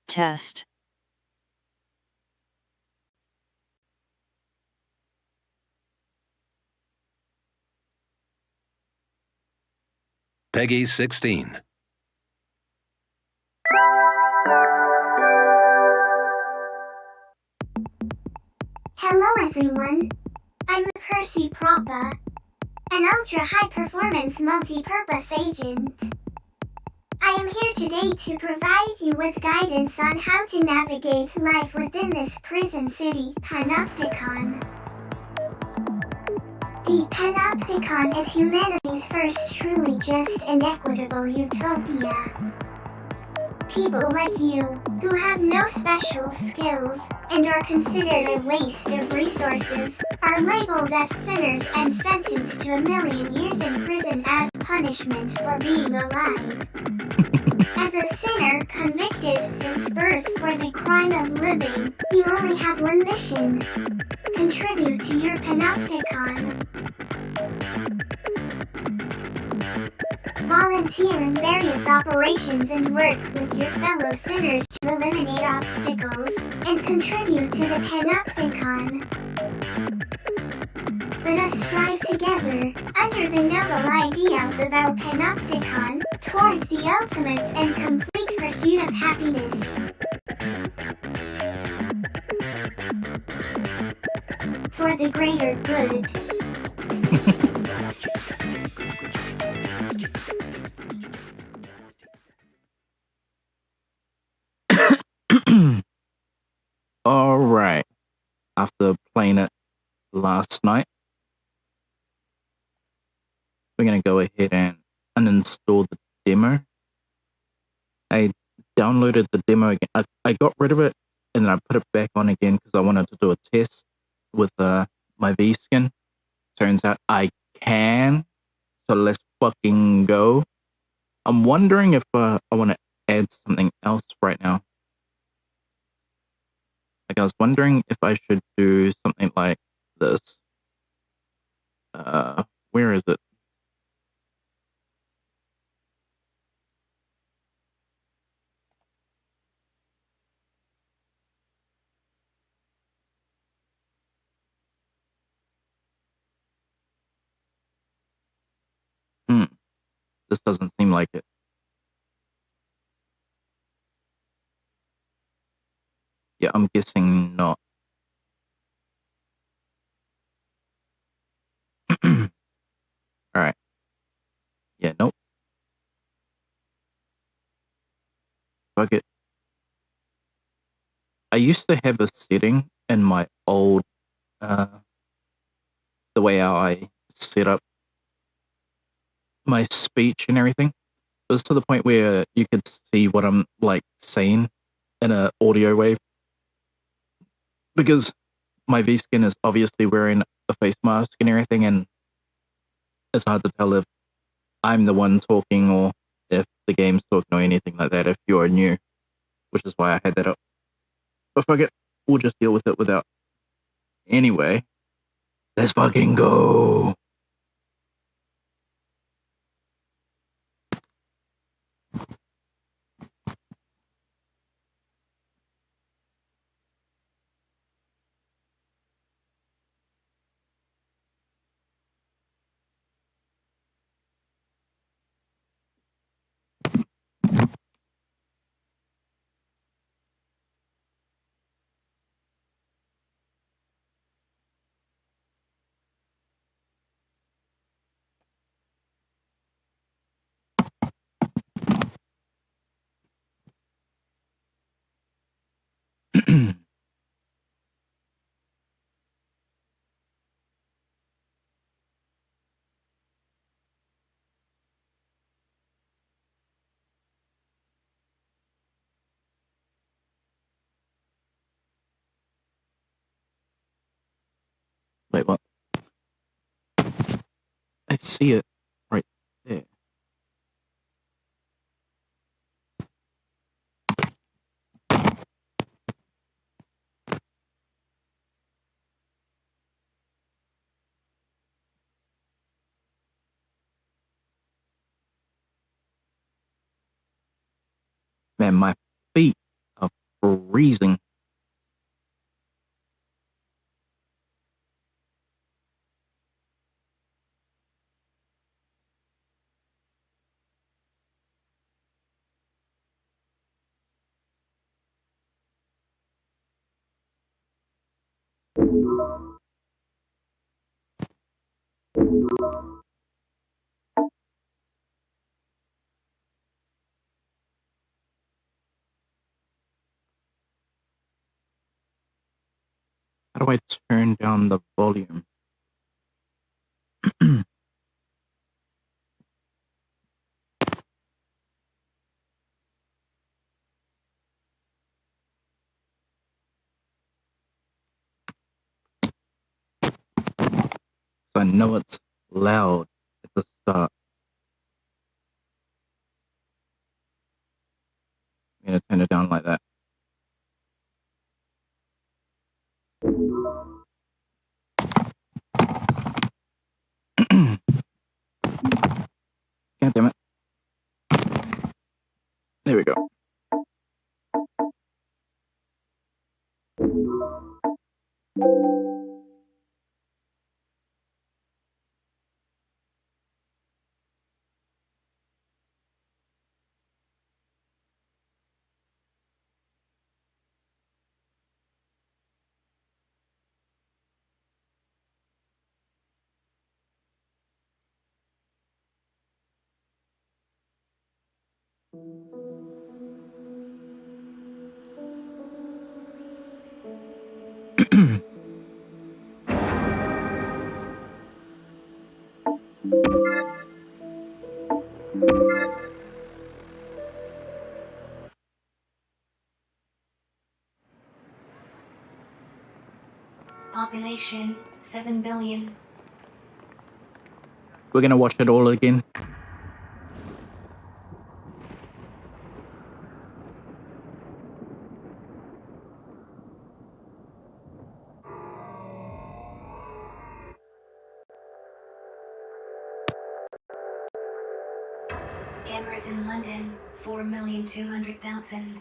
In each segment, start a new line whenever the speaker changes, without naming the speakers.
Test.
Peggy 16.
Hello everyone, I'm Percy Propa, an ultra-high-performance multi-purpose agent. I am here today to provide you with guidance on how to navigate life within this prison city, Panopticon. The Panopticon is humanity's first truly just and equitable utopia. People like you, who have no special skills, and are considered a waste of resources, are labeled as sinners and sentenced to 1,000,000 years in prison as punishment for being alive. As a sinner convicted since birth for the crime of living, you only have one mission. Contribute to your Panopticon. Volunteer in various operations and work with your fellow sinners to eliminate obstacles, and contribute to the Panopticon. Let us strive together, under the noble ideals of our Panopticon, towards the ultimate and complete pursuit of happiness. For the greater good.
Alright, after playing it last night, we're going to go ahead and uninstall the demo. I downloaded the demo again. I got rid of it and then I put it back on again because I wanted to do a test with my V-skin. Turns out I can, so let's fucking go. I'm wondering if I want to add something else right now. Like I was wondering if I should do something like this. Where is it? This doesn't seem like it. Yeah, I'm guessing not. Alright. Yeah, nope. Fuck it. I used to have a setting in my old, the way how I set up my speech and everything. It was to the point where you could see what I'm, like, saying in an audio wave. Because my V-skin is obviously wearing a face mask and everything, and it's hard to tell if I'm the one talking or if the game's talking or anything like that if you're new, which is why I had that up. But fuck it, we'll just deal with it without. Anyway, let's fucking go. Wait, what? I see it right there. Man, my feet are freezing. How do I turn down the volume? I know it's loud at the start. I'm going to turn it down like that. God damn it. There we go.
Population 7 billion.
We're going to watch it all again.
Cameras in London, 4,200,000.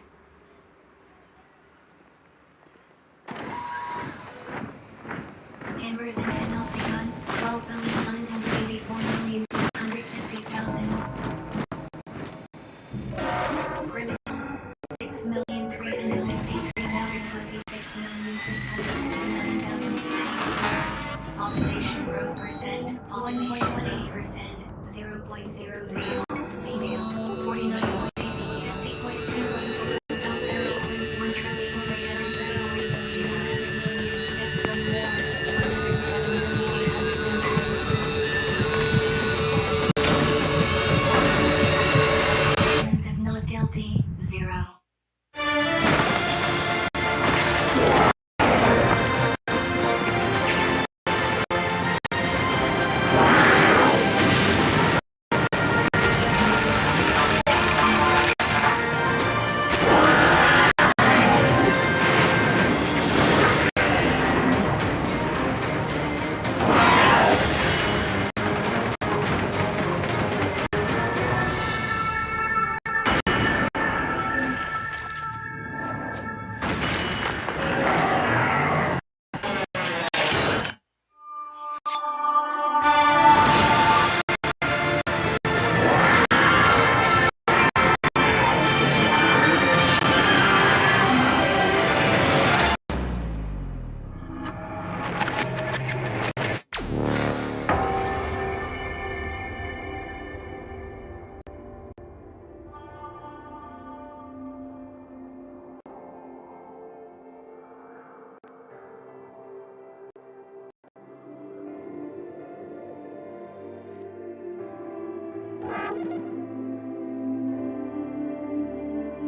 Cameras in Kaotica, 12,984,150,000. Criminals, 6,353,026,659,600. Population growth percent, population 1.8%, 0.00. Female, 49.8, 50.2, stock 30.1 trillion, 733.0 million, deaths from war, 107 million, 800,000. Humans have not guilty, 0.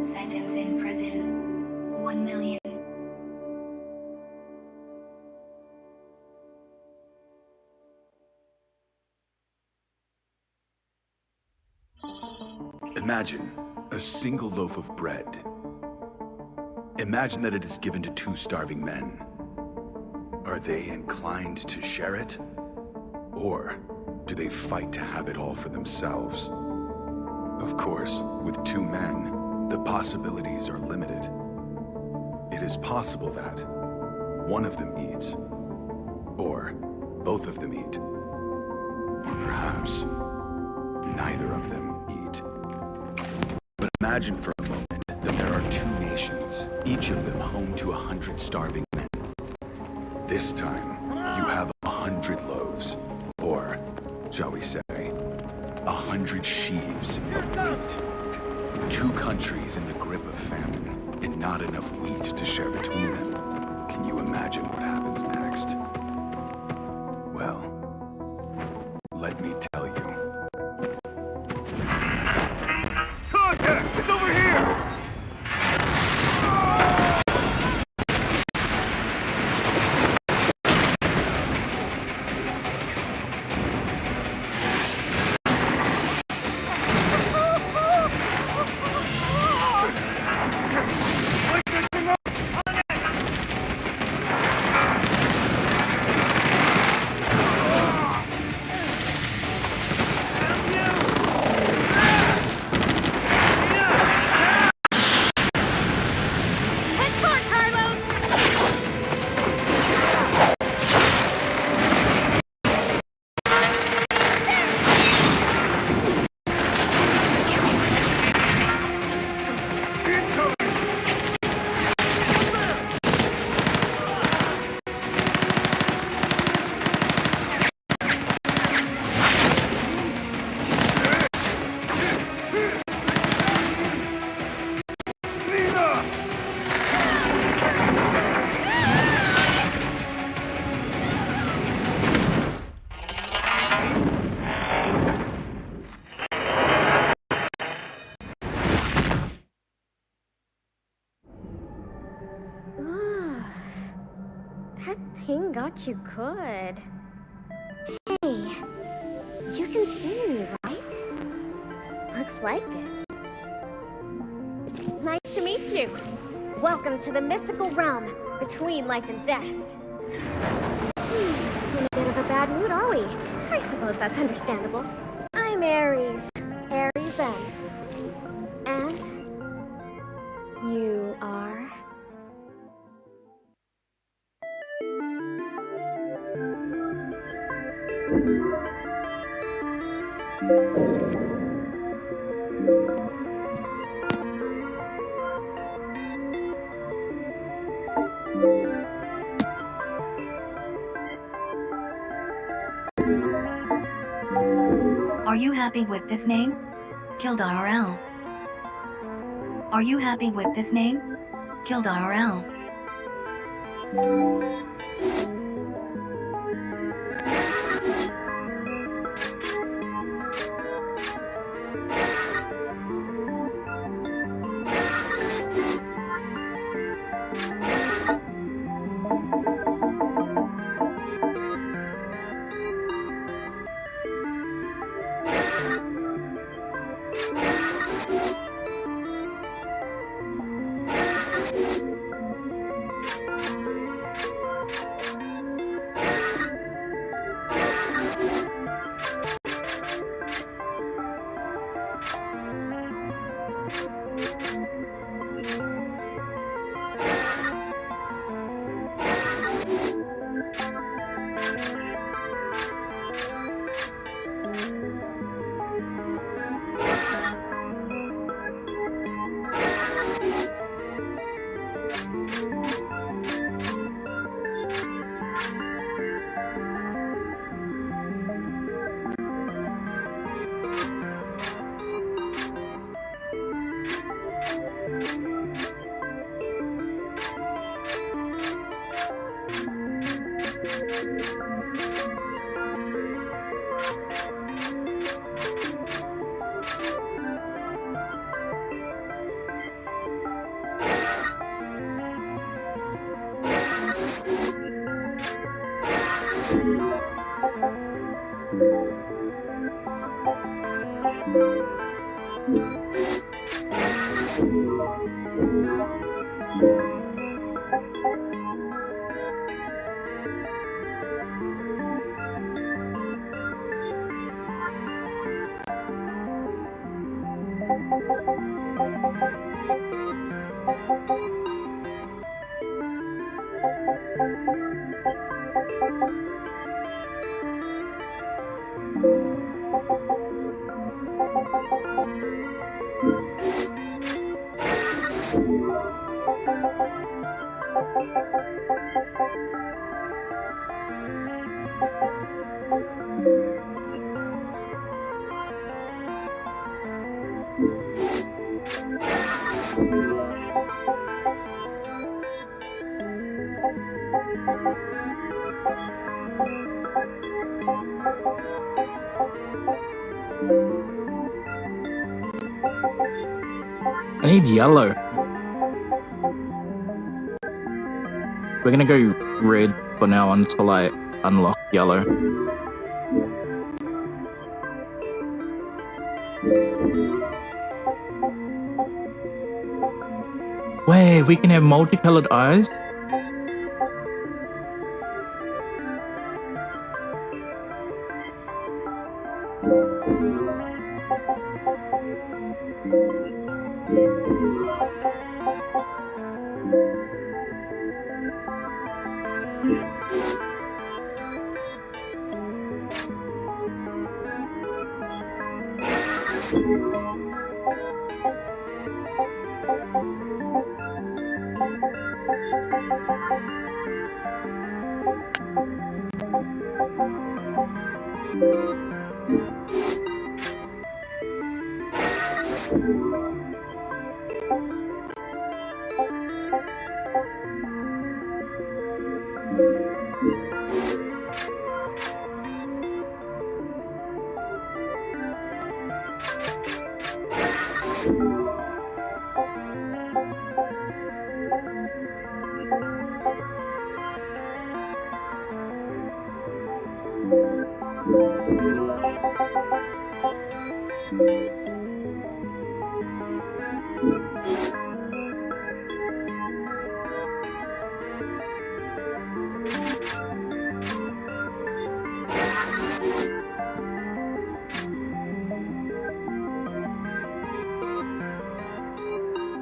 Sentence in prison, 1 million.
Imagine a single loaf of bread. Imagine that it is given to 2 starving men. Are they inclined to share it? Or do they fight to have it all for themselves? Of course, with 2 men, the possibilities are limited. is possible that one of them eats, or both of them eat, or perhaps neither of them eat. But imagine for a moment that there are two nations, each of them home to 100 starving men. This time, you have 100 loaves, or, shall we say, 100 sheaves of wheat. Two countries in the grip of famine, and not enough wheat to share between them. Can you imagine what happens next? Well, let me tell you.
Contact! It's over here!
That thing got you good. Hey, you can see me, right? Looks like it. Nice to meet you. Welcome to the mystical realm between life and death. In a bit of a bad mood, are we? I suppose that's understandable. I'm Ares. Ares N. And you are...
Are you happy with this name? Killed IRL. Are you happy with this name? Killed IRL.
I need yellow. We're gonna go red for now until I unlock yellow. Wait, we can have multicolored eyes?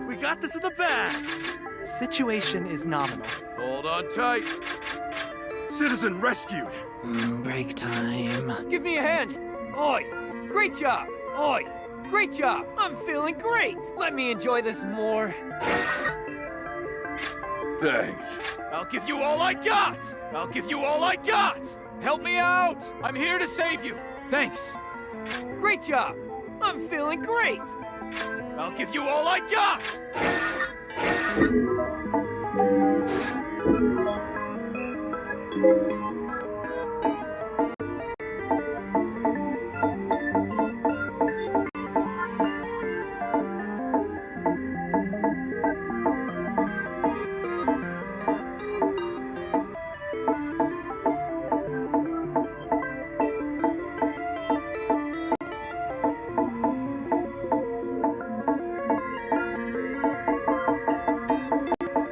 We got this in the bag.
Situation is nominal.
Hold on tight. Citizen rescued.
Break time.
Give me a hand. Oi, great job. Oi, great job. I'm feeling great. Let me enjoy this more.
Thanks. I'll give you all I got. I'll give you all I got. Help me out. I'm here to save you. Thanks.
Great job. I'm feeling great.
I'll give you all I got.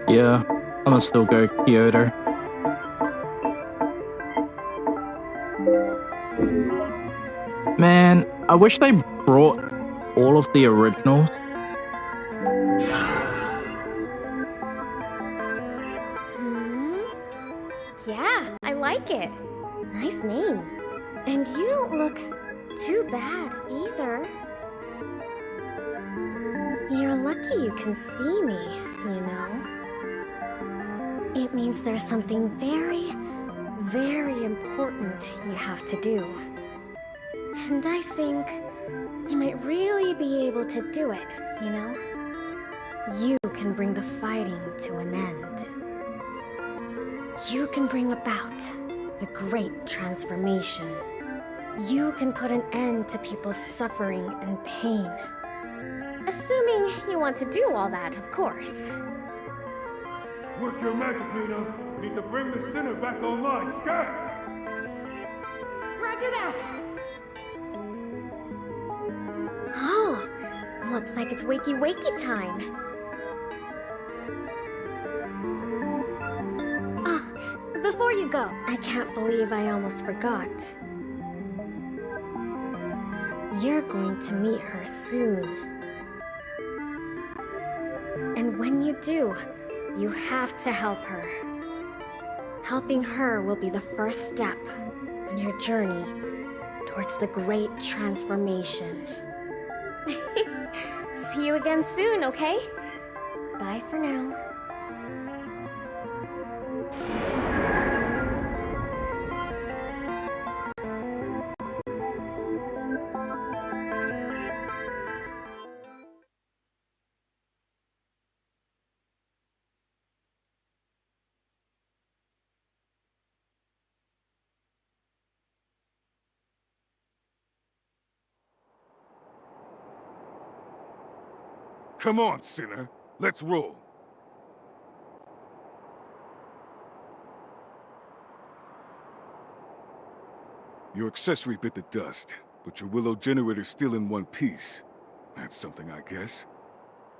Yeah, I'm gonna still go Kyoto. Man, I wish they brought all of the originals.
Yeah, I like it. Nice name. And you don't look too bad either. You're lucky you can see me, you know? It means there's something very, very important you have to do. And I think you might really be able to do it, you know? You can bring the fighting to an end. You can bring about the great transformation. You can put an end to people's suffering and pain. Assuming you want to do all that, of course.
Work your magic, Nina. We need to bring the sinner back online. Scat!
Roger that! Oh, looks like it's wakey time. Oh, before you go, I can't believe I almost forgot. You're going to meet her soon. And when you do, you have to help her. Helping her will be the first step on your journey towards the great transformation. See you again soon, okay? Bye for now.
Come on, sinner. Let's roll. Your accessory bit the dust, but your Willow generator's still in one piece. That's something, I guess.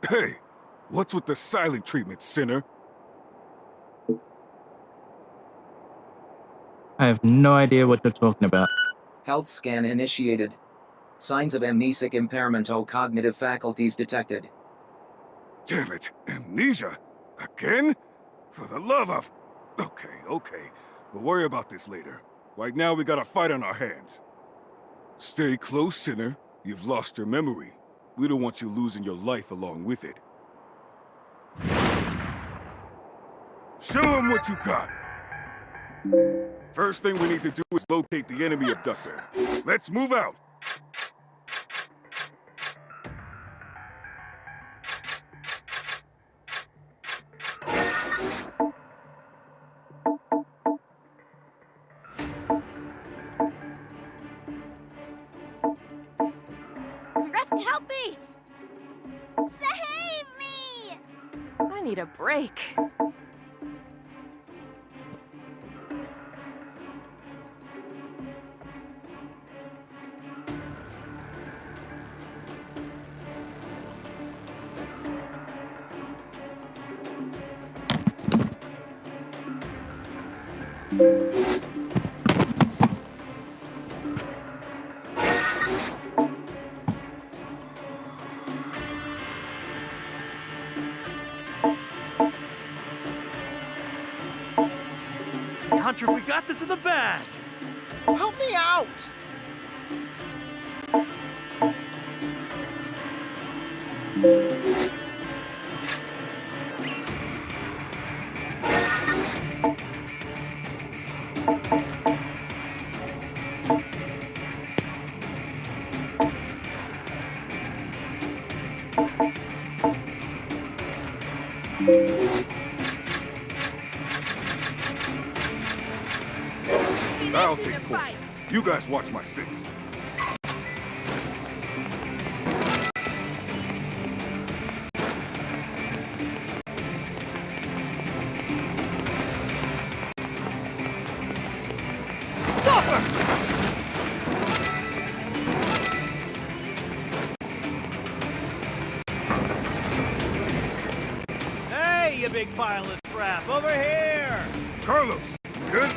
Hey! What's with the silent treatment, sinner?
I have no idea what you're talking about.
Health scan initiated. Signs of amnesic impairment or cognitive faculties detected.
Damn it! Amnesia? Again? For the love of... Okay. We'll worry about this later. Right now, we got a fight on our hands. Stay close, sinner. You've lost your memory. We don't want you losing your life along with it. Show them what you got! First thing we need to do is locate the enemy abductor. Let's move out!
Help me! Save me! I need a break.
Hunter, we got this in the bag! Help me out!
I'll take point. You guys watch my six.
Hey, you big pile of scrap, over here!
Carlos, good?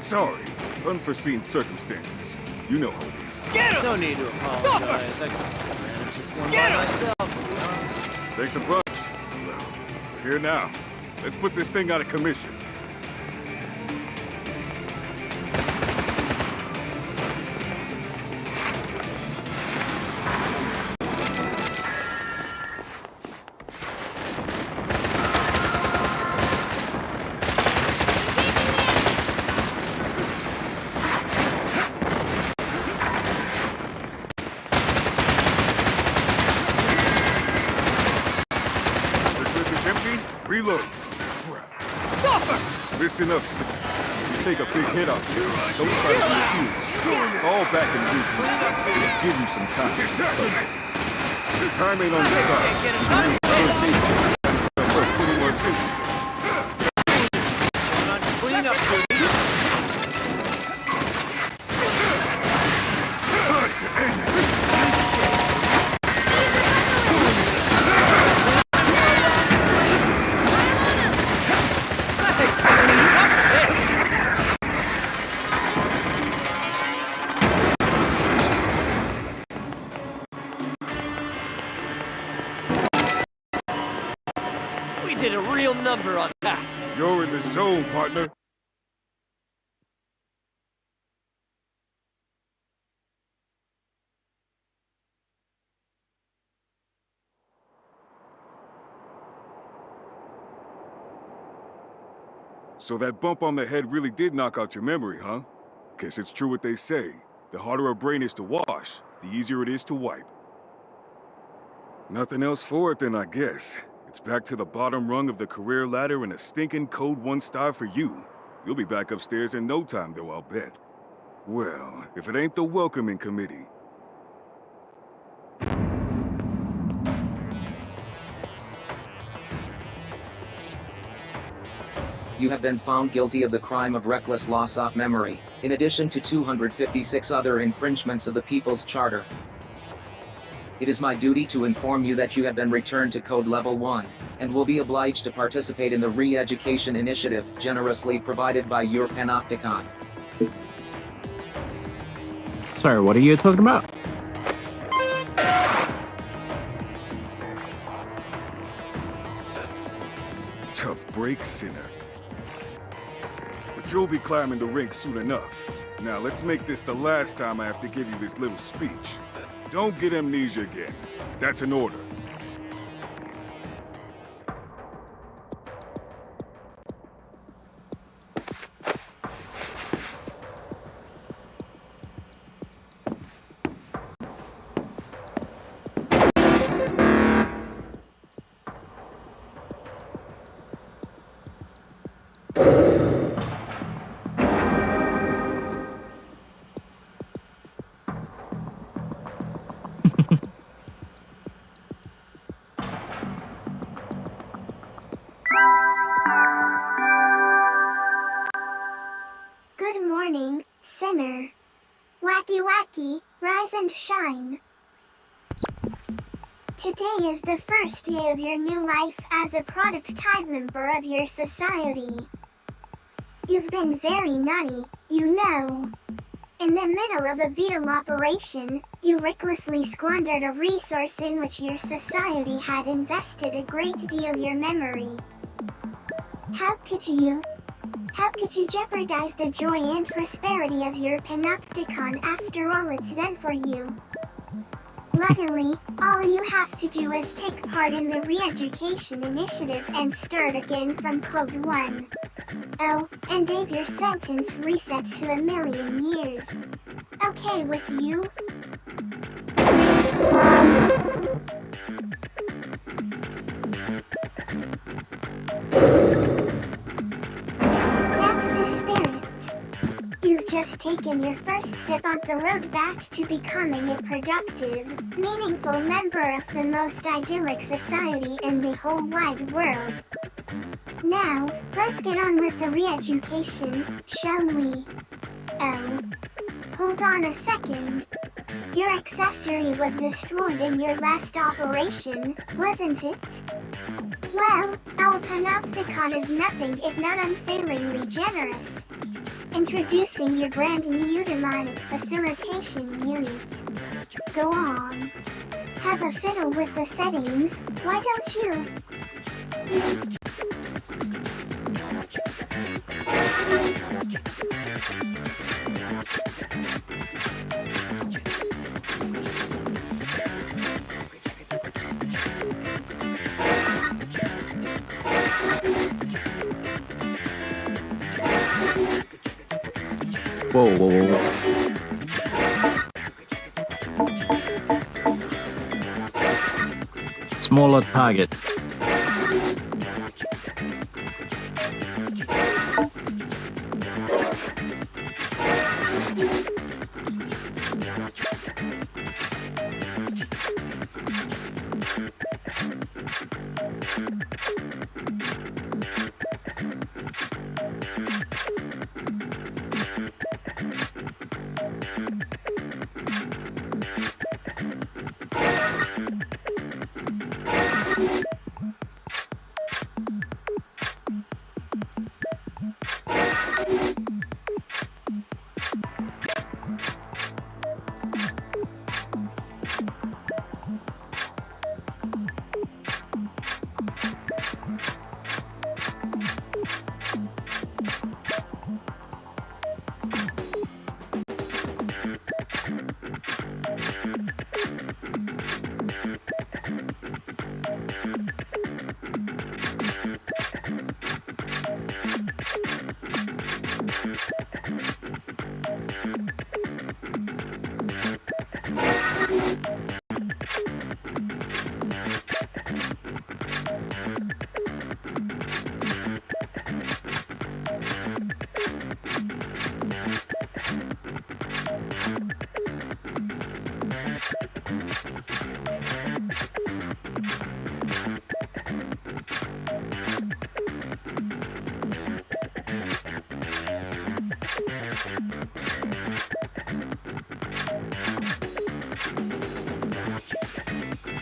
Sorry, unforeseen circumstances. You know how it is.
Get him! No need to apologize. I can manage this one by myself.
Thanks a bunch. Well, we're here now. Let's put this thing out of commission. Reload. Crap. Listen up, son. You take a big hit out there. Don't try to refuse. Fall back and business. It'll give you some time. The time ain't on your side.
Clean up, dude. Did a real number on that.
You're in the zone, partner. So that bump on the head really did knock out your memory, huh? Guess it's true what they say. The harder a brain is to wash, the easier it is to wipe. Nothing else for it then, I guess. It's back to the bottom rung of the career ladder and a stinking code 1 star for you. You'll be back upstairs in no time, though, I'll bet. Well, if it ain't the welcoming committee.
You have been found guilty of the crime of reckless loss of memory, in addition to 256 other infringements of the People's Charter. It is my duty to inform you that you have been returned to Code Level 1, and will be obliged to participate in the re-education initiative generously provided by your Panopticon.
Sorry, what are you talking about?
Tough break, sinner. But you'll be climbing the ranks soon enough. Now let's make this the last time I have to give you this little speech. Don't get amnesia again. That's an order.
Good morning, sinner. Wacky wacky, rise and shine. Today is the first day of your new life as a product-type member of your society. You've been very naughty, you know. In the middle of a vital operation, you recklessly squandered a resource in which your society had invested a great deal of your memory. How could you jeopardize the joy and prosperity of your Panopticon after all it's done for you? Luckily, all you have to do is take part in the re-education initiative and start again from Code 1. Oh, and Dave, your sentence resets to 1,000,000 years. Okay with you? That's the spirit. You've just taken your first step on the road back to becoming a productive, meaningful member of the most idyllic society in the whole wide world. Now, let's get on with the re-education, shall we? Oh, hold on a second. Your accessory was destroyed in your last operation, wasn't it? Well, our Panopticon is nothing if not unfailingly generous. Introducing your brand new Eudaimonic Facilitation Unit. Go on. Have a fiddle with the settings, why don't you?
Whoa, whoa, whoa, whoa. Smaller target.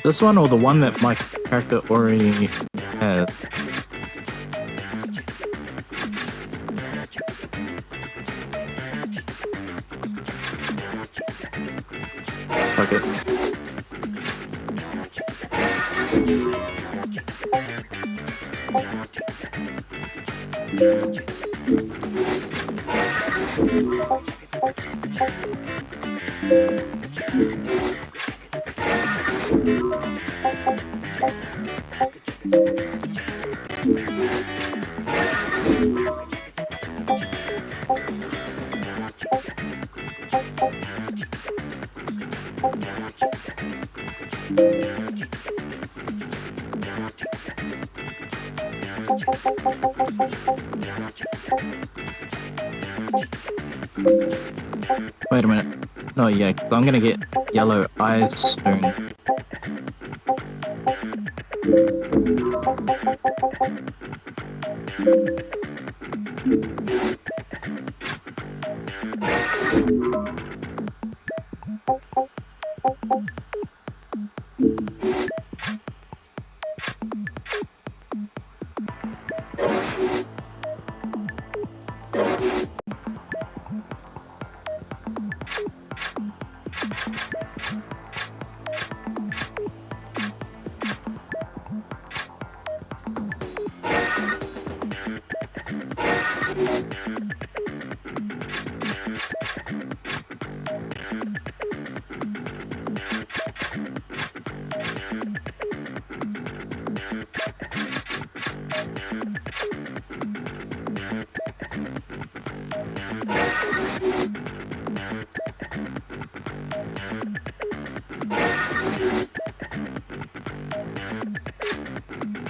This one or the one that my character already has? Okay. Wait a minute. No, yeah, 'cause I'm gonna get yellow eyes soon.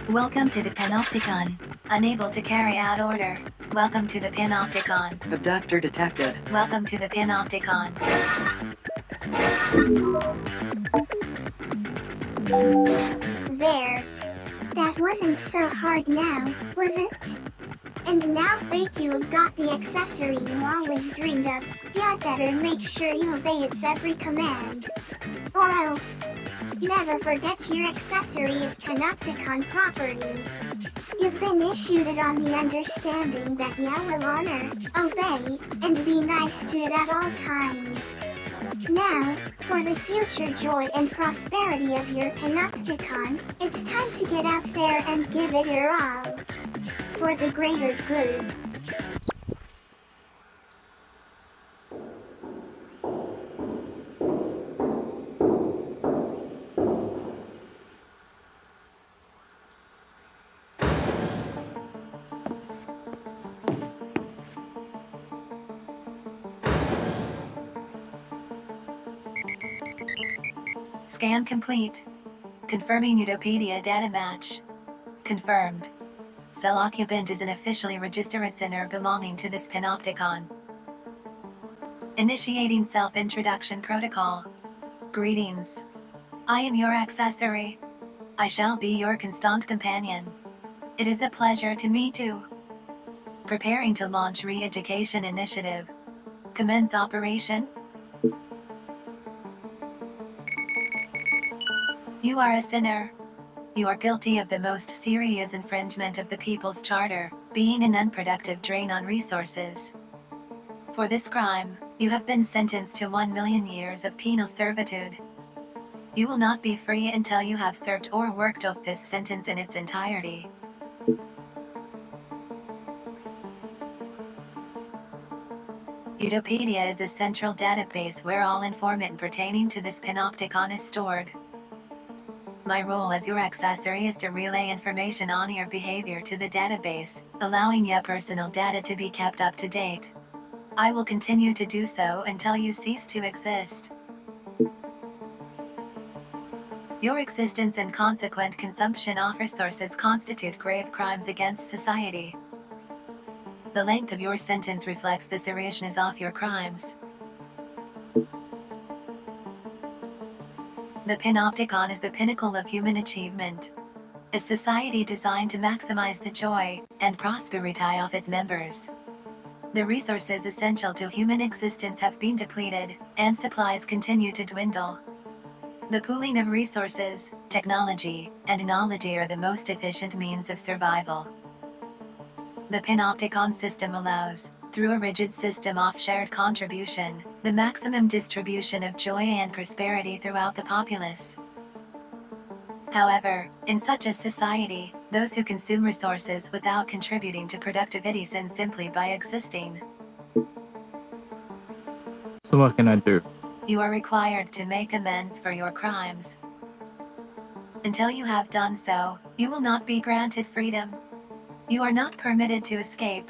Welcome to the Panopticon. Unable to carry out order. Welcome to the Panopticon.
Abductor detected.
Welcome to the Panopticon.
There. That wasn't so hard now, was it? And now that you have got the accessory you always dreamed of, you'd better make sure you obey its every command. Or else, never forget your accessory is Panopticon property. You've been issued it on the understanding that you will honor, obey, and be nice to it at all times. Now, for the future joy and prosperity of your Panopticon, it's time to get out there and give it your all. For the greater good.
Scan complete. Confirming Utopedia data match. Confirmed. Cell occupant is an officially registered sinner belonging to this Panopticon. Initiating self-introduction protocol. Greetings. I am your accessory. I shall be your constant companion. It is a pleasure to meet you. Preparing to launch re-education initiative. Commence operation. You are a sinner. You are guilty of the most serious infringement of the People's Charter, being an unproductive drain on resources. For this crime, you have been sentenced to 1 million years of penal servitude. You will not be free until you have served or worked off this sentence in its entirety. Utopedia is a central database where all information pertaining to this Panopticon is stored. My role as your accessory is to relay information on your behavior to the database, allowing your personal data to be kept up to date. I will continue to do so until you cease to exist. Your existence and consequent consumption of resources constitute grave crimes against society. The length of your sentence reflects the seriousness of your crimes. The Panopticon is the pinnacle of human achievement. A society designed to maximize the joy and prosperity of its members. The resources essential to human existence have been depleted, and supplies continue to dwindle. The pooling of resources, technology, and knowledge are the most efficient means of survival. The Panopticon system allows, through a rigid system of shared contribution, the maximum distribution of joy and prosperity throughout the populace. However, in such a society, those who consume resources without contributing to productivity sin simply by existing.
So what can I do?
You are required to make amends for your crimes. Until you have done so, you will not be granted freedom. You are not permitted to escape.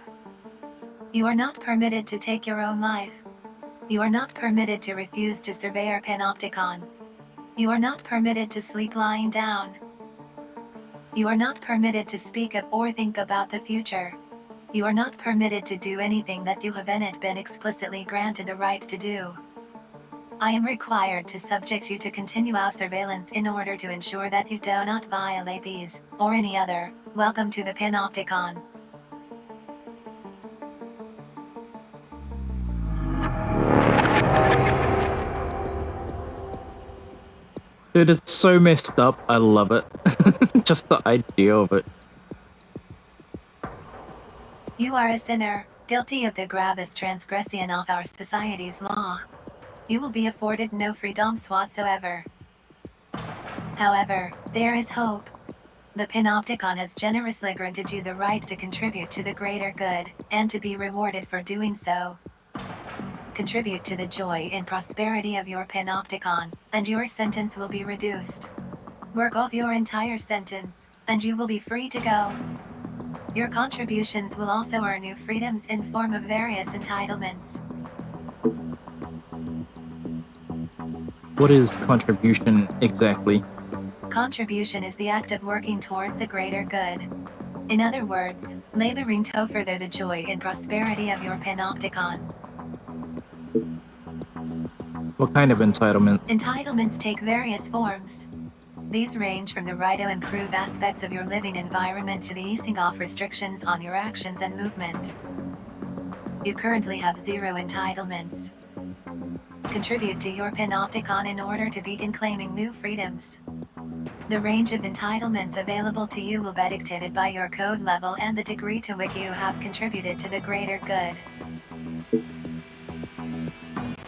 You are not permitted to take your own life. You are not permitted to refuse to survey our Panopticon. You are not permitted to sleep lying down. You are not permitted to speak of or think about the future. You are not permitted to do anything that you haven't been explicitly granted the right to do. I am required to subject you to continuous surveillance in order to ensure that you do not violate these, or any other. Welcome to the Panopticon.
Dude, it's so messed up. I love it. Just the idea of it.
You are a sinner, guilty of the gravest transgression of our society's law. You will be afforded no freedoms whatsoever. However, there is hope. The Panopticon has generously granted you the right to contribute to the greater good, and to be rewarded for doing so. Contribute to the joy and prosperity of your Panopticon, and your sentence will be reduced. Work off your entire sentence, and you will be free to go. Your contributions will also earn you freedoms in form of various entitlements.
What is contribution exactly?
Contribution is the act of working towards the greater good. In other words, laboring to further the joy and prosperity of your Panopticon.
What kind of entitlements?
Entitlements take various forms. These range from the right to improve aspects of your living environment to the easing off restrictions on your actions and movement. You currently have 0 entitlements. Contribute to your Panopticon in order to begin claiming new freedoms. The range of entitlements available to you will be dictated by your code level and the degree to which you have contributed to the greater good.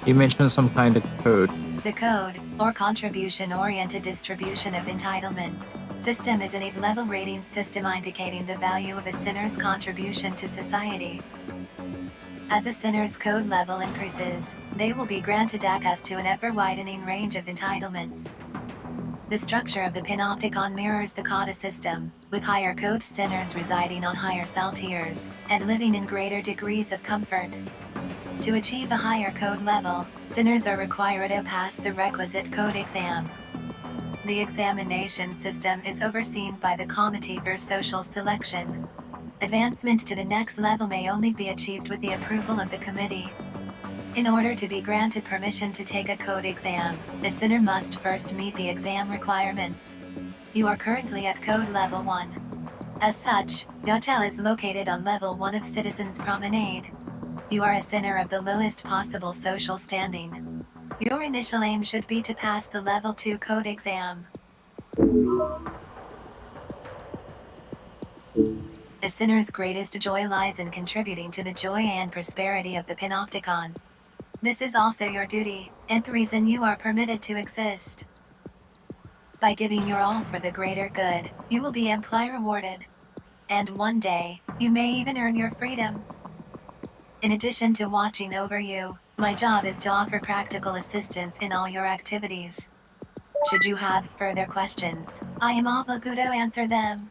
You mentioned some kind of code.
The code, or contribution-oriented distribution of entitlements, system is an 8-level rating system indicating the value of a sinner's contribution to society. As a sinner's code level increases, they will be granted access to an ever-widening range of entitlements. The structure of the Panopticon mirrors the Kaotica system, with higher code sinners residing on higher cell tiers, and living in greater degrees of comfort. To achieve a higher code level, sinners are required to pass the requisite code exam. The examination system is overseen by the Committee for Social Selection. Advancement to the next level may only be achieved with the approval of the committee. In order to be granted permission to take a code exam, a sinner must first meet the exam requirements. You are currently at code level 1. As such, your hotel is located on level 1 of Citizens Promenade. You are a sinner of the lowest possible social standing. Your initial aim should be to pass the level 2 code exam. A sinner's greatest joy lies in contributing to the joy and prosperity of the Panopticon. This is also your duty, and the reason you are permitted to exist. By giving your all for the greater good, you will be amply rewarded. And one day, you may even earn your freedom. In addition to watching over you, my job is to offer practical assistance in all your activities. Should you have further questions, I am obligated to answer them.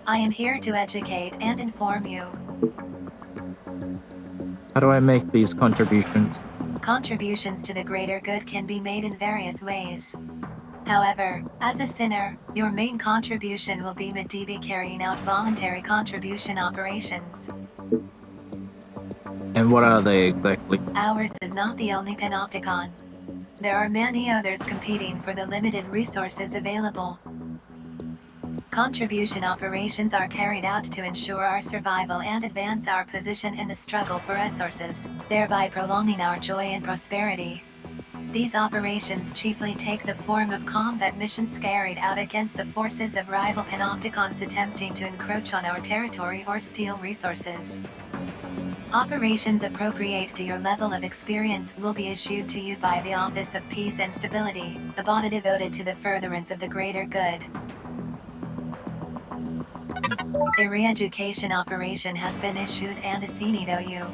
I am here to educate and inform you.
How do I make these contributions?
Contributions to the greater good can be made in various ways. However, as a sinner, your main contribution will be carrying out voluntary contribution operations.
And what are they exactly?
Ours is not the only panopticon. There are many others competing for the limited resources available. Contribution operations are carried out to ensure our survival and advance our position in the struggle for resources, thereby prolonging our joy and prosperity. These operations chiefly take the form of combat missions carried out against the forces of rival panopticons attempting to encroach on our territory or steal resources. Operations appropriate to your level of experience will be issued to you by the Office of Peace and Stability, a body devoted to the furtherance of the greater good. A re-education operation has been issued and assigned to you.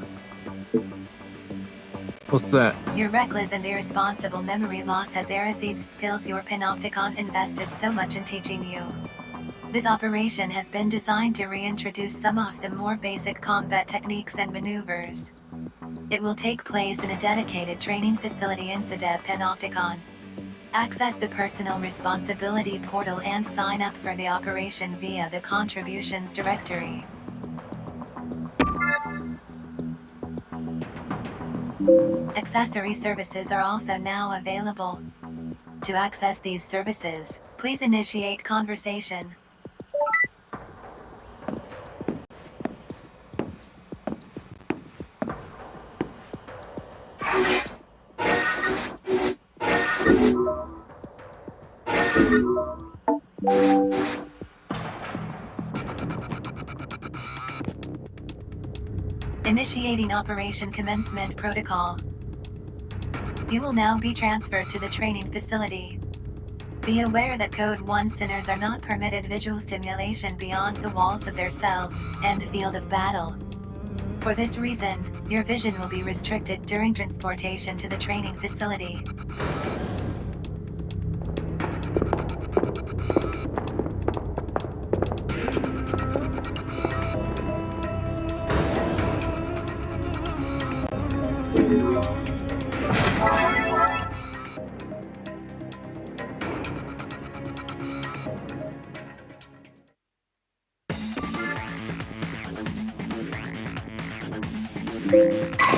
What's that?
Your reckless and irresponsible memory loss has eroded skills your panopticon invested so much in teaching you. This operation has been designed to reintroduce some of the more basic combat techniques and maneuvers. It will take place in a dedicated training facility inside a panopticon. Access the Personal Responsibility portal and sign up for the operation via the Contributions directory. Accessory services are also now available. To access these services, please initiate conversation. Initiating Operation Commencement Protocol. You will now be transferred to the training facility. Be aware that Code 1 sinners are not permitted visual stimulation beyond the walls of their cells and the field of battle. For this reason, your vision will be restricted during transportation to the training facility.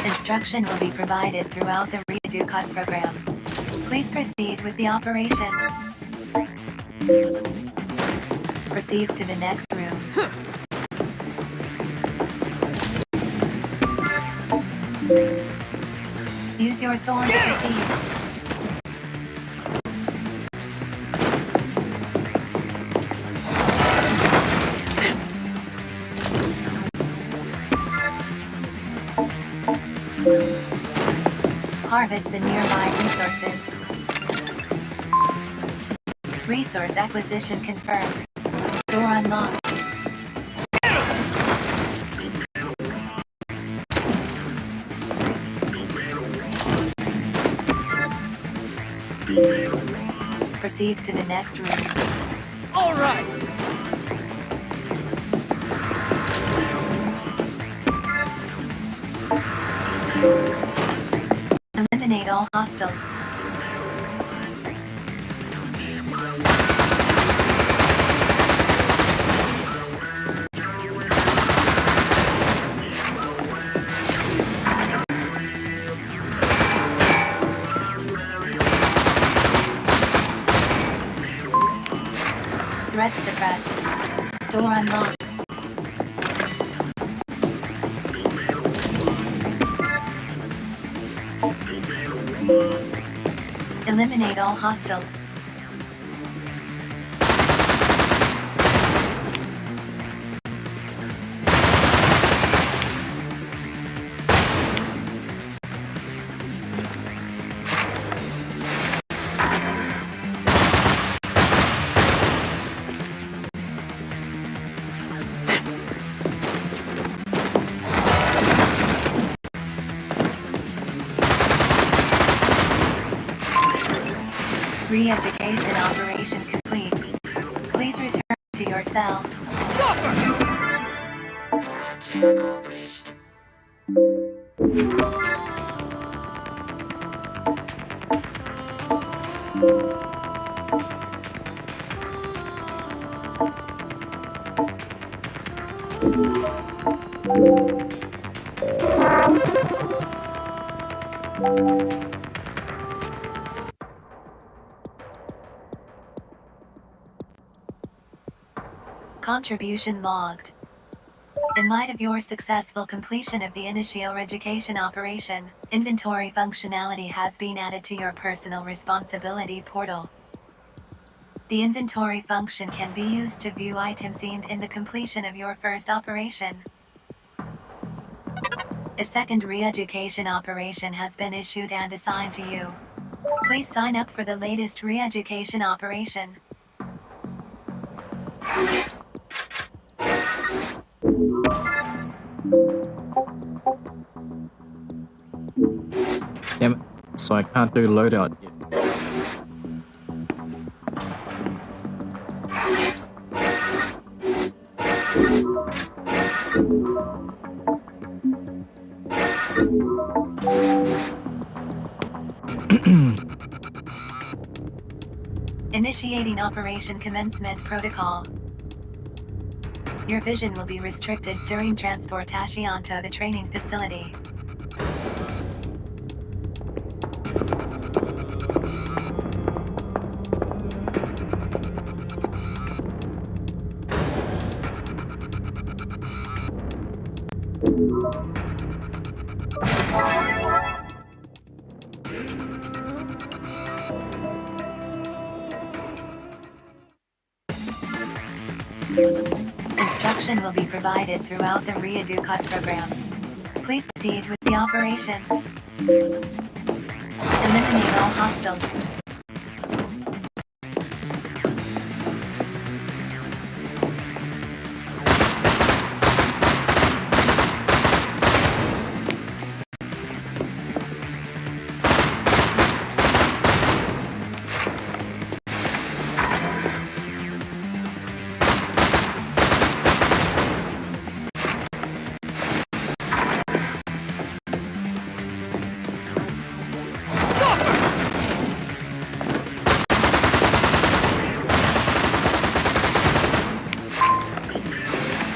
Instruction will be provided throughout the Reeducat program. Please proceed with the operation. Proceed to the next room. Use your thorn to proceed. Harvest the nearby resources. Resource acquisition confirmed. Door unlocked. Proceed to the next room.
All right.
Eliminate all hostiles. Threat suppressed. Door unlocked. Eliminate all hostiles. Re-education operation complete. Please return to your cell.
Suffer!
Contribution logged. In light of your successful completion of the initial education operation, inventory functionality has been added to your personal responsibility portal. The inventory function can be used to view items seen in the completion of your first operation. A second re-education operation has been issued and assigned to you. Please sign up for the latest re-education operation.
Damn it. So I can't do loadout yet.
Initiating Operation Commencement Protocol. Your vision will be restricted during transportation to the training facility. Instruction will be provided throughout the re-educate program. Please proceed with the operation. Eliminate all hostiles.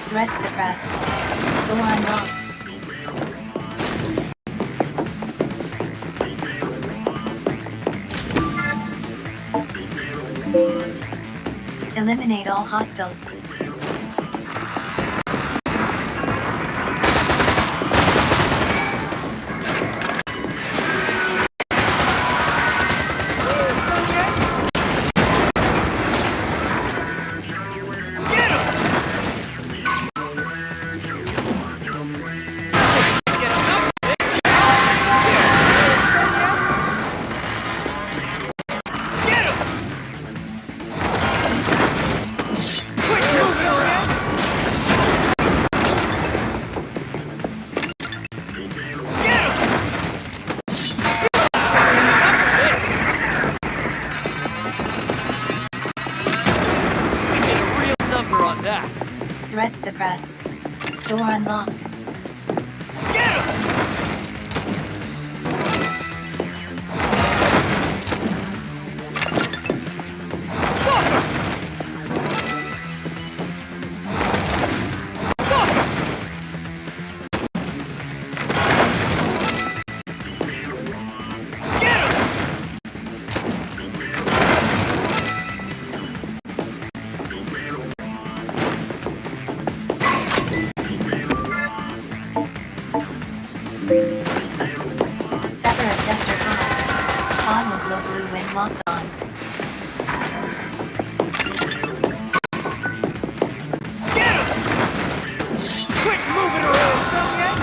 Threat suppressed. Door unlocked. Eliminate all hostiles. Threat suppressed. Door unlocked. Locked on.
Quit moving around, Soviet!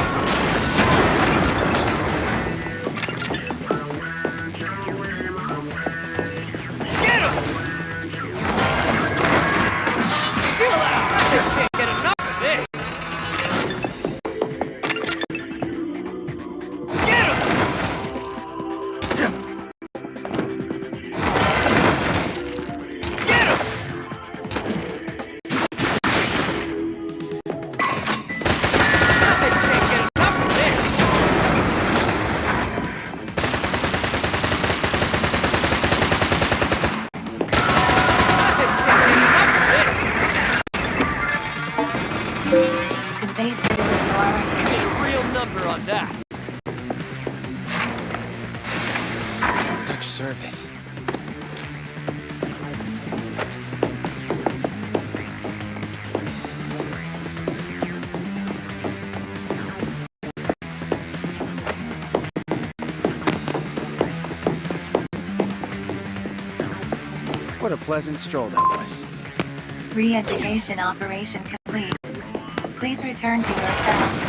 Get him! Chill out! I just can't get enough of this! Get him!
Convey citizen to our
Get a real number on that.
much service. What a pleasant stroll that was.
Re-education operation complete. Please return to your cell.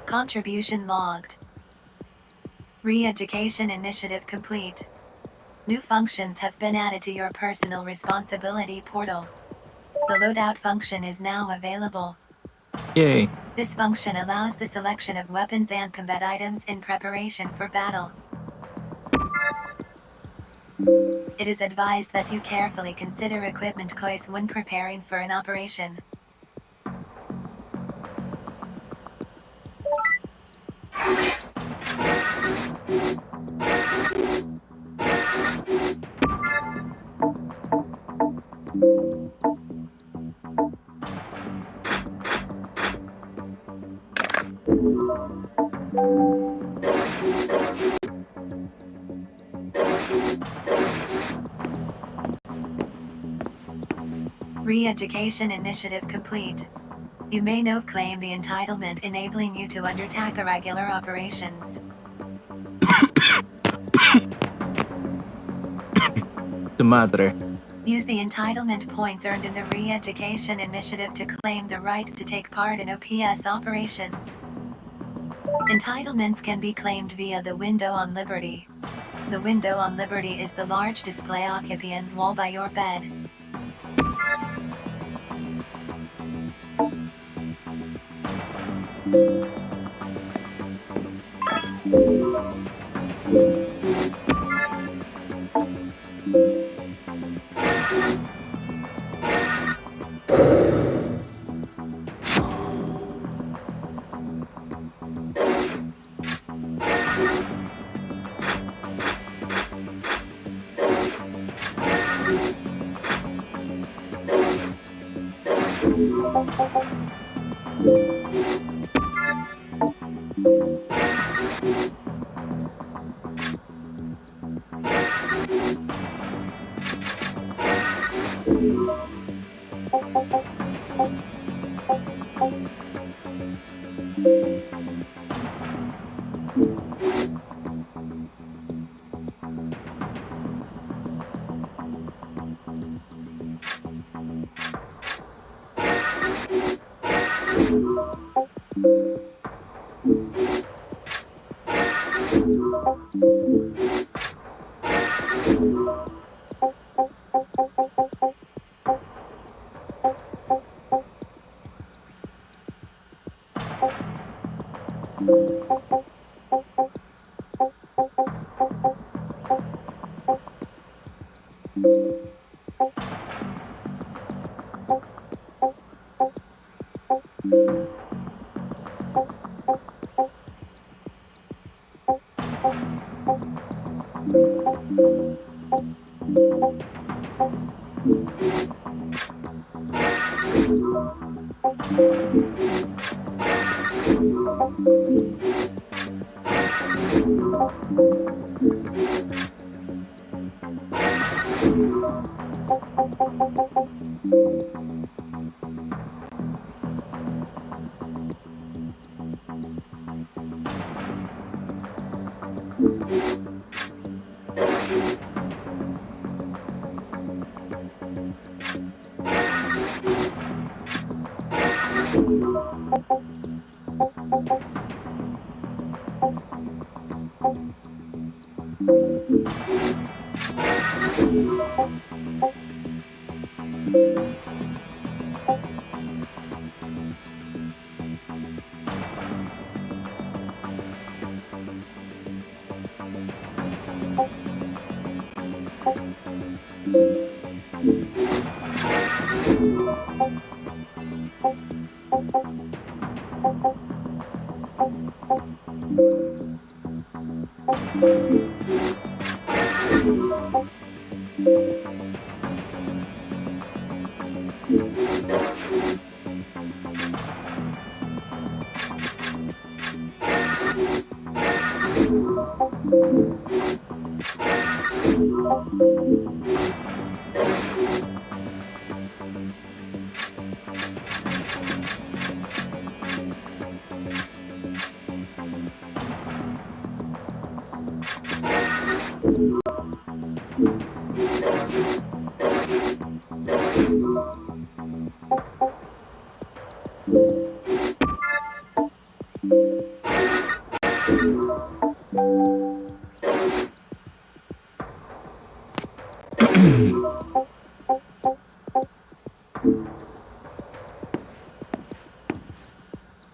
Contribution logged. Re-education initiative complete. New functions have been added to your personal responsibility portal. The loadout function is now available.
Yay.
This function allows the selection of weapons and combat items in preparation for battle. It is advised that you carefully consider equipment choice when preparing for an operation. Re-education initiative complete. You may now claim the entitlement enabling you to undertake irregular operations.
Tu madre.
Use the entitlement points earned in the Re-education initiative to claim the right to take part in OPS operations. Entitlements can be claimed via the window on Liberty. The window on Liberty is the large display occupant wall by your bed.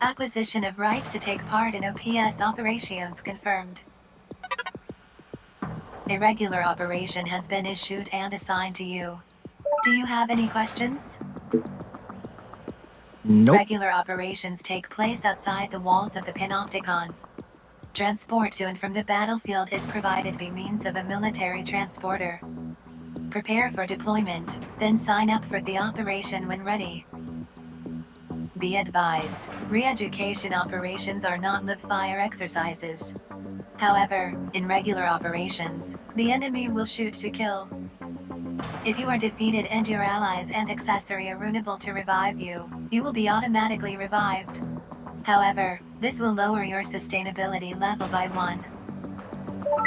Acquisition of right to take part in OPS operations confirmed. A regular operation has been issued and assigned to you. Do you have any questions?
Nope.
Regular operations take place outside the walls of the Panopticon. Transport to and from the battlefield is provided by means of a military transporter. Prepare for deployment, then sign up for the operation when ready. Be advised, re-education operations are not live-fire exercises. However, in regular operations, the enemy will shoot to kill. If you are defeated and your allies and accessory are unable to revive you, you will be automatically revived. However, this will lower your sustainability level by 1.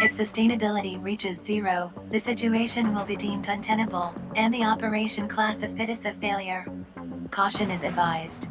If sustainability reaches 0, the situation will be deemed untenable, and the operation classified as a failure. Caution is advised.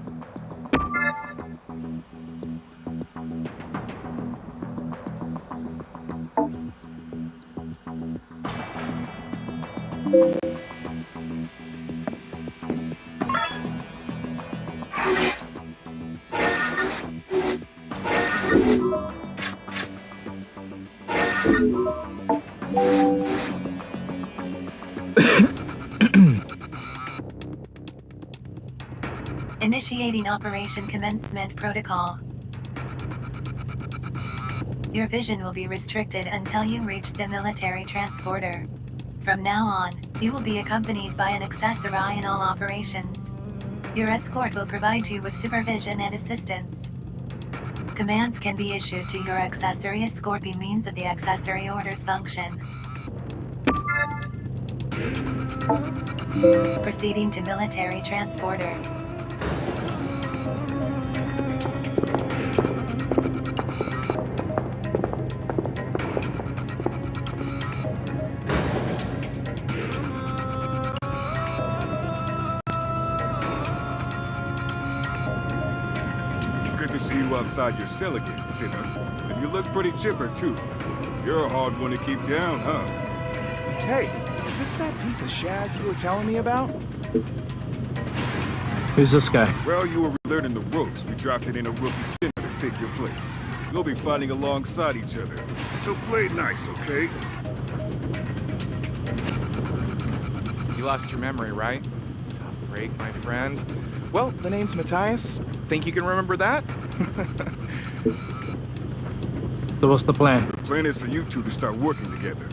Initiating Operation Commencement Protocol. Your vision will be restricted until you reach the military transporter. From now on, you will be accompanied by an accessory in all operations. Your escort will provide you with supervision and assistance. Commands can be issued to your accessory escort by means of the accessory orders function. Proceeding to military transporter.
Good to see you outside your cell again, sinner. And you look pretty chipper, too. You're a hard one to keep down, huh?
Hey, is this that piece of Shaz you were telling me about?
Who's this guy?
Well, you were learning the ropes. We drafted in a rookie center to take your place. We'll be fighting alongside each other. So play nice, okay?
You lost your memory, right? Tough break, my friend.
Well, the name's Matthias. Think you can remember that?
So what's the plan?
The plan is for you two to start working together.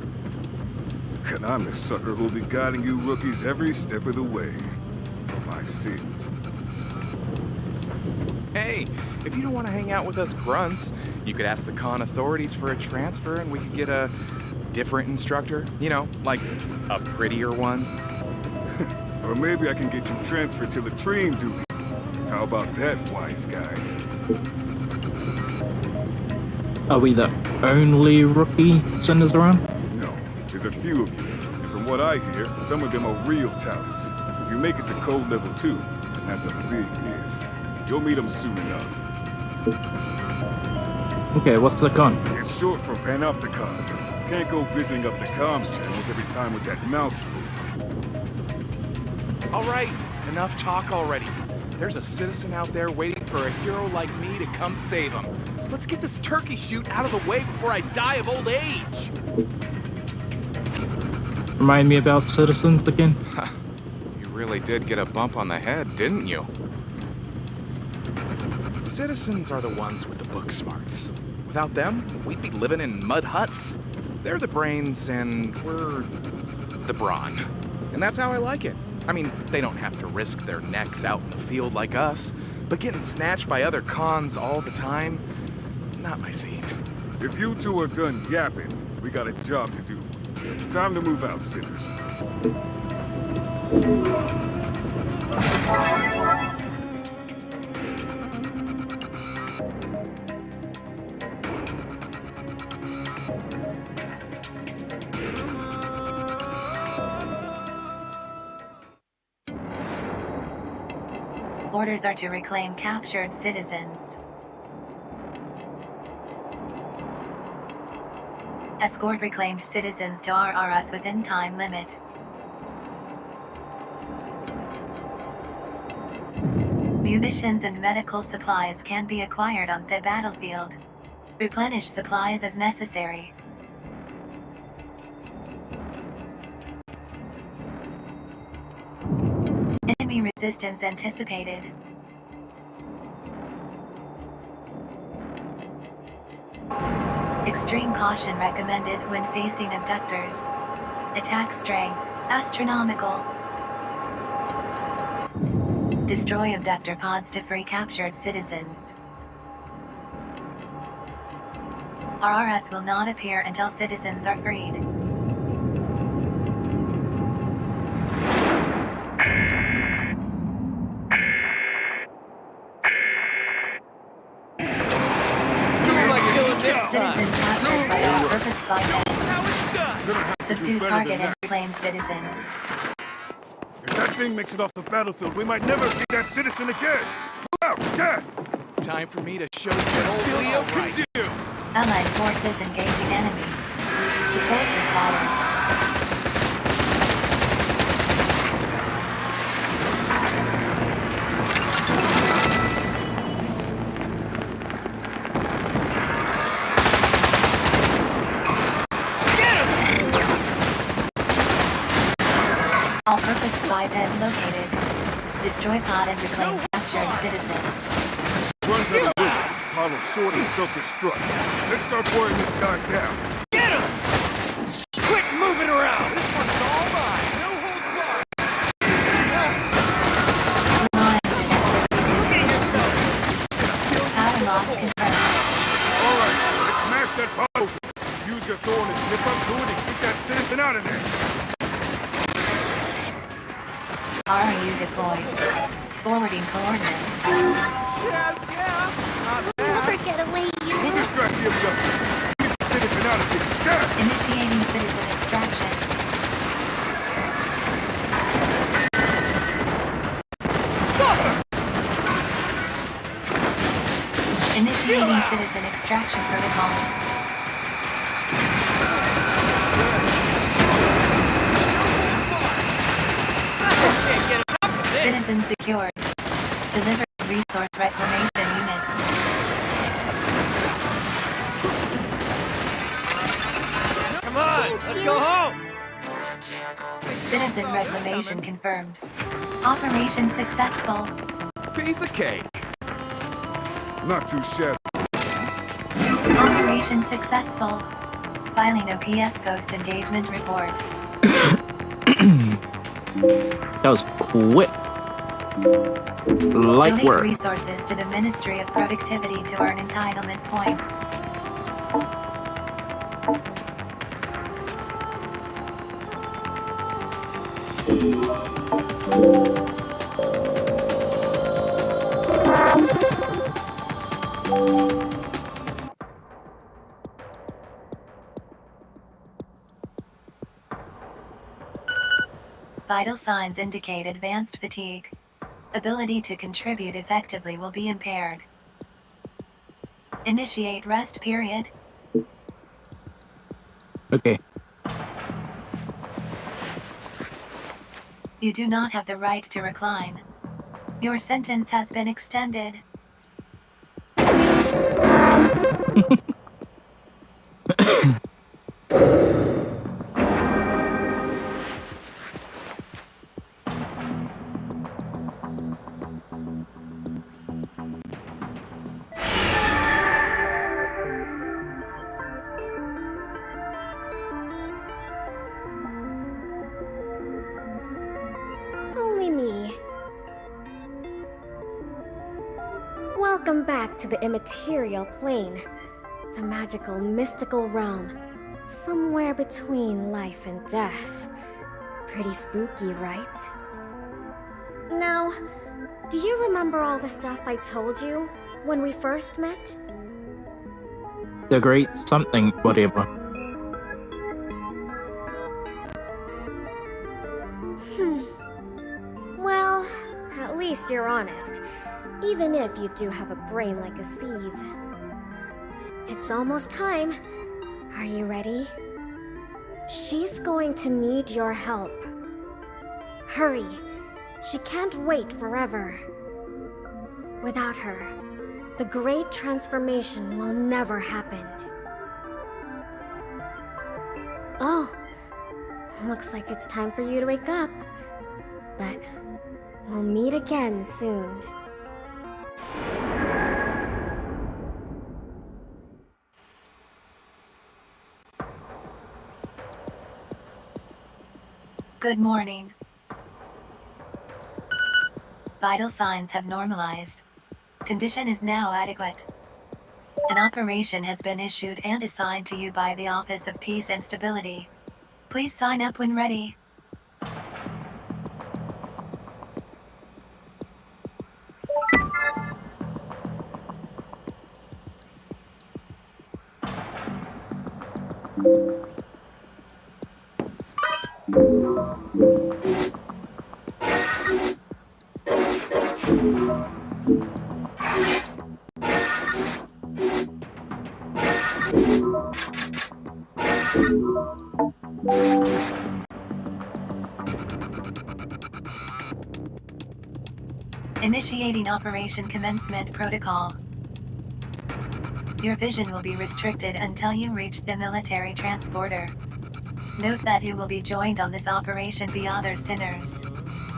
And I'm the sucker who'll be guiding you rookies every step of the way. For my sins.
Hey, if you don't want to hang out with us grunts, you could ask the con authorities for a transfer and we could get a different instructor. You know, like a prettier one.
Or maybe I can get you transferred to latrine duty. How about that, wise guy?
Are we the only rookie sinners around?
No, there's a few of you. And from what I hear, some of them are real talents. If you make it to code level 2, and that's a big if, you'll meet them soon enough.
Okay, what's the con?
It's short for Panopticon. Can't go busying up the comms channels every time with that mouthful.
All right, enough talk already. There's a citizen out there waiting for a hero like me to come save him. Let's get this turkey shoot out of the way before I die of old age.
Remind me about citizens again?
You really did get a bump on the head, didn't you?
Citizens are the ones with the book smarts. Without them, we'd be living in mud huts. They're the brains and we're the brawn. And that's how I like it. I mean, they don't have to risk their necks out in the field like us, but getting snatched by other cons all the time, not my scene.
If you two are done yapping, we got a job to do. Time to move out, sinners.
Orders are to reclaim captured citizens. Escort reclaimed citizens to RRS within time limit. Munitions and medical supplies can be acquired on the battlefield. Replenish supplies as necessary. Enemy resistance anticipated. Extreme caution recommended when facing abductors. Attack strength, astronomical. Destroy abductor pods to free captured citizens. RRS will not appear until citizens are freed. Citizen captured by all-purpose biped. Subdue target and reclaim citizen.
If that thing makes it off the battlefield, we might never see that citizen again! Move out, scat!
Time for me to show you what old Leo can do!
Allied forces engaging enemy. Support required. All-purpose biped located. Destroy pod and reclaim captured citizen.
Runs out of bullets. Model short and self-destruct. Let's start wearing this guy down.
Get him! Quit moving around! This one's all mine! No holds barred! Look at yourself!
Power loss confirmed.
Alright, let's smash that pod open. Use your thorn and slip up to it and get that citizen out of there.
RU deployed. Forwarding coordinates.
Yes, yeah! Not
Never get away, you
We'll distract the abductor. Get the citizen out of here. Scat!
Initiating citizen extraction. Initiating citizen extraction protocol. Citizen secured. Deliver resource reclamation unit.
Come on, let's go home!
Citizen reclamation confirmed. Operation successful.
piece of cake.
Not too shabby.
Operation successful. Filing OPS post-engagement report.
That was quick. Light
Donate
work.
resources to the Ministry of Productivity to earn entitlement points. Vital signs indicate advanced fatigue. Ability to contribute effectively will be impaired. Initiate rest period.
Okay.
You do not have the right to recline. Your sentence has been extended.
Welcome back to the immaterial plane, the magical, mystical realm, somewhere between life and death. Pretty spooky, right? Now, do you remember all the stuff I told you when we first met?
The great something, whatever.
Well, at least you're honest, even if you do have a brain like a sieve. It's almost time. Are you ready? She's going to need your help. Hurry. She can't wait forever. Without her, the great transformation will never happen. Oh, looks like it's time for you to wake up. But we'll meet again soon.
Good morning. Vital signs have normalized. Condition is now adequate. An operation has been issued and assigned to you by the Office of Peace and Stability. Please sign up when ready. Initiating Operation Commencement Protocol. Your vision will be restricted until you reach the military transporter. Note that you will be joined on this operation by other sinners.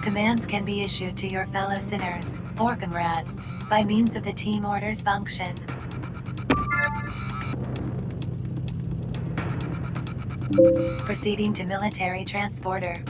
Commands can be issued to your fellow sinners, or comrades, by means of the team orders function. Proceeding to military transporter.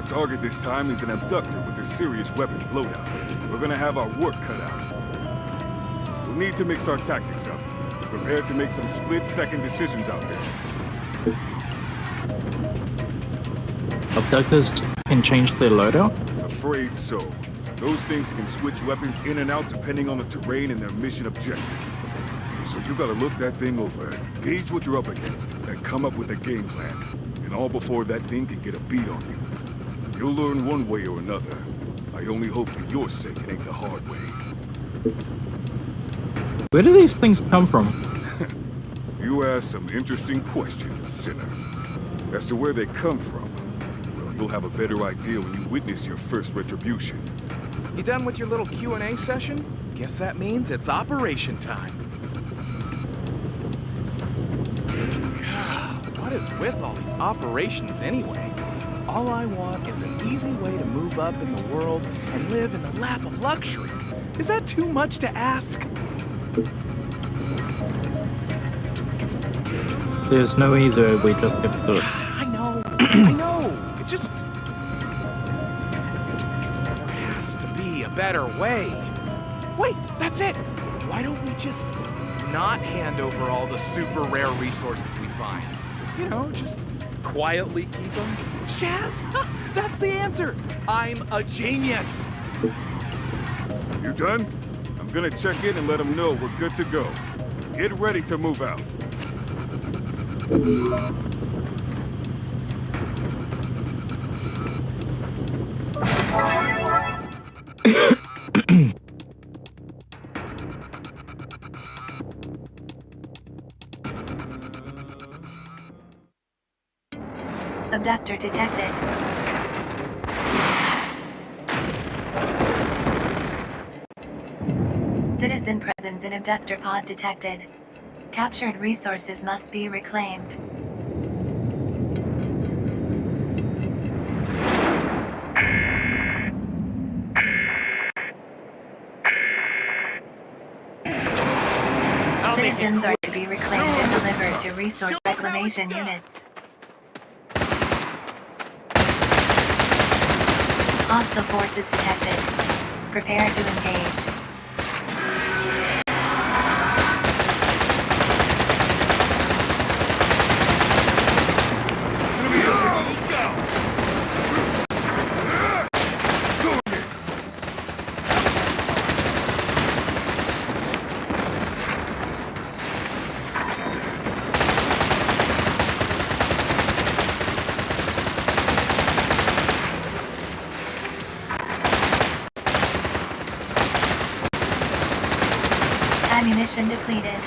Target this time is an abductor with a serious weapons loadout. We're gonna have our work cut out. We'll need to mix our tactics up. We're prepared to make some split-second decisions out there.
Abductors can change their loadout?
Afraid so. Those things can switch weapons in and out depending on the terrain and their mission objective. So you gotta look that thing over, gauge what you're up against, and come up with a game plan. And all before that thing can get a beat on you. You'll learn one way or another. I only hope for your sake it ain't the hard way.
Where do these things come from?
You ask some interesting questions, sinner. As to where they come from, well, you'll have a better idea when you witness your first retribution.
You done with your little Q&A session? Guess that means it's operation time. God, what is with all these operations anyway? All I want is an easy way to move up in the world and live in the lap of luxury. Is that too much to ask?
There's no easier way, just have to do it.
I know. It's just... There has to be a better way. Wait, that's it. Why don't we just not hand over all the super rare resources we find? You know, just quietly keep them. Shaz, that's the answer. I'm a genius.
You done? I'm gonna check in and let them know we're good to go. Get ready to move out.
Abductor detected. Citizen presence in abductor pod detected. Captured resources must be reclaimed. citizens are to be reclaimed and delivered to resource reclamation units. Hostile forces detected. Prepare to engage. Ammunition depleted.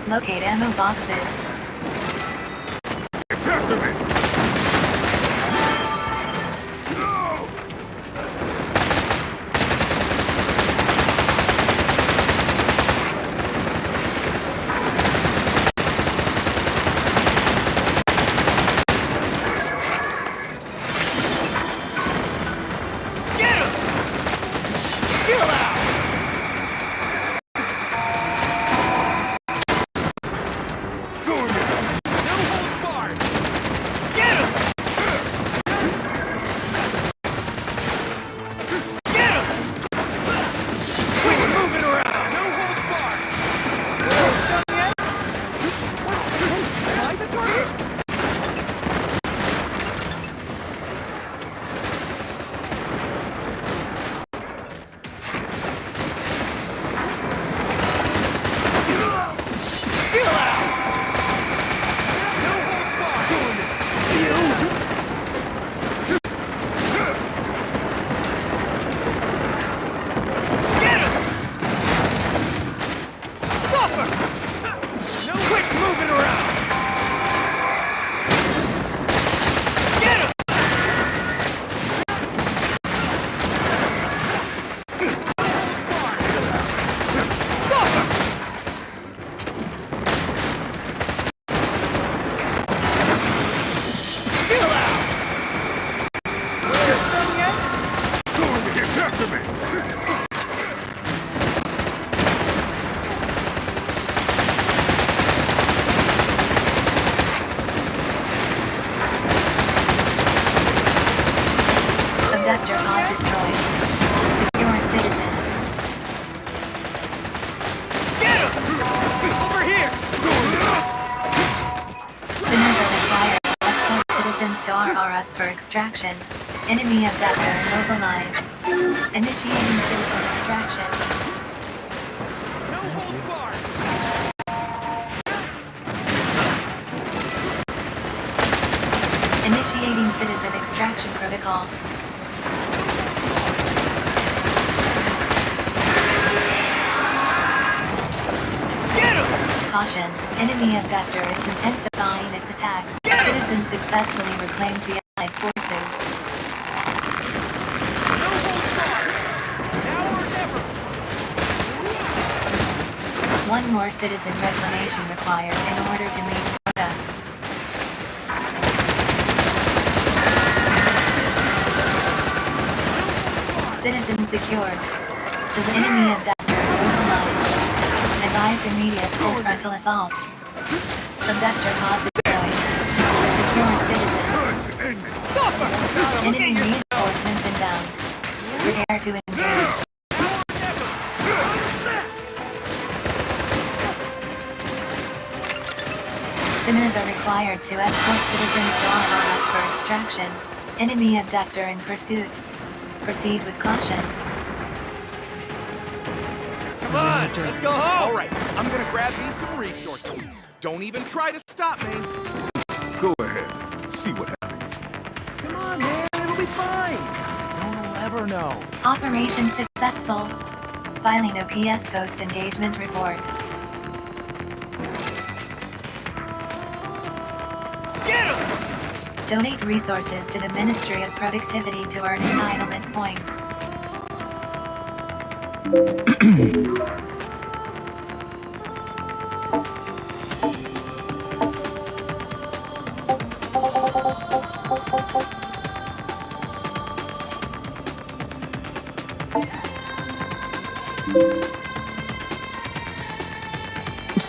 Locate ammo boxes.
It's after me! No!
Get him! Chill out!
For extraction. Enemy abductor mobilized. Initiating citizen extraction.
No holds barred!
Initiating citizen extraction protocol.
Get him!
Caution. Enemy abductor is intensifying its attacks. Citizen successfully reclaimed the Allied forces.
No holds barred! Now or never!
One more citizen reclamation required in order to meet quota. Citizen secured. To the enemy abductor mobilized. Advise immediate full frontal assault. Abductor pod destroyed. Secure citizen. Enemy reinforcements inbound. Prepare to engage. Sinners are required to escort citizens to RRS for extraction. Enemy abductor in pursuit. Proceed with caution.
Come on, let's go home!
All right, I'm gonna grab me some resources. Don't even try to stop me.
Go ahead. See what happens.
Come on, man, it'll be fine. No one will ever know.
Operation successful. Filing OPS post-engagement report.
Get him!
Donate resources to the Ministry of Productivity to earn entitlement points.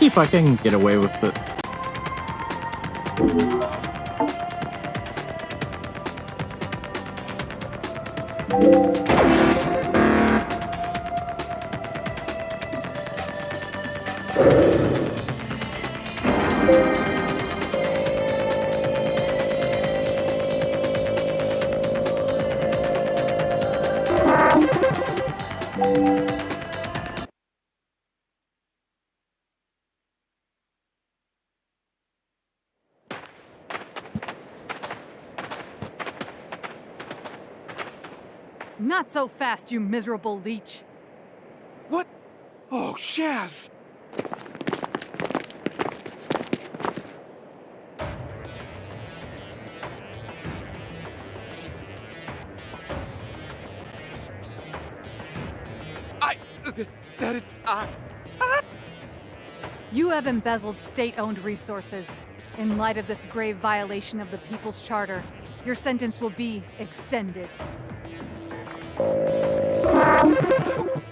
see if I can get away with it.
Not so fast, you miserable leech.
What? Oh, Shaz! That is,
You have embezzled state-owned resources. In light of this grave violation of the People's Charter, your sentence will be extended.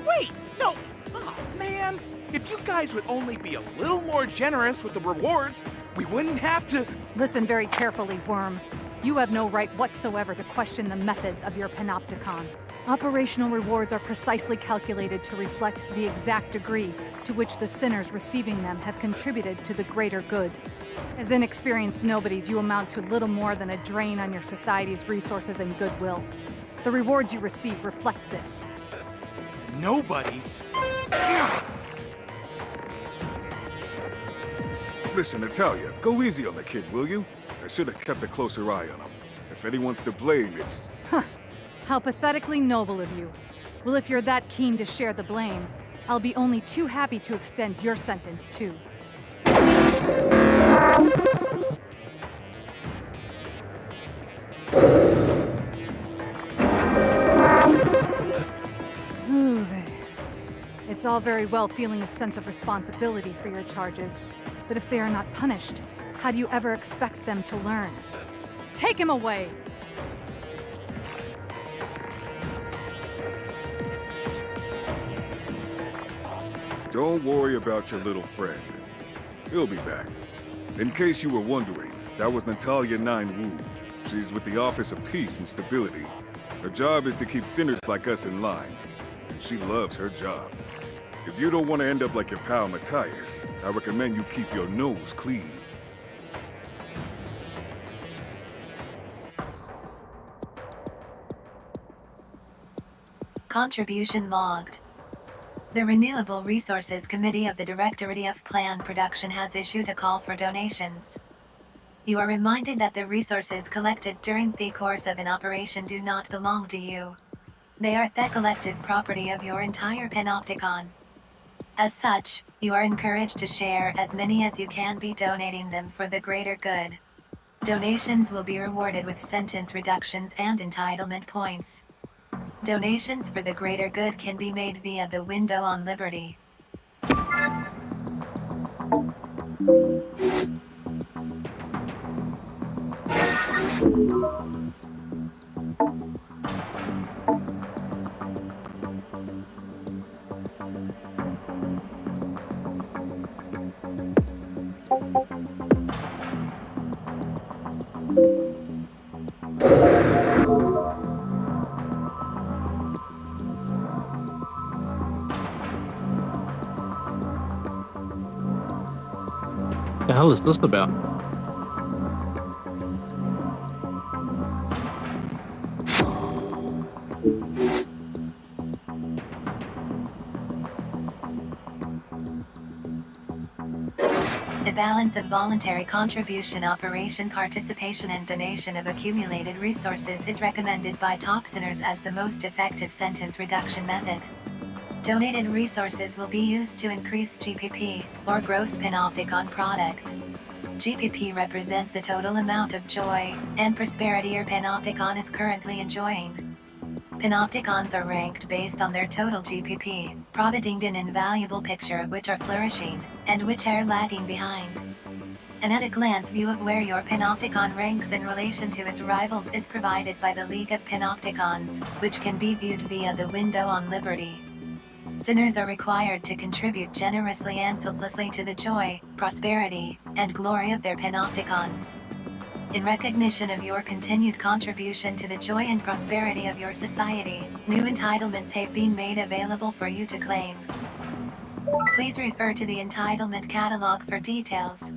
Wait! No! Oh, man! If you guys would only be a little more generous with the rewards, we wouldn't have to...
Listen very carefully, Worm. You have no right whatsoever to question the methods of your panopticon. Operational rewards are precisely calculated to reflect the exact degree to which the sinners receiving them have contributed to the greater good. As inexperienced nobodies, you amount to little more than a drain on your society's resources and goodwill. The rewards you receive reflect this.
Nobodies?
Listen, Natalia, go easy on the kid, will you? I should have kept a closer eye on him. If anyone's to blame, it's...
Huh. How pathetically noble of you. Well, if you're that keen to share the blame, I'll be only too happy to extend your sentence, too. Ooh, it's all very well feeling a sense of responsibility for your charges, but if they are not punished, how do you ever expect them to learn? Take him away!
Don't worry about your little friend. He'll be back. In case you were wondering, that was Natalia 9 Wu. She's with the Office of Peace and Stability. Her job is to keep sinners like us in line. And she loves her job. If you don't want to end up like your pal Matthias, I recommend you keep your nose clean.
Contribution logged. The Renewable Resources Committee of the Directorate of Plan Production has issued a call for donations. You are reminded that the resources collected during the course of an operation do not belong to you. They are the collective property of your entire panopticon. As such, you are encouraged to share as many as you can be donating them for the greater good. Donations will be rewarded with sentence reductions and entitlement points. Donations for the greater good can be made via the window on Liberty.
The hell is this about?
The balance of voluntary contribution, operation participation, and donation of accumulated resources is recommended by top sinners as the most effective sentence reduction method. Donated resources will be used to increase GPP, or gross panopticon product. GPP represents the total amount of joy and prosperity your panopticon is currently enjoying. Panopticons are ranked based on their total GPP, providing an invaluable picture of which are flourishing, and which are lagging behind. An at-a-glance view of where your panopticon ranks in relation to its rivals is provided by the League of Panopticons, which can be viewed via the window on Liberty. Sinners are required to contribute generously and selflessly to the joy, prosperity, and glory of their panopticons. In recognition of your continued contribution to the joy and prosperity of your society, new entitlements have been made available for you to claim. Please refer to the entitlement catalog for details.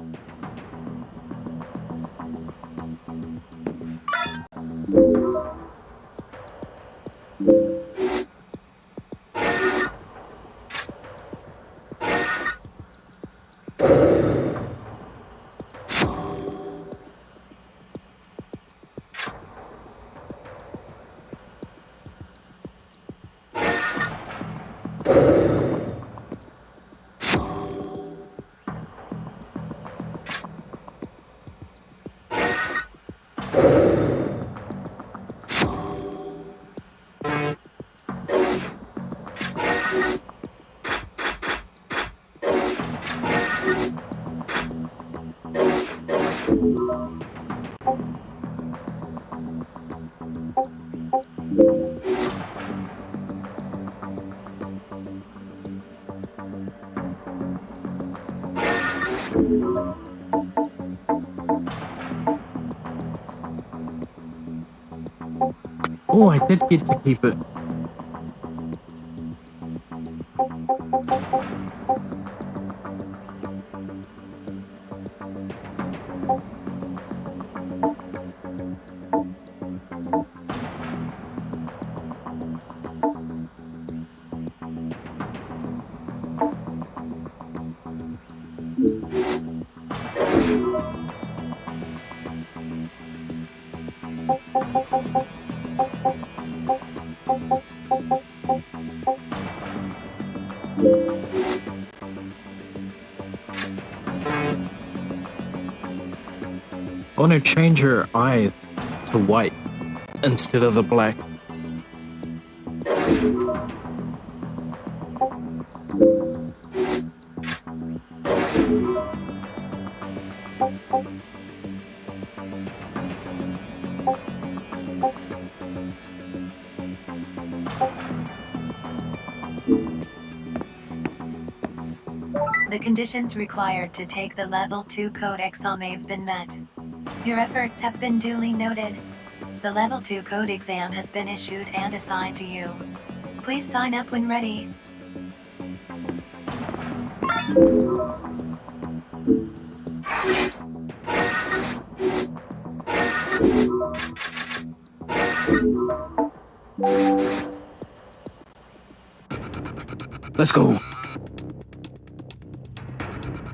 Oh, I did get to keep it. I want to change her eyes to white instead of the black.
The conditions required to take the Level 2 code exam have been met. Your efforts have been duly noted. The Level 2 code exam has been issued and assigned to you. Please sign up when ready.
Let's go.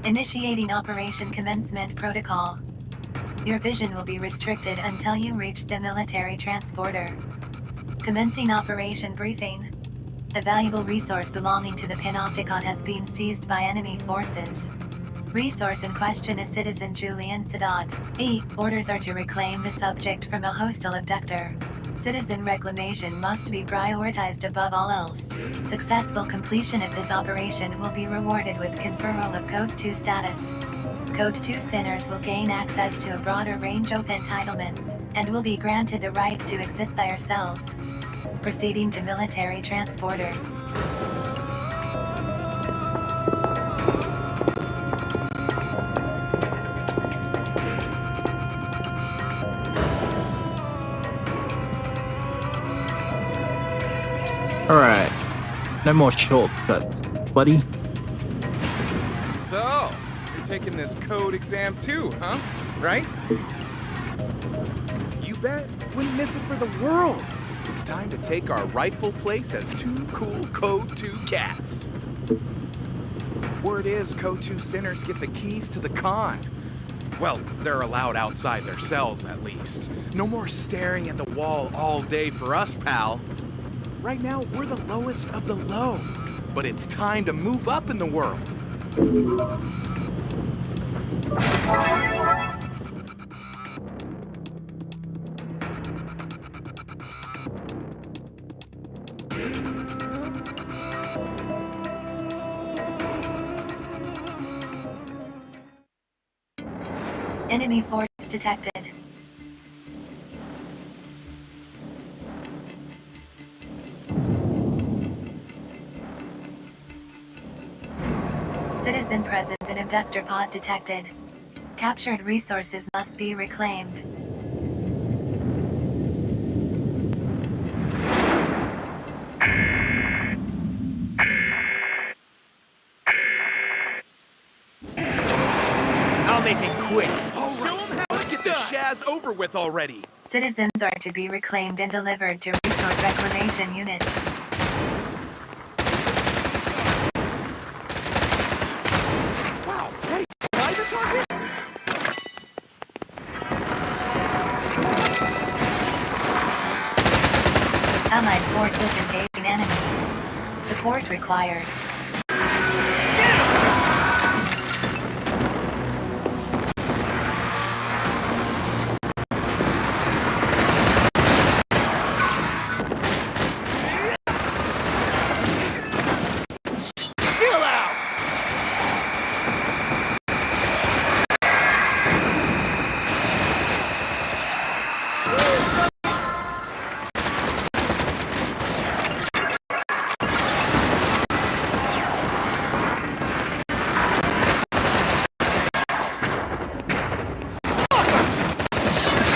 Initiating Operation Commencement Protocol. Your vision will be restricted until you reach the military transporter. Commencing Operation Briefing. A valuable resource belonging to the Panopticon has been seized by enemy forces. Resource in question is citizen Julian Sadat. Orders are to reclaim the subject from a hostile abductor. Citizen reclamation must be prioritized above all else. Successful completion of this operation will be rewarded with conferral of Code 2 status. Code 2 sinners will gain access to a broader range of entitlements, and will be granted the right to exit their cells. Proceeding to military transporter.
Alright. No more shortcuts, buddy.
So, you're taking this code exam too, huh? Right? You bet. Wouldn't miss it for the world. It's time to take our rightful place as two cool Code 2 cats. Word is Code 2 sinners get the keys to the con. Well, they're allowed outside their cells at least. No more staring at the wall all day for us, pal. Right now, we're the lowest of the low. But it's time to move up in the world.
Enemy force detected. citizen presence in abductor pod detected. Captured resources must be reclaimed.
I'll make it quick.
Show them how let's get this shaz over with already.
Citizens are to be reclaimed and delivered to resource reclamation units.
Wow, hey, private target?
Allied forces engaging enemy. Support required.
Chill out!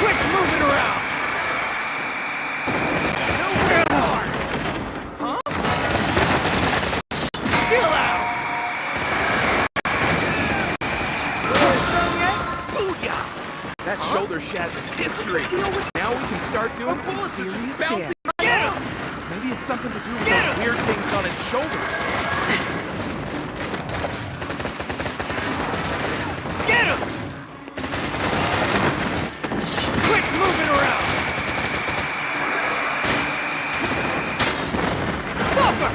Quick, move it around! Nowhere more! Huh? Chill out!
Booyah! That shoulder shaz is history. Now we can start doing some serious damage.
Get him!
Maybe it's something to do with those weird things on his shoulders.
Get him! Quick, move it around! Suffer!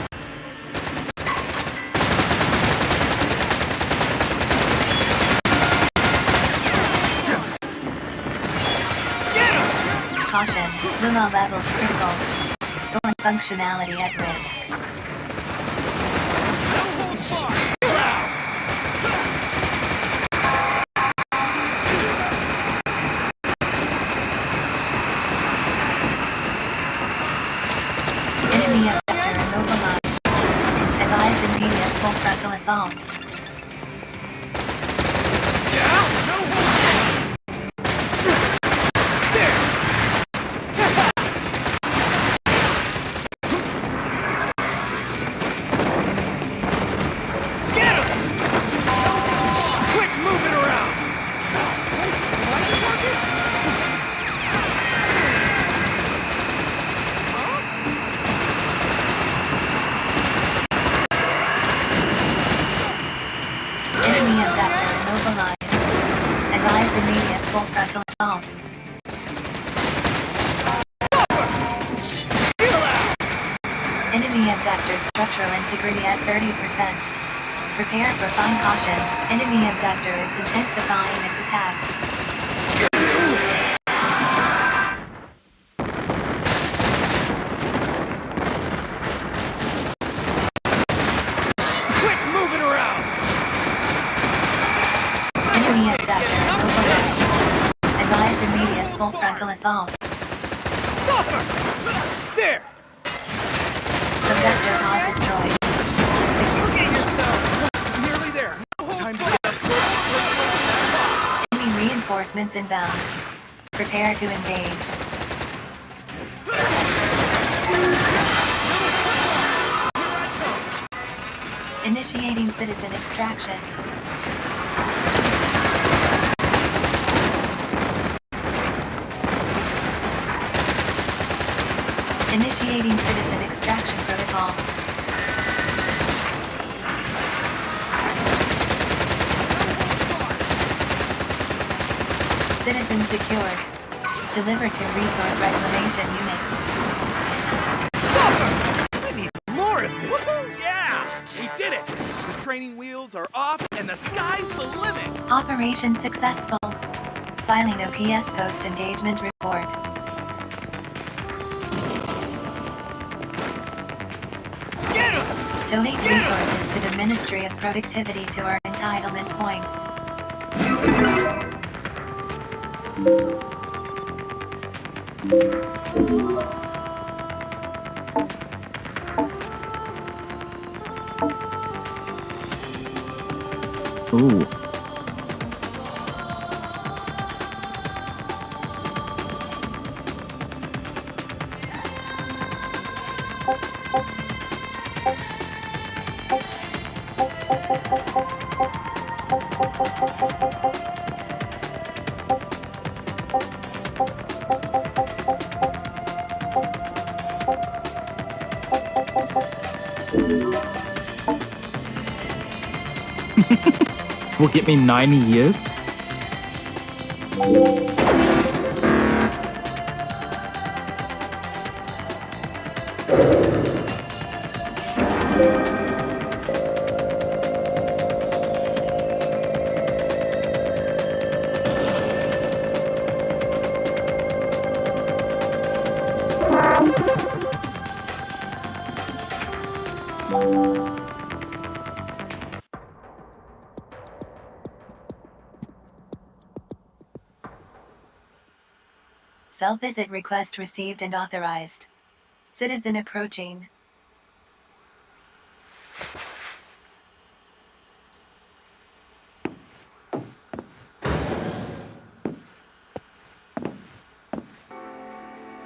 Get him!
Caution, Luma levels critical. Full functionality at risk.
No holds barred! Chill out!
Enemy abductor immobilized. Advise immediate full frontal assault.
Yeah? No holds barred! There! Get him! Quick, move it around! Private target?
Enemy abductor immobilized. Advise immediate full frontal assault.
Chill out!
Enemy abductor structural integrity at 30%. Prepare for fine caution. Enemy abductor is intensifying its attacks.
Quick, move it around!
Enemy abductor immobilized. Advise immediate full frontal assault.
Suffer! There!
Abductor pod destroyed.
Look at yourself!
Nearly there. Time to get up close.
Enemy reinforcements inbound. Prepare to engage. Initiating citizen extraction. Initiating citizen extraction protocol. Citizen secured. Delivered to resource reclamation unit.
I need more of this!
Yeah! We did it! The training wheels are off and the sky's the limit!
Operation successful. Filing OPS post-engagement report.
Get him!
Donate resources to the Ministry of Productivity to earn entitlement points.
Ooh. Will get me 90 years?
Cell visit request received and authorized. Citizen approaching.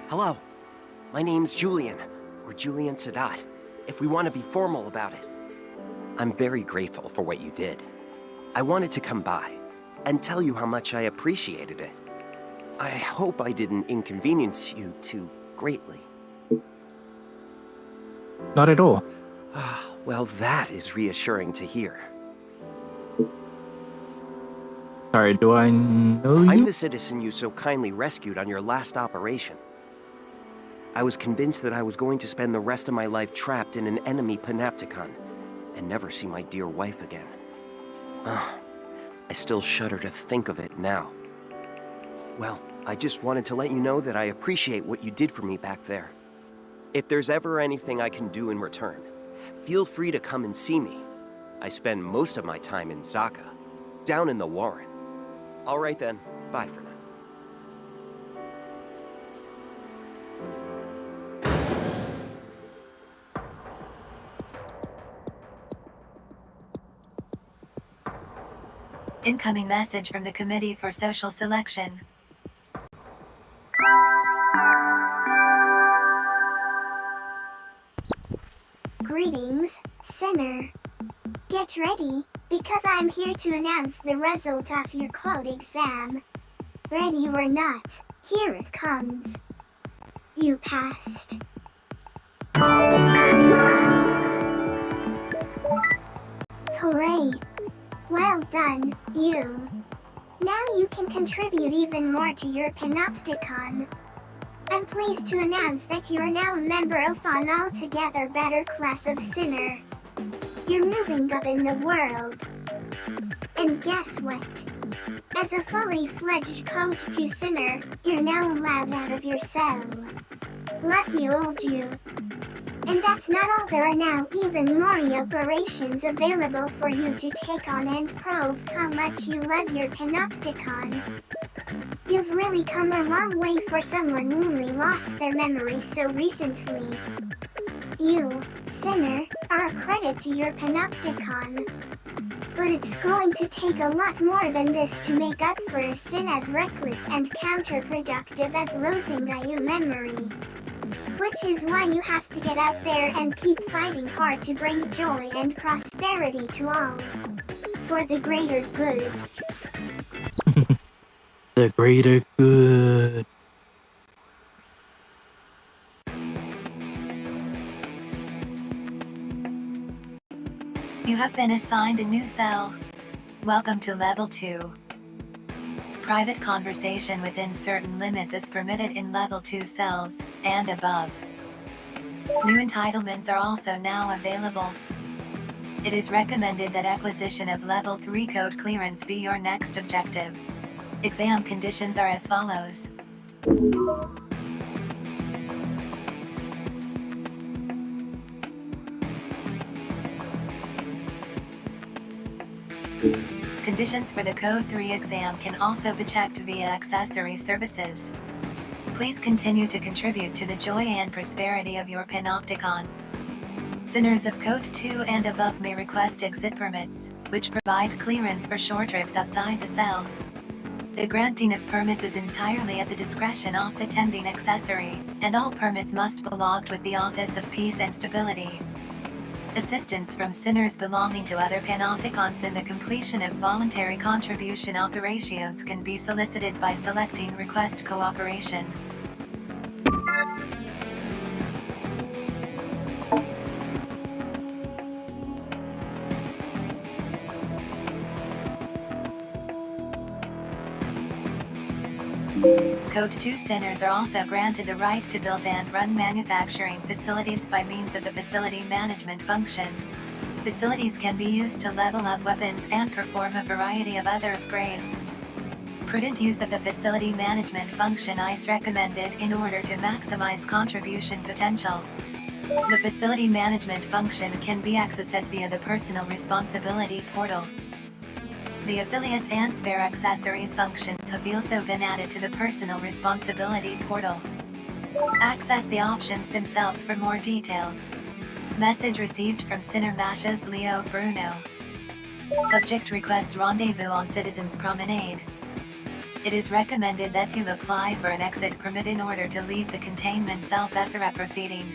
Hello. My name's Julian, or Julian Sadat, if we want to be formal about it. I'm very grateful for what you did. I wanted to come by and tell you how much I appreciated it. I hope I didn't inconvenience you too greatly.
Not at all.
Well, that is reassuring to hear.
Sorry, do I know you?
I'm the citizen you so kindly rescued on your last operation. I was convinced that I was going to spend the rest of my life trapped in an enemy panopticon and never see my dear wife again. I still shudder to think of it now. Well, I just wanted to let you know that I appreciate what you did for me back there. If there's ever anything I can do in return, feel free to come and see me. I spend most of my time in Zaka, down in the Warren. All right then, bye for now.
Incoming message from the Committee for Social Selection.
Greetings, Sinner. Get ready, because I'm here to announce the result of your code exam. Ready or not, here it comes. You passed. Hooray! Well done, you. Now you can contribute even more to your panopticon. I'm pleased to announce that you are now a member of an altogether better class of Sinner. You're moving up in the world. And guess what? As a fully fledged Code 2 Sinner, you're now allowed out of your cell. Lucky old you. And that's not all, there are now even more operations available for you to take on and prove how much you love your panopticon. You've really come a long way for someone who only lost their memory so recently. You, Sinner, are a credit to your panopticon. But it's going to take a lot more than this to make up for a sin as reckless and counterproductive as losing your memory. Which is why you have to get out there and keep fighting hard to bring joy and prosperity to all. For the greater good.
The greater good.
You have been assigned a new cell. Welcome to Level 2. Private conversation within certain limits is permitted in Level 2 cells and above. New entitlements are also now available. It is recommended that acquisition of Level 3 code clearance be your next objective. Exam conditions are as follows. Conditions for the Code 3 exam can also be checked via accessory services. Please continue to contribute to the joy and prosperity of your panopticon. Sinners of Code 2 and above may request exit permits, which provide clearance for short trips outside the cell. The granting of permits is entirely at the discretion of the tending accessory, and all permits must be logged with the Office of Peace and Stability. Assistance from sinners belonging to other panopticons in the completion of voluntary contribution operations can be solicited by selecting Request Cooperation. Code 2 sinners are also granted the right to build and run manufacturing facilities by means of the Facility Management function. Facilities can be used to level up weapons and perform a variety of other upgrades. Prudent use of the Facility Management function is recommended in order to maximize contribution potential. The Facility Management function can be accessed via the Personal Responsibility portal. The affiliates and spare accessories functions have also been added to the Personal Responsibility portal. Access the options themselves for more details. Message received from Sinner Mashes Leo Bruno. Subject requests rendezvous on Citizens Promenade. It is recommended that you apply for an exit permit in order to leave the containment cell before proceeding.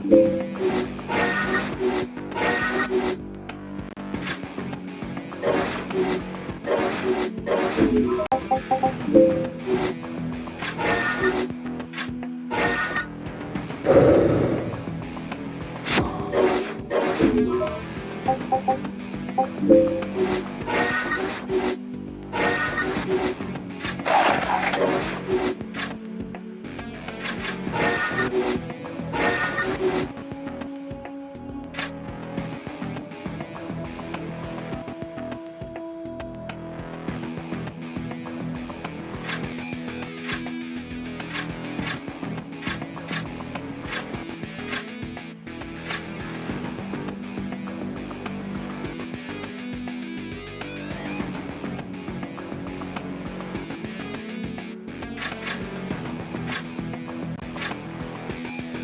I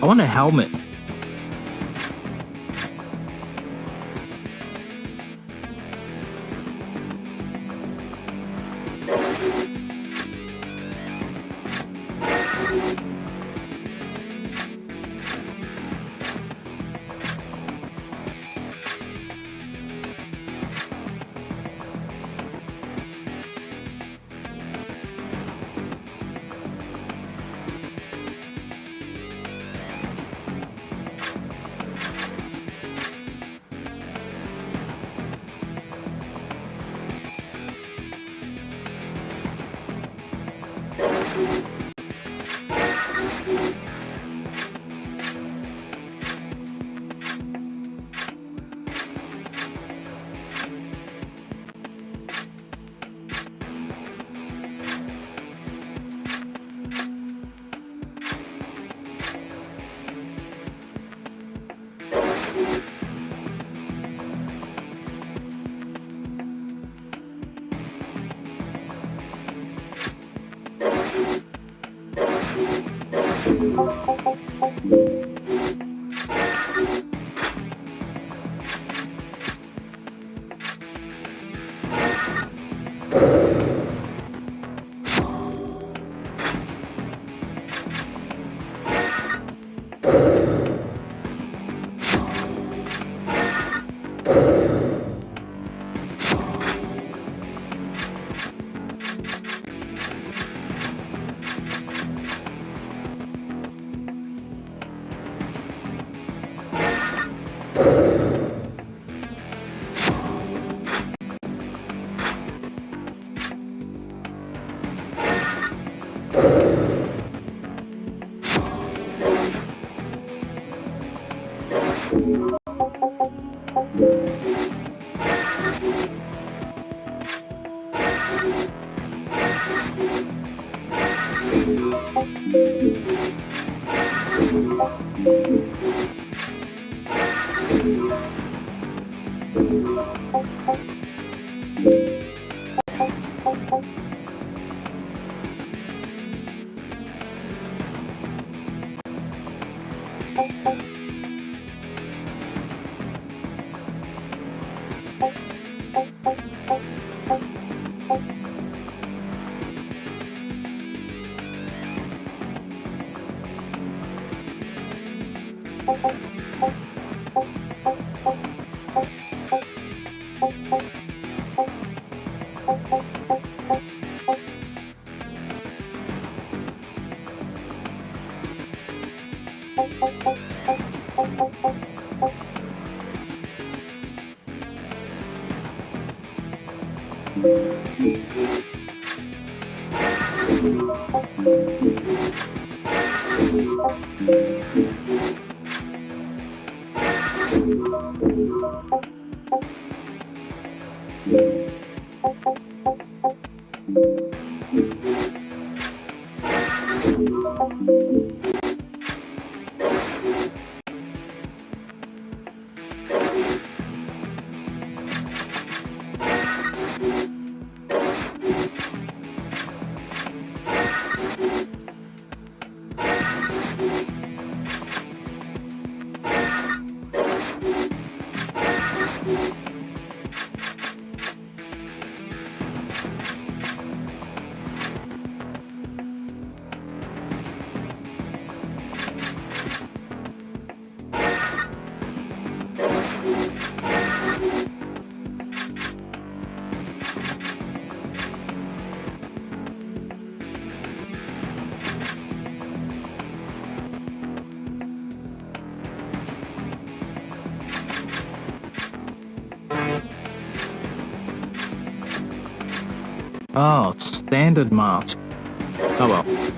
want a helmet. Oh, standard mask. Oh well.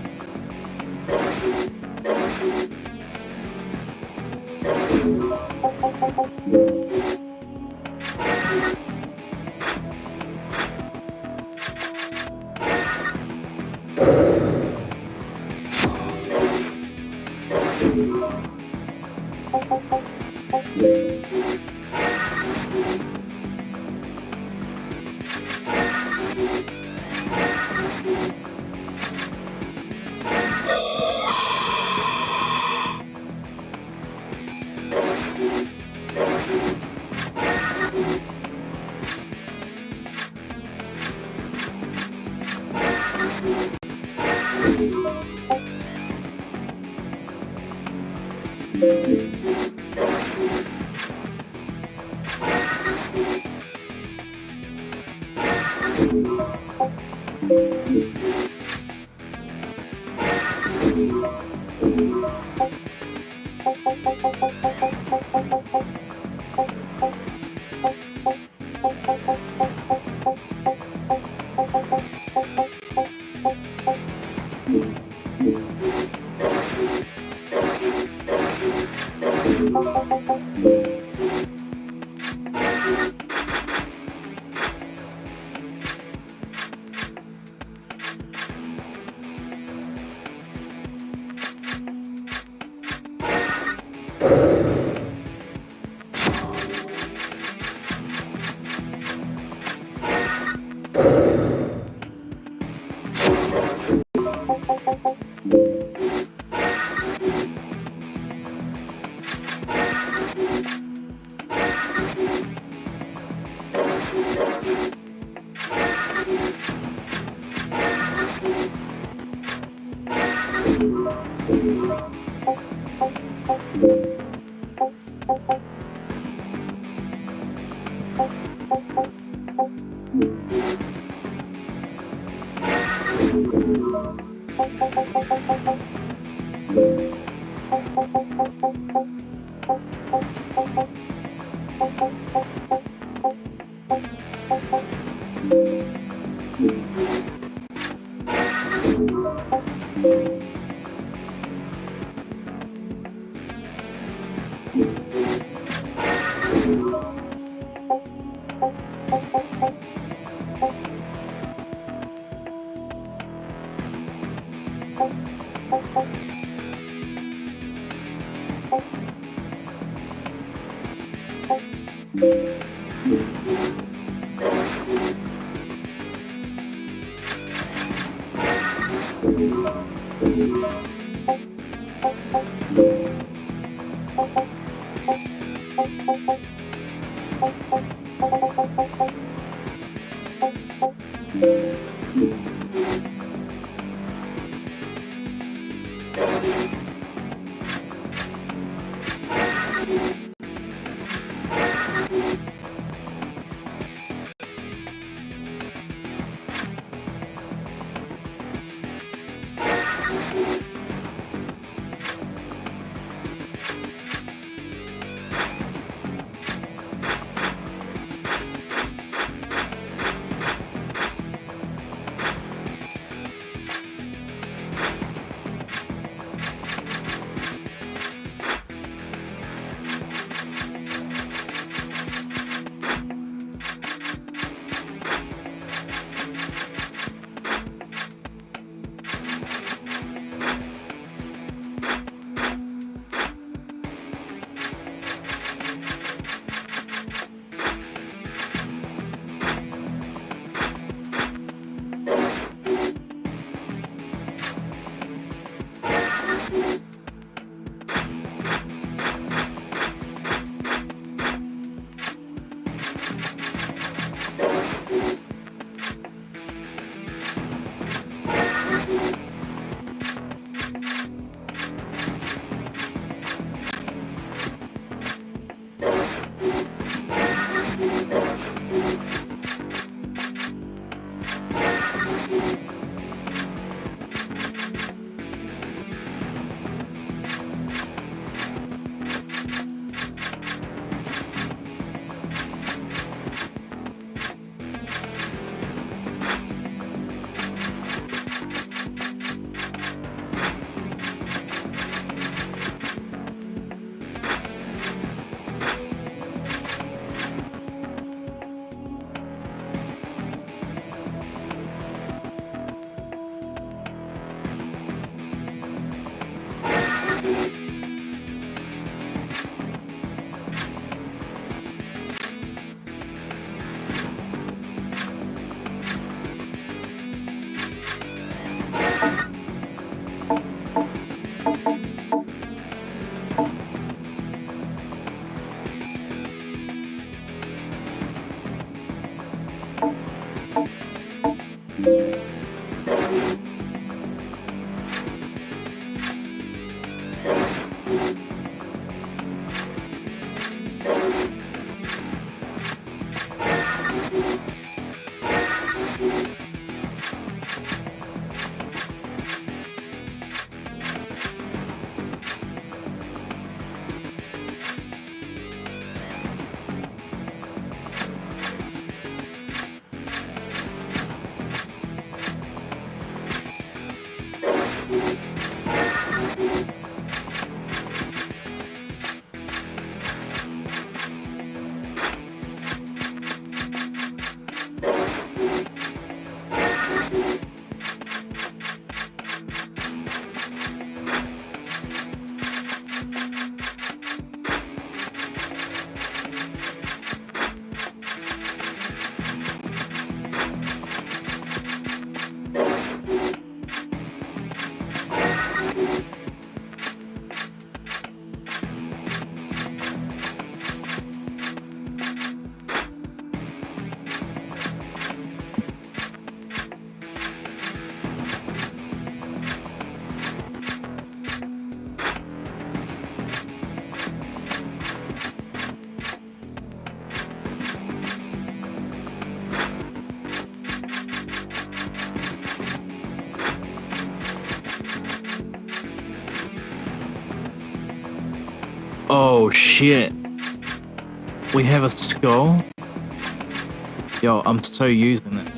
Oh shit. We have a skull? Yo, I'm so using it.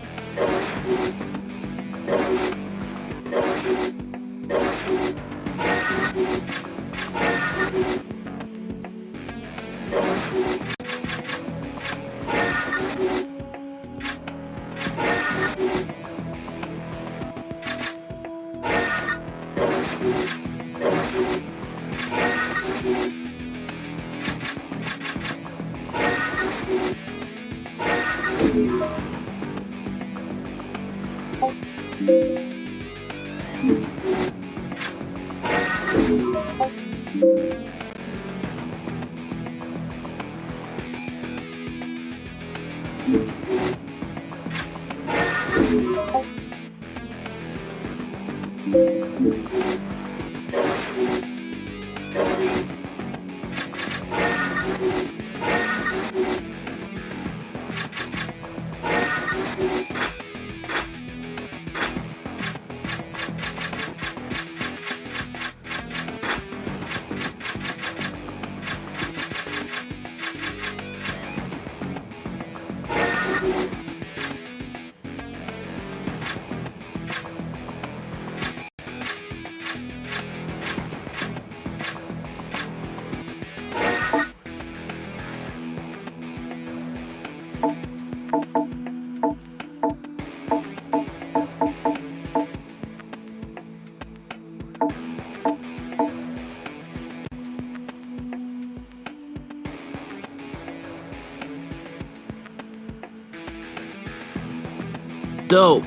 Dope.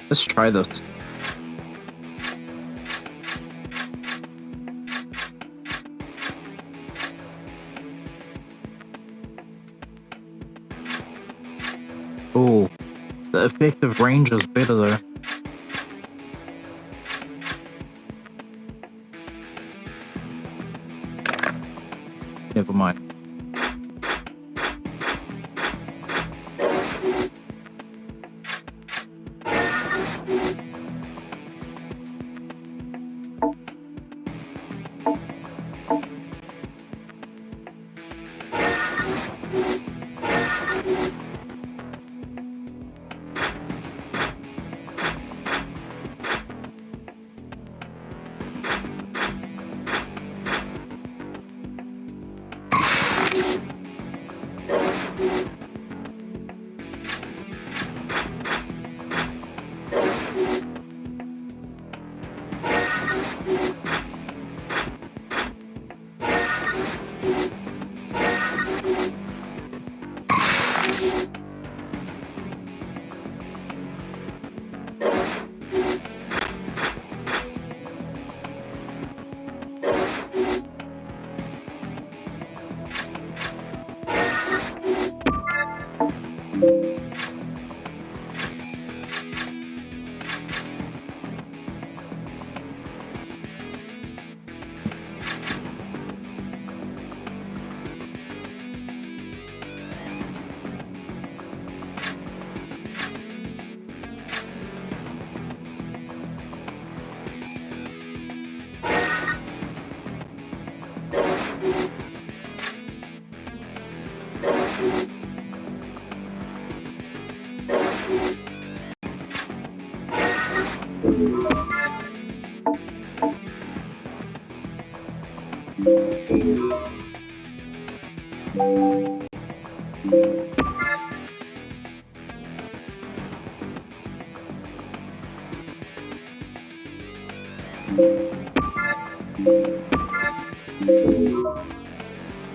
Let's try this. Oh, the effective range is better though. Never mind.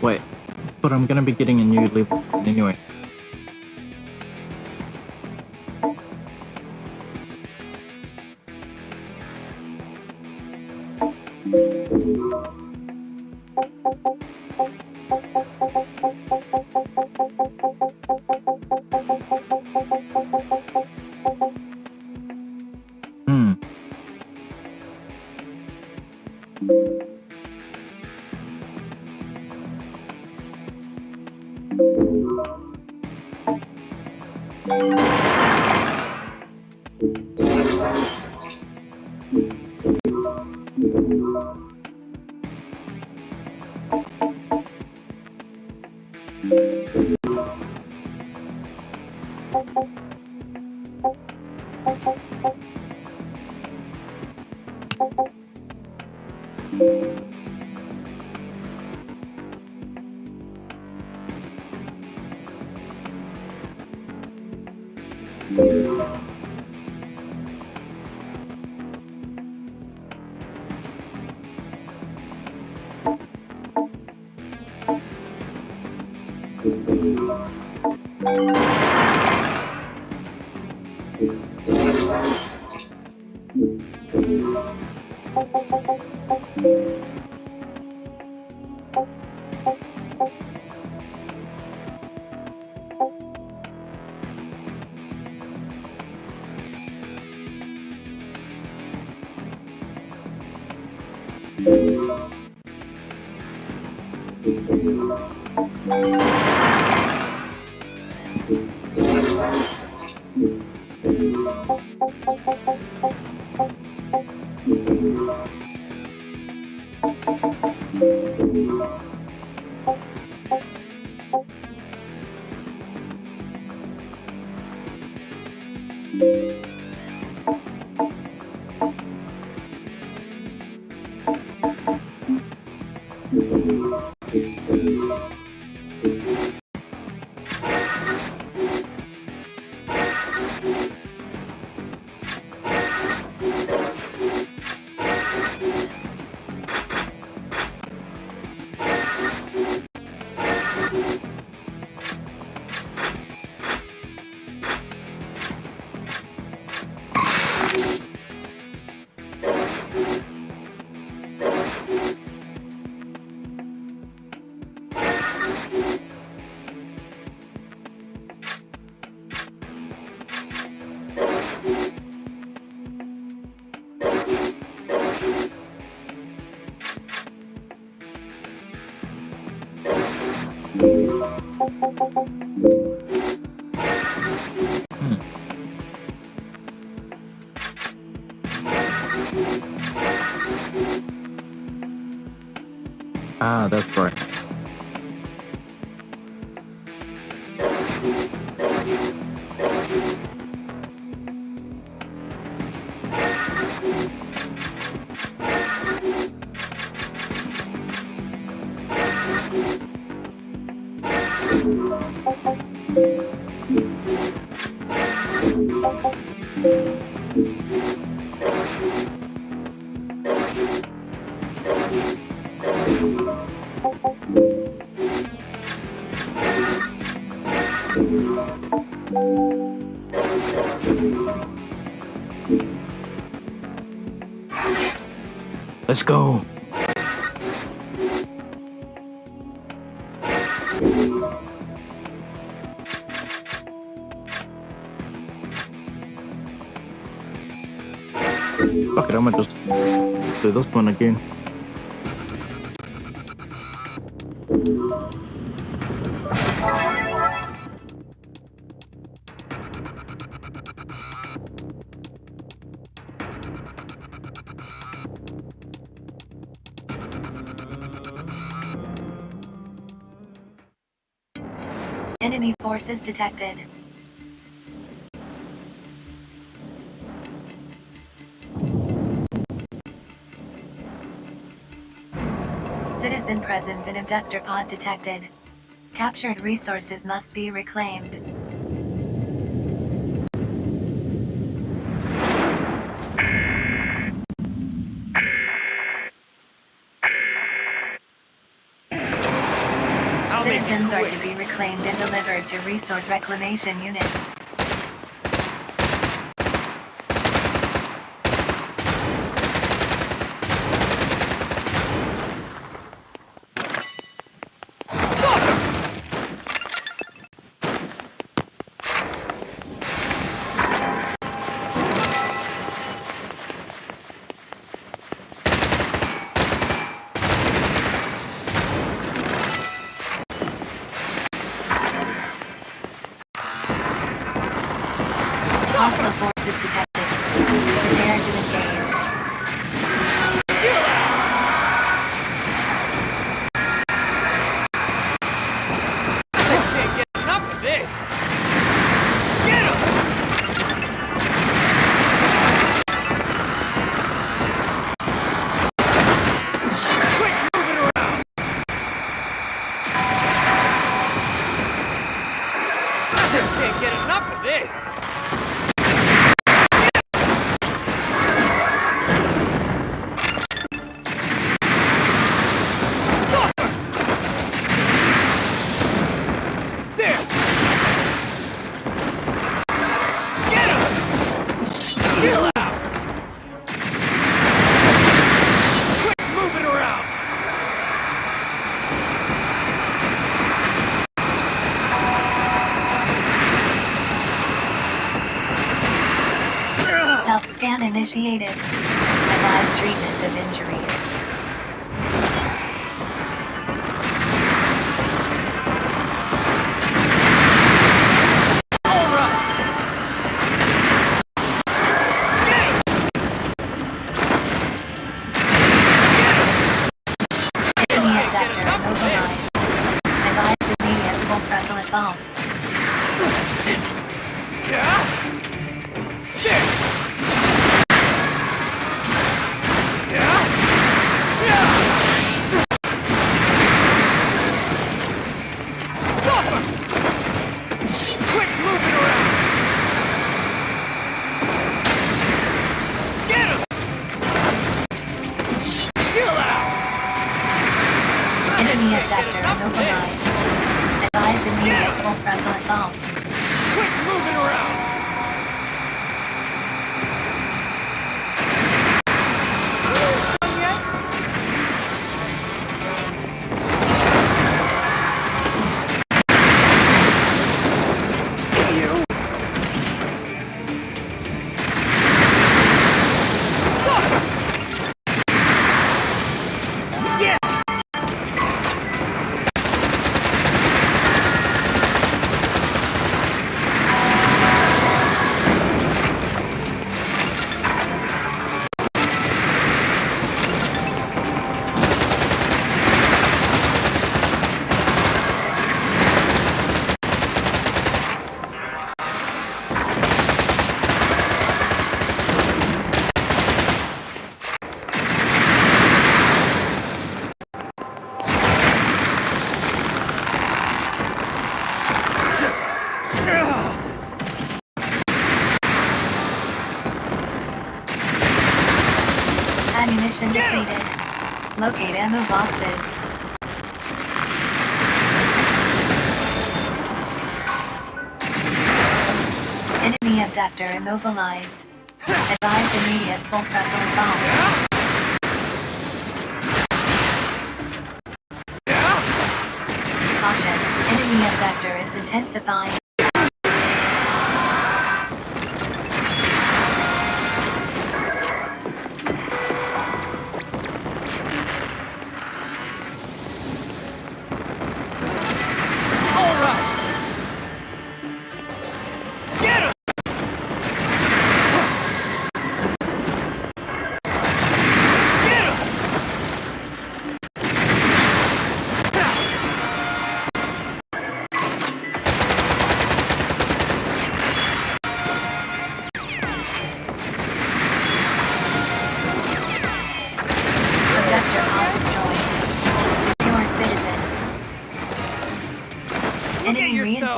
Wait, but I'm gonna be getting a new level anyway. Ah, that's right. Let's go. Fuck it, I'm gonna just do this one again.
Enemy forces detected. presence in abductor pod detected. Captured resources must be reclaimed. Citizens are to be reclaimed and delivered to resource reclamation units. Hostile forces detected. Prepare to engage.
Can't get enough of this! Get him! Quick, move it around! Can't get enough of this!
Self-scan initiated. Advise treatment of injuries. Enemy abductor immobilized. Advise immediate full frontal assault. Enemy abductor immobilized. Advise immediate full frontal assault.
Quick, move it around!
Ammunition depleted. Locate ammo boxes. Enemy abductor immobilized. Advise immediate full frontal assault. Caution. Enemy abductor is intensifying.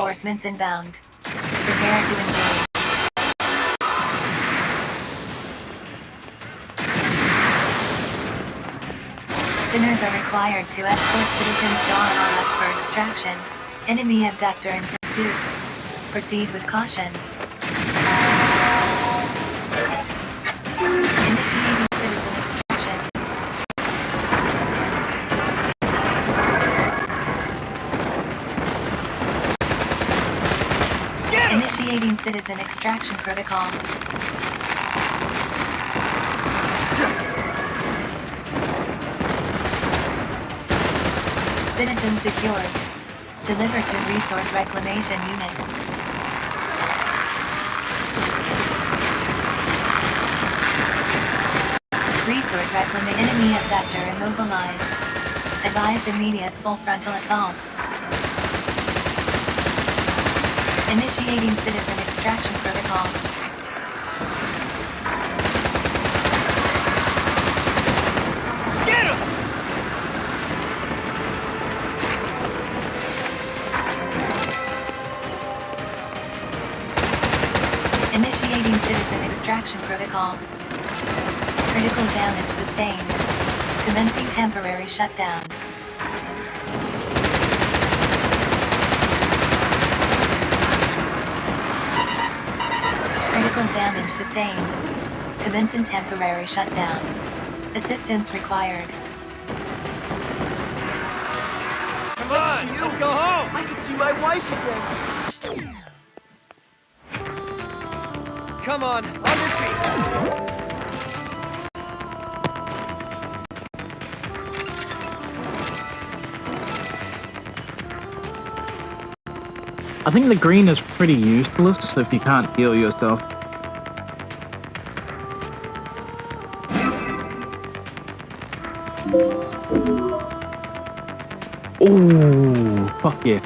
Reinforcements inbound. Prepare to invade. Sinners are required to escort citizens Dawn on us for extraction. Enemy abductor in pursuit. Proceed with caution. Initiating citizen extraction. Initiating citizen extraction protocol. Citizen secured. Deliver to resource reclamation unit. Resource reclamation. Enemy abductor immobilized. Advise immediate full frontal assault. Initiating citizen extraction protocol.
Get him!
Initiating citizen extraction protocol. Critical damage sustained. Commencing temporary shutdown. Critical damage sustained. Commencing temporary shutdown. Assistance required.
Come on, let's go home!
I can see my wife again.
Come on your feet!
I think the green is pretty useless if you can't heal yourself. Ooh, fuck yeah.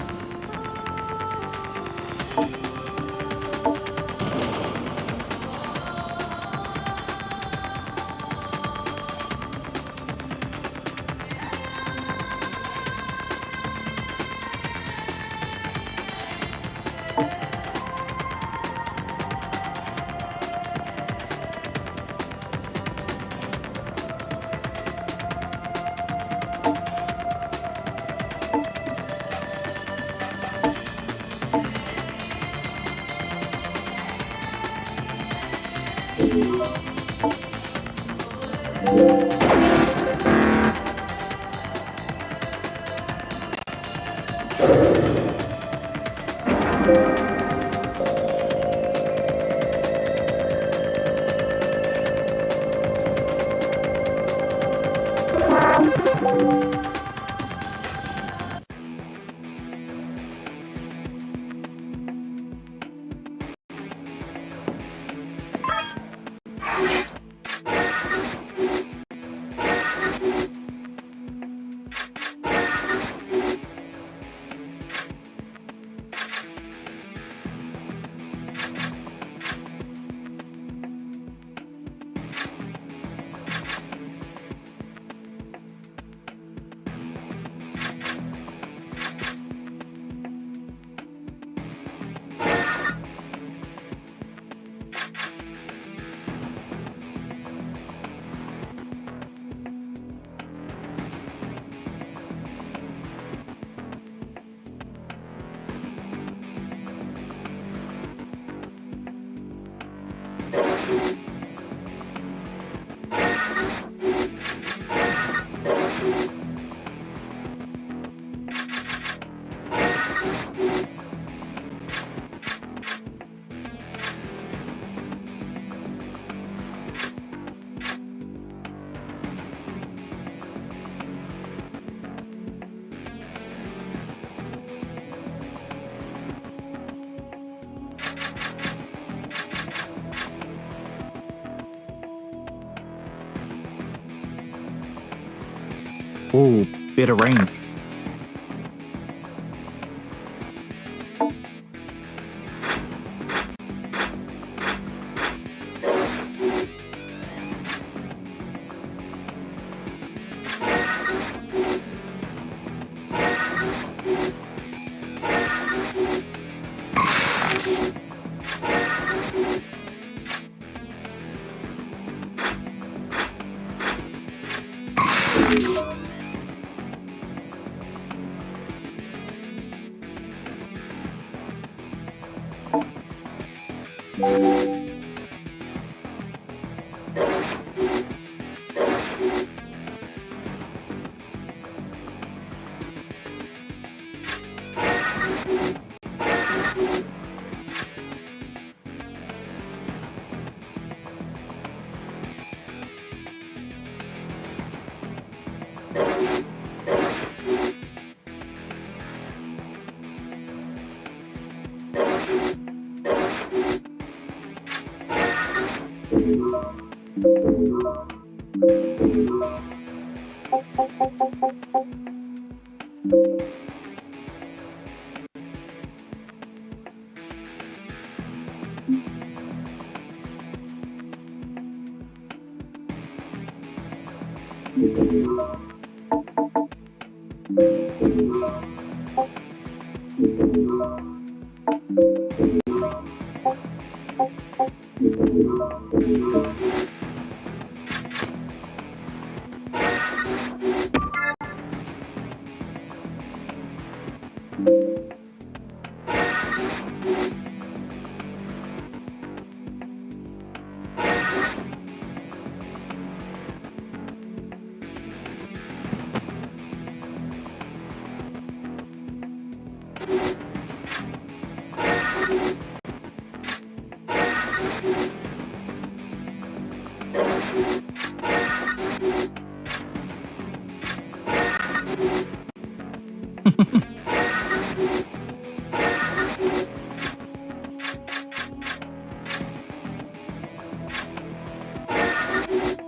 Ooh, bit of range.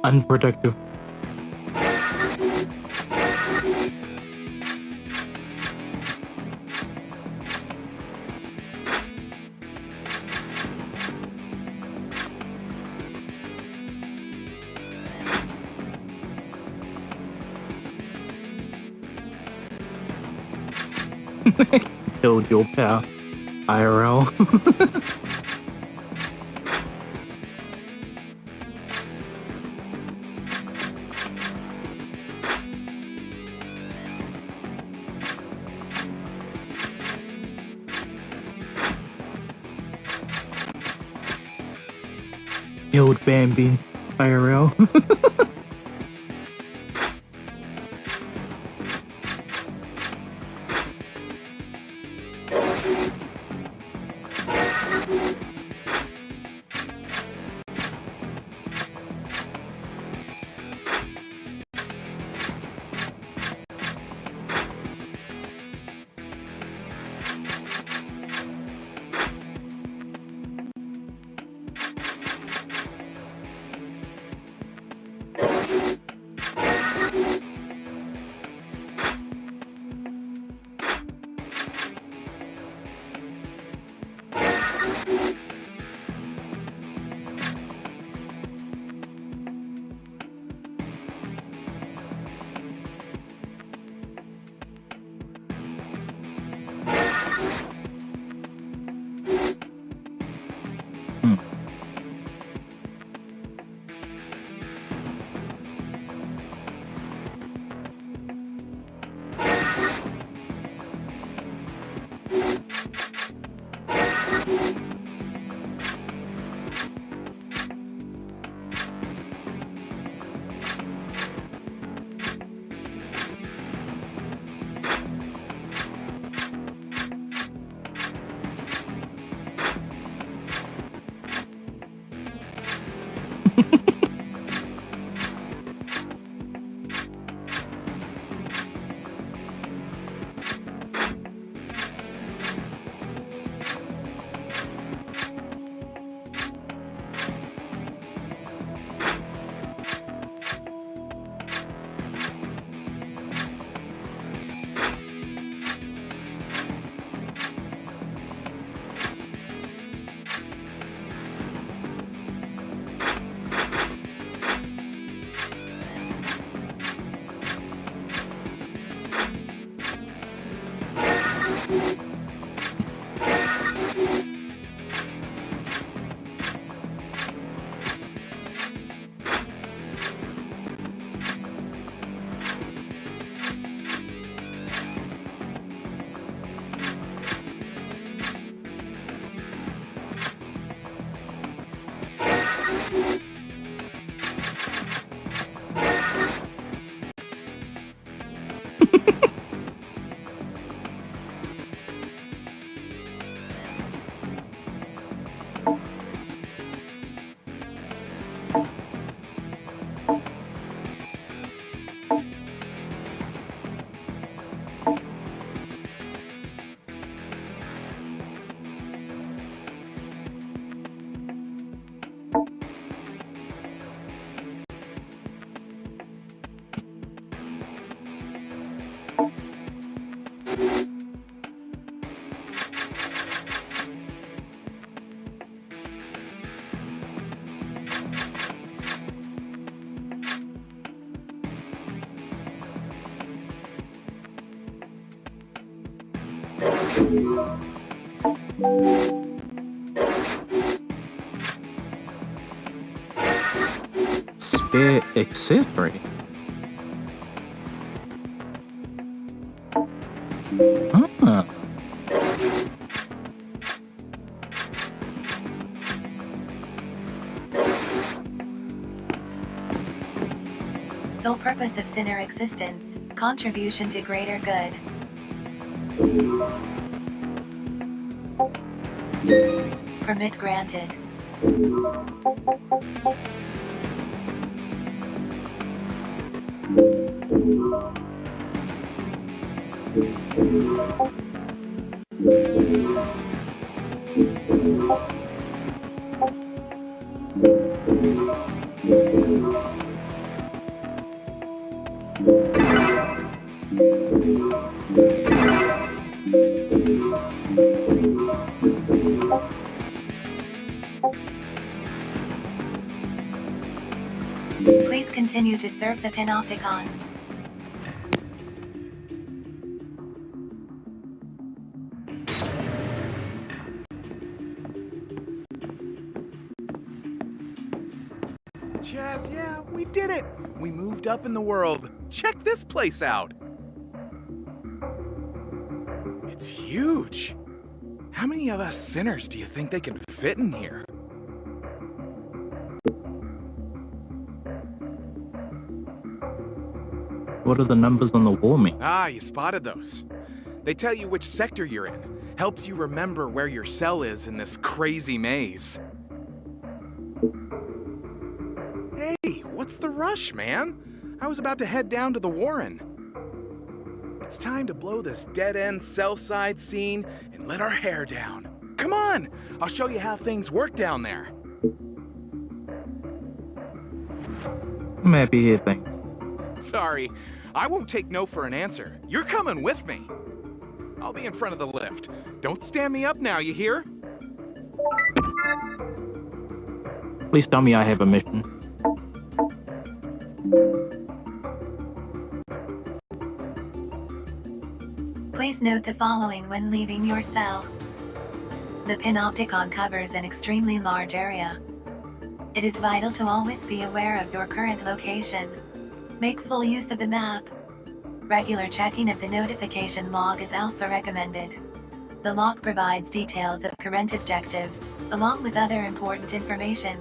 Unproductive. Killed your pal, IRL. Killed Bambi, IRL. Spare accessory? Ah.
Sole purpose of sinner existence, contribution to greater good. Permit granted. Please continue to serve the Panopticon.
Chaz, yeah, we did it! We moved up in the world. Check this place out! It's huge! How many of us sinners do you think they can fit in here?
What do the numbers on the wall mean?
Ah, you spotted those. They tell you which sector you're in. Helps you remember where your cell is in this crazy maze. Hey, what's the rush, man? I was about to head down to the Warren. It's time to blow this dead-end cell side scene and let our hair down. Come on, I'll show you how things work down there.
I'm happy here, thanks.
Sorry, I won't take no for an answer. You're coming with me. I'll be in front of the lift. Don't stand me up now, you hear?
Please tell me I have a mission.
Please note the following when leaving your cell. The Panopticon covers an extremely large area. It is vital to always be aware of your current location. Make full use of the map. Regular checking of the notification log is also recommended. The log provides details of current objectives, along with other important information.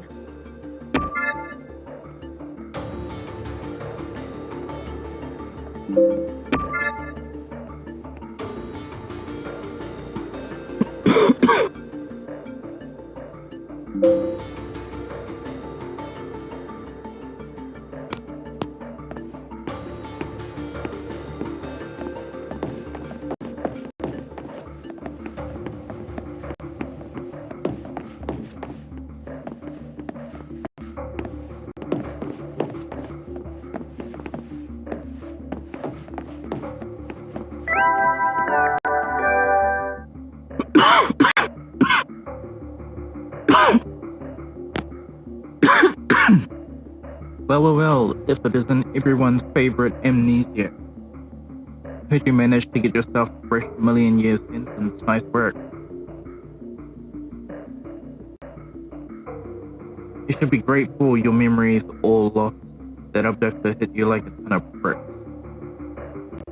Well, if it isn't everyone's favorite amnesia. Heard you managed to get yourself a fresh million years sentence. Nice work. You should be grateful your memory is all lost. That abductor hit you like a ton of bricks.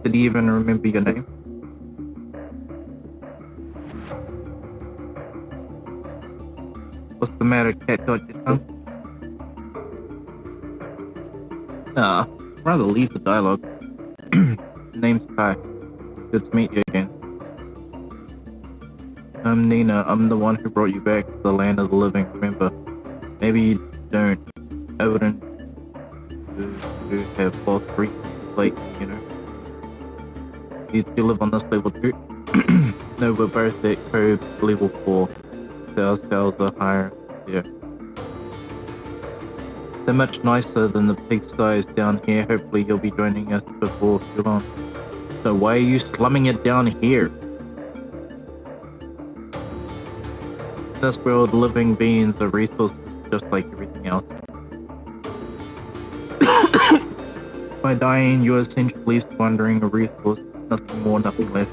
Did he even remember your name? What's the matter, cat? Got your tongue? Rather leave the dialogue. Name's Kai. Good to meet you again. I'm Nina. I'm the one who brought you back to the land of the living, remember? Maybe you don't. I wouldn't to have false reasons like, you know. You live on this level too? No, we're both at code level 4. Our cells are higher. Yeah. They're much nicer than the pigsties down here. Hopefully you'll be joining us before too long. So why are you slumming it down here? This world, living beings are resources just like everything else. By dying, you're essentially squandering a resource. Nothing more, nothing less.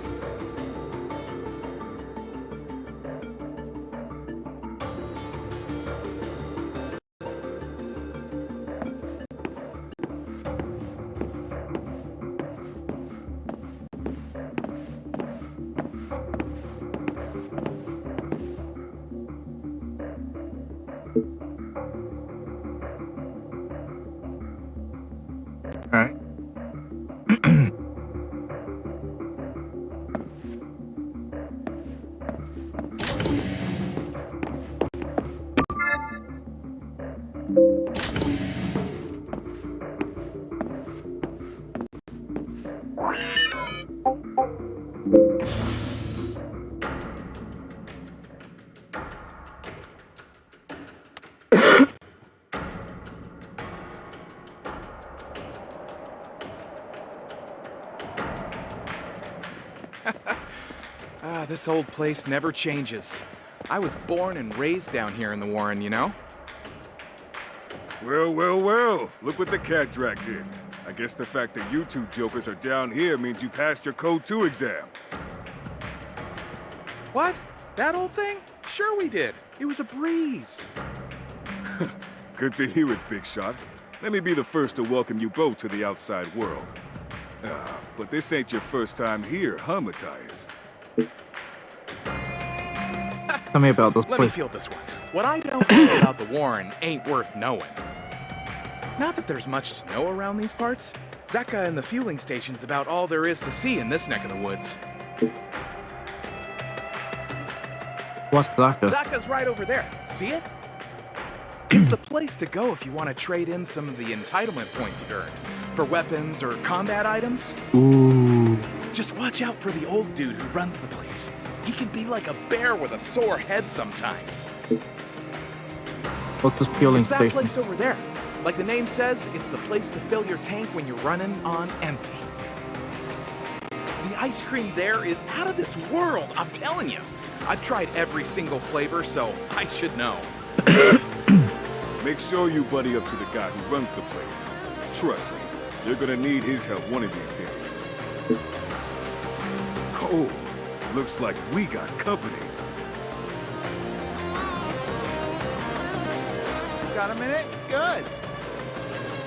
This old place never changes. I was born and raised down here in the Warren, you know?
Well, well, well. Look what the cat dragged in. I guess the fact that you two jokers are down here means you passed your Code 2 exam.
What? That old thing? Sure we did. It was a breeze.
Good to hear it, Big Shot. Let me be the first to welcome you both to the outside world. But this ain't your first time here, huh, Matthias?
Tell me about this
Let me
place.
feel this one. What I don't know about the Warren ain't worth knowing. Not that there's much to know around these parts. Zeka and the fueling station's about all there is to see in this neck of the woods.
What's Zaka?
Zaka's right over there. See it? It's the place to go if you want to trade in some of the entitlement points you've earned for weapons or combat items.
Ooh.
Just watch out for the old dude who runs the place. He can be like a bear with a sore head sometimes.
What's this fueling
It's that
station?
place over there. Like the name says, it's the place to fill your tank when you're running on empty. The ice cream there is out of this world, I'm telling you. I've tried every single flavor, so I should know.
Make sure you buddy up to the guy who runs the place. Trust me, you're gonna need his help one of these days. Oh, looks like we got company.
Got a minute? Good.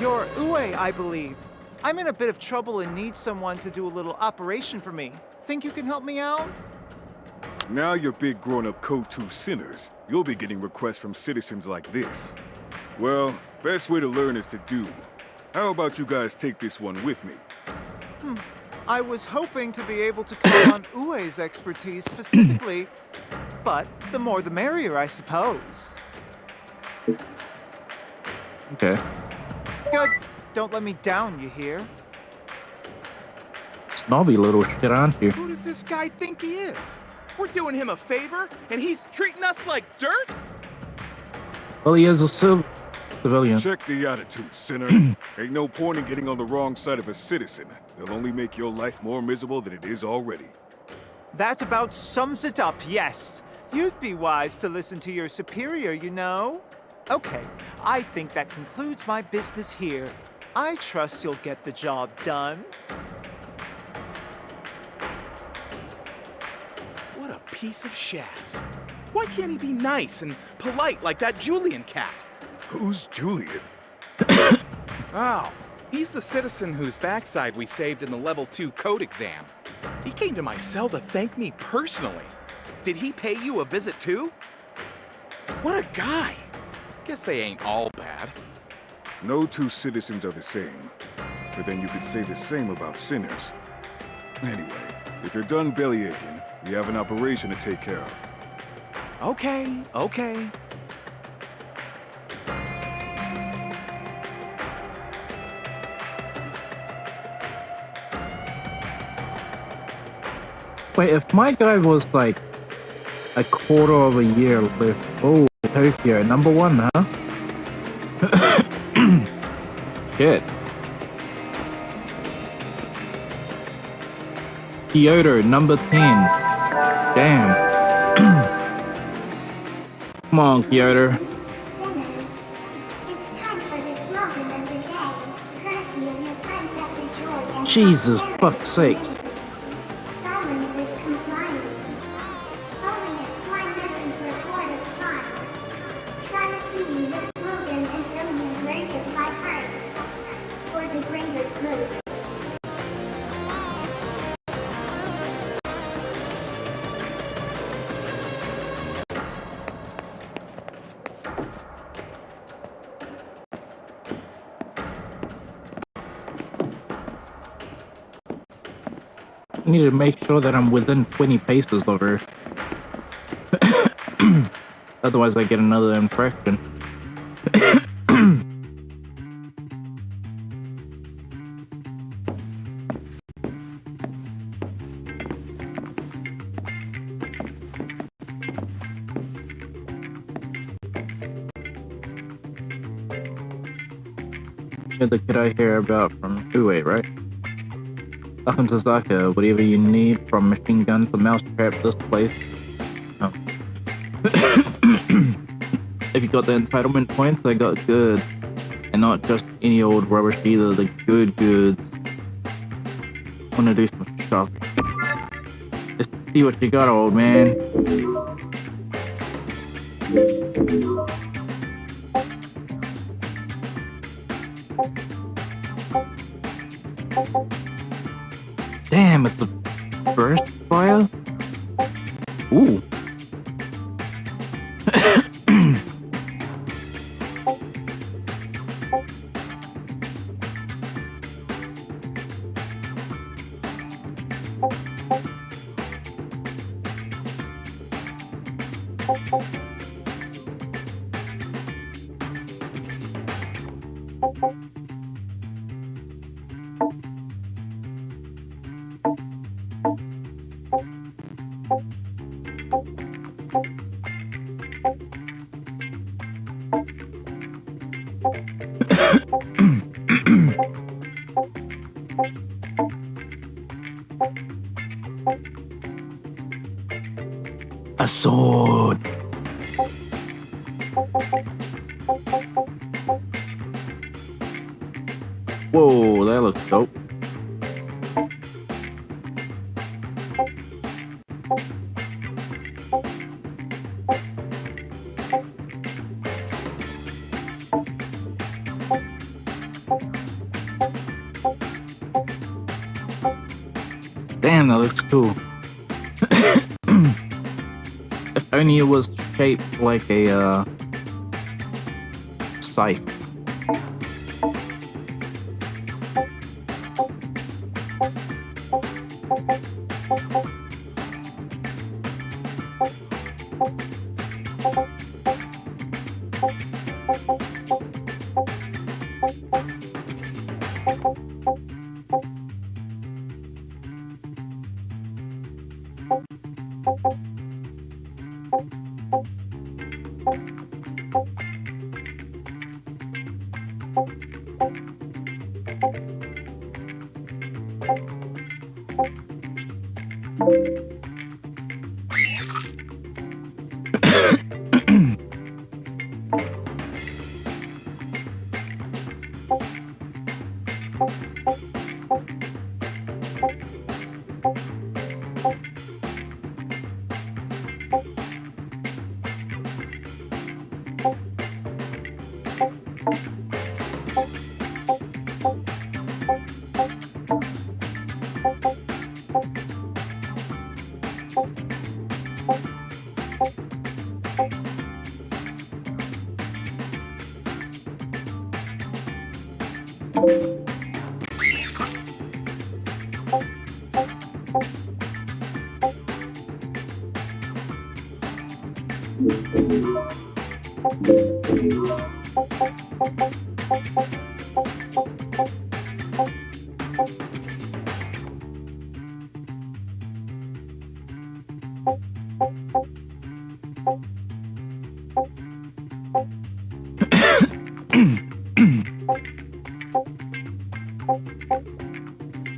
You're Uwe, I believe. I'm in a bit of trouble and need someone to do a little operation for me. Think you can help me out?
Now you're big grown-up Code 2 sinners. You'll be getting requests from citizens like this. Well, best way to learn is to do. How about you guys take this one with me?
I was hoping to be able to call on Uwe's expertise specifically, but the more the merrier, I suppose.
Okay.
Good. Don't let me down, you hear?
Snobby little shit, aren't you?
Who does this guy think he is? We're doing him a favor, and he's treating us like dirt?
Well, he is a civilian.
Check the attitude, sinner. Ain't no point in getting on the wrong side of a citizen. It'll only make your life more miserable than it is already.
That about sums it up, yes. You'd be wise to listen to your superior, you know. Okay, I think that concludes my business here. I trust you'll get the job done.
What a piece of shaz. Why can't he be nice and polite like that Julian cat?
Who's Julian?
Oh, he's the citizen whose backside we saved in the level 2 code exam. He came to my cell to thank me personally. Did he pay you a visit too? What a guy. Guess they ain't all bad.
No two citizens are the same. But then you could say the same about sinners. Anyway, if you're done bellyaching, we have an operation to take care of.
Okay.
Wait, if my guy was like a quarter of a year left. Oh, Tokyo, number 1, huh? Shit. Kyoto, number 10. Damn. Come on, Kyoto.
Sinners, it's time for the slogan of the day, courtesy of your friends at the Joy and
Jesus
Prosperity
fuck's sakes.
Community. Silence is compliance. Only a swine doesn't report a crime. Try repeating the slogan until you learn it by heart. For the greater good.
I need to make sure that I'm within 20 paces of her. Otherwise I get another infraction. You're the kid I hear about from Uwe, right? Welcome to Zaka. Whatever you need, from machine gun to mousetrap, this place. Oh. If you got the entitlement points, I got goods. And not just any old rubbish either, the good goods. Wanna do some shopping. Let's see what you got, old man. Damn, it's a burst fire? Ooh. A sword. Whoa, that looks dope. Damn, that looks cool. If only it was shaped like a scythe.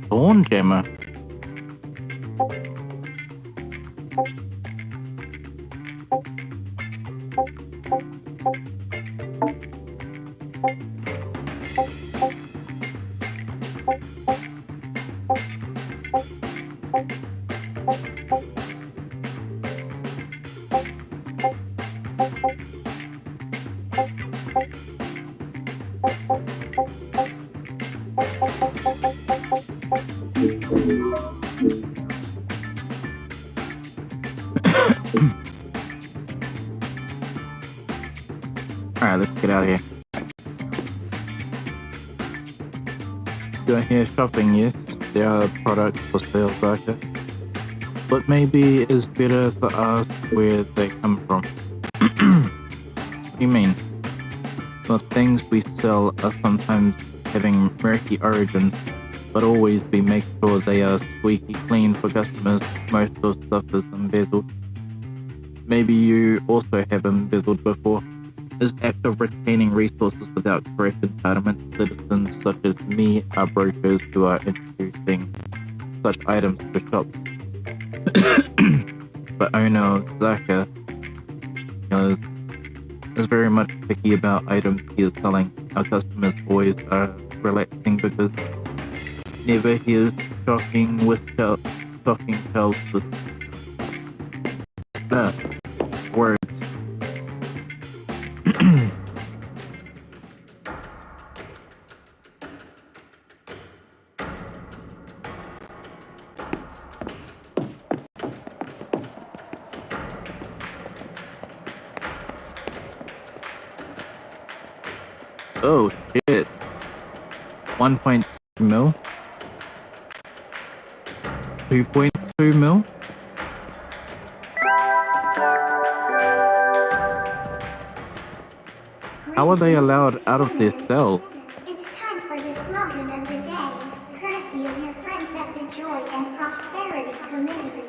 Thorn jammer. Alright, let's get out of here. Go here shopping, yes. There are products for sale, Zaka. But maybe it's better to ask where they come from. What do you mean? The things we sell are sometimes having murky origins, but always we make sure they are squeaky clean for customers. Most of the stuff is embezzled. Maybe you also have embezzled before. This act of retaining resources without correct entitlement, citizens such as me are brokers who are introducing such items for shops. But owner Zaka, is very much picky about items he is selling. Our customers always are relaxing because never hears shocking tells with words. Oh shit. 1.2 mil? 2.2 mil? How are they allowed out of their cell?
It's time for the slogan of the day, courtesy of your friends at the Joy and Prosperity Committee.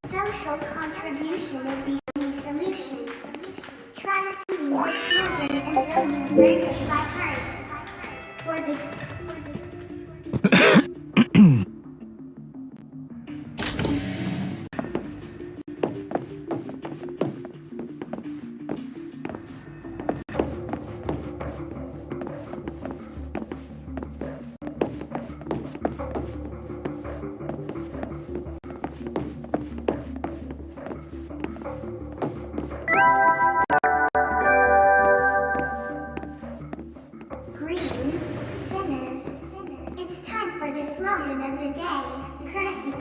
Social contribution is the only solution. Try repeating this slogan until you learn it by heart. For the Greetings, sinners. It's time for the slogan of the day, courtesy.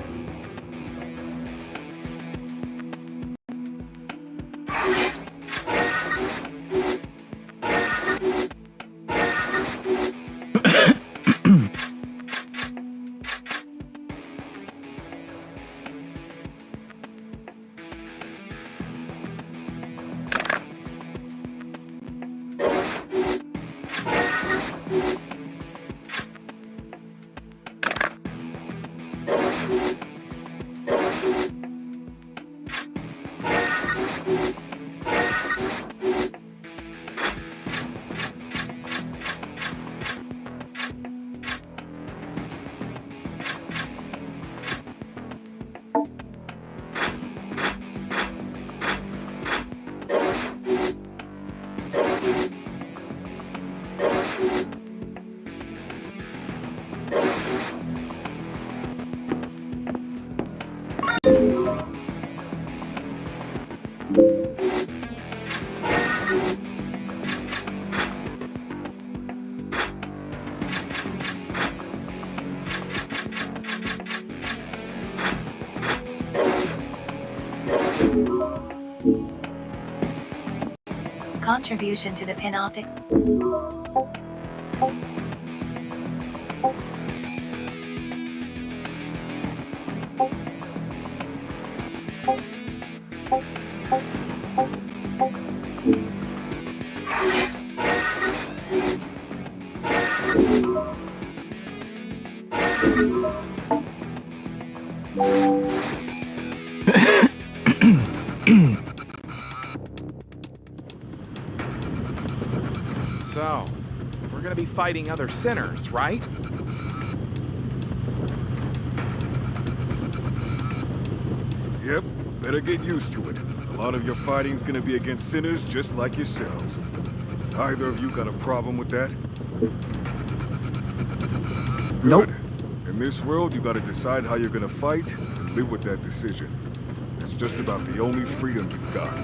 Contribution to the Panoptic.
So, we're gonna be fighting other sinners, right?
Yep, better get used to it. A lot of your fighting's gonna be against sinners just like yourselves. Either of you got a problem with that?
Nope.
Good. In this world, you gotta decide how you're gonna fight and live with that decision. It's just about the only freedom you've got.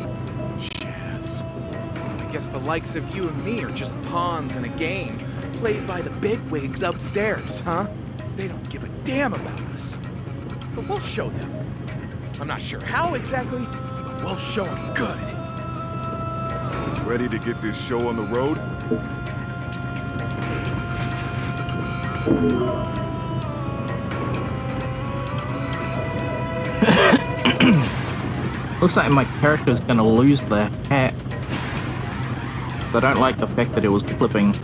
Shiz. I guess the likes of you and me are just pawns in a game played by the bigwigs upstairs, huh? They don't give a damn about us. But we'll show them. I'm not sure how exactly, but we'll show them good.
Ready to get this show on the road?
Looks like my character's gonna lose the hat. I don't like the fact that it was clipping.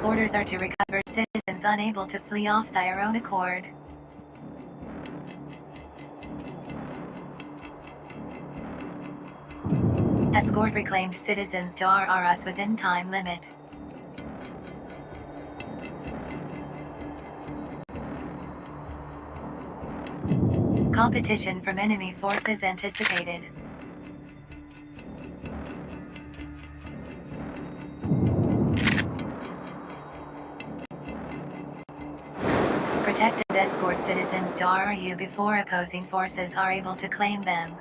Orders are to recover citizens unable to flee off their own accord. Escort reclaimed citizens to RRS within time limit. Competition from enemy forces anticipated. Protected escort citizens to RRU before opposing forces are able to claim them.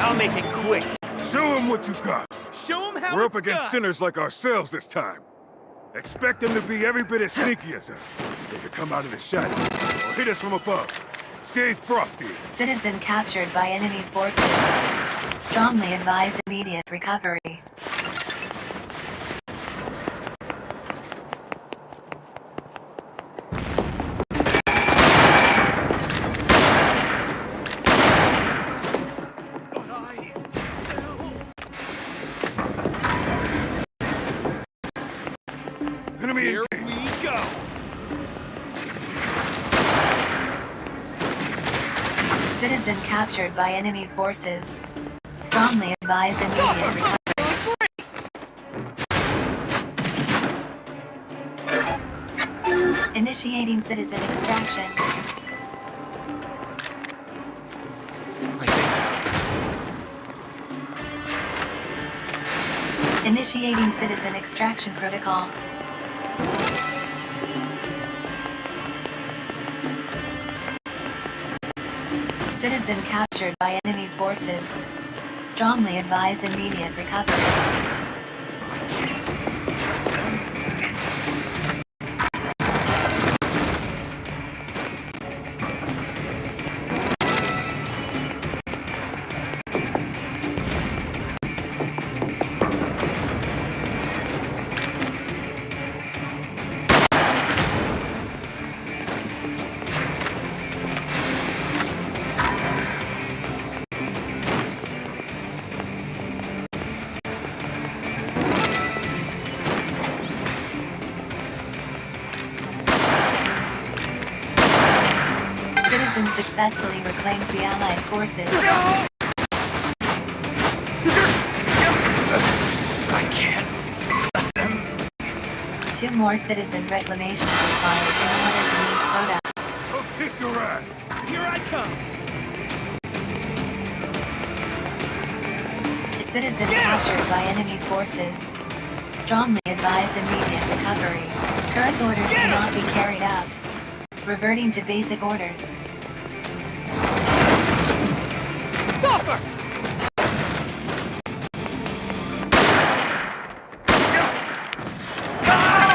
I'll make it quick.
Show them what you got.
Show them how
We're
it's
up against
done.
sinners like ourselves this time. Expect them to be every bit as sneaky as us. They could come out of the shadows or hit us from above. Stay frosty.
Citizen captured by enemy forces. Strongly advise immediate recovery.
Enemy
Here
engaged.
we go.
Citizen captured by enemy forces. Strongly advise immediate recovery. Initiating citizen extraction. Initiating citizen extraction protocol. Citizen captured by enemy forces. Strongly advise immediate recovery. Citizen successfully reclaimed the Allied forces.
I can't.
2 more citizen reclamations required in order to meet quota.
I'll kick your ass.
Here I come.
Citizen captured by enemy forces. Strongly advise immediate recovery. Current orders cannot be carried out. Reverting to basic orders.
Suffer!